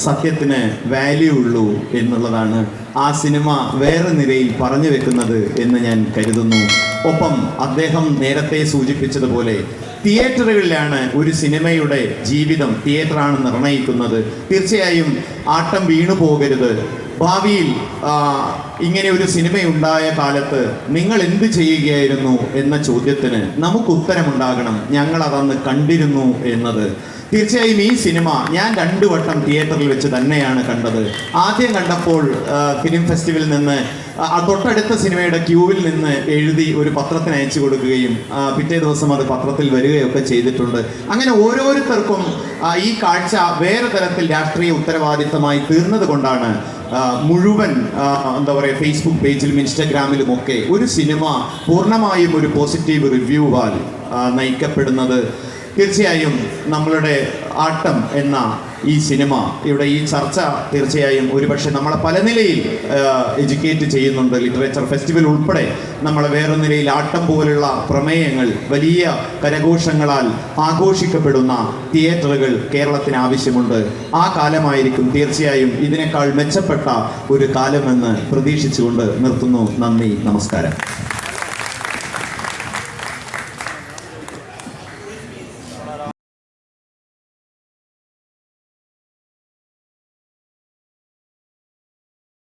സത്യത്തിന് വാല്യൂ ഉള്ളൂ എന്നുള്ളതാണ് ആ സിനിമ വേറെ നിരയിൽ പറഞ്ഞു വെക്കുന്നത് എന്ന് ഞാൻ കരുതുന്നു. ഒപ്പം അദ്ദേഹം നേരത്തെ സൂചിപ്പിച്ചതുപോലെ തിയേറ്ററുകളിലാണ് ഒരു സിനിമയുടെ ജീവിതം, തിയേറ്ററാണ് നിർണ്ണയിക്കുന്നത്. തീർച്ചയായും ആട്ടം വീണു പോകരുത്. ഭാവിയിൽ ഇങ്ങനെ ഒരു സിനിമയുണ്ടായ കാലത്ത് നിങ്ങൾ എന്ത് ചെയ്യുകയായിരുന്നു എന്ന ചോദ്യത്തിന് നമുക്ക് ഉത്തരമുണ്ടാകണം. ഞങ്ങളതന്ന് കണ്ടിരുന്നു എന്നത്. തീർച്ചയായും ഈ സിനിമ ഞാൻ 2 വട്ടം തിയേറ്ററിൽ വെച്ച് തന്നെയാണ് കണ്ടത്. ആദ്യം കണ്ടപ്പോൾ ഫിലിം ഫെസ്റ്റിവലിൽ നിന്ന് തൊട്ടടുത്ത സിനിമയുടെ ക്യൂവിൽ നിന്ന് എഴുതി ഒരു പത്രത്തിന് അയച്ചു കൊടുക്കുകയും പിറ്റേ ദിവസം അത് പത്രത്തിൽ വരികയൊക്കെ ചെയ്തിട്ടുണ്ട്. അങ്ങനെ ഓരോരുത്തർക്കും ഈ കാഴ്ച വേറെ തരത്തിൽ രാഷ്ട്രീയ ഉത്തരവാദിത്തമായി തീർന്നത് കൊണ്ടാണ് മുഴുവൻ എന്താ പറയുക ഫേസ്ബുക്ക് പേജിലും ഇൻസ്റ്റഗ്രാമിലുമൊക്കെ ഒരു സിനിമ പൂർണ്ണമായും ഒരു പോസിറ്റീവ് റിവ്യൂവാൽ നയിക്കപ്പെടുന്നത് തീർച്ചയായും നമ്മളുടെ ആട്ടം എന്ന ഈ സിനിമ ഇവിടെ ഈ ചർച്ച തീർച്ചയായും ഒരുപക്ഷെ നമ്മളെ പല നിലയിൽ എഡ്യൂക്കേറ്റ് ചെയ്യുന്നുണ്ട്. ലിറ്ററേച്ചർ ഫെസ്റ്റിവൽ ഉൾപ്പെടെ നമ്മളെ വേറെ നിലയിൽ ആട്ടം പോലുള്ള പ്രമേയങ്ങൾ വലിയ കരഘോഷങ്ങളാൽ ആഘോഷിക്കപ്പെടുന്ന തിയേറ്ററുകൾ കേരളത്തിന് ആവശ്യമുണ്ട്. ആ കാലമായിരിക്കും തീർച്ചയായും ഇതിനേക്കാൾ മെച്ചപ്പെട്ട ഒരു കാലമെന്ന് പ്രതീക്ഷിച്ചുകൊണ്ട് നിർത്തുന്നു. നന്ദി, നമസ്കാരം.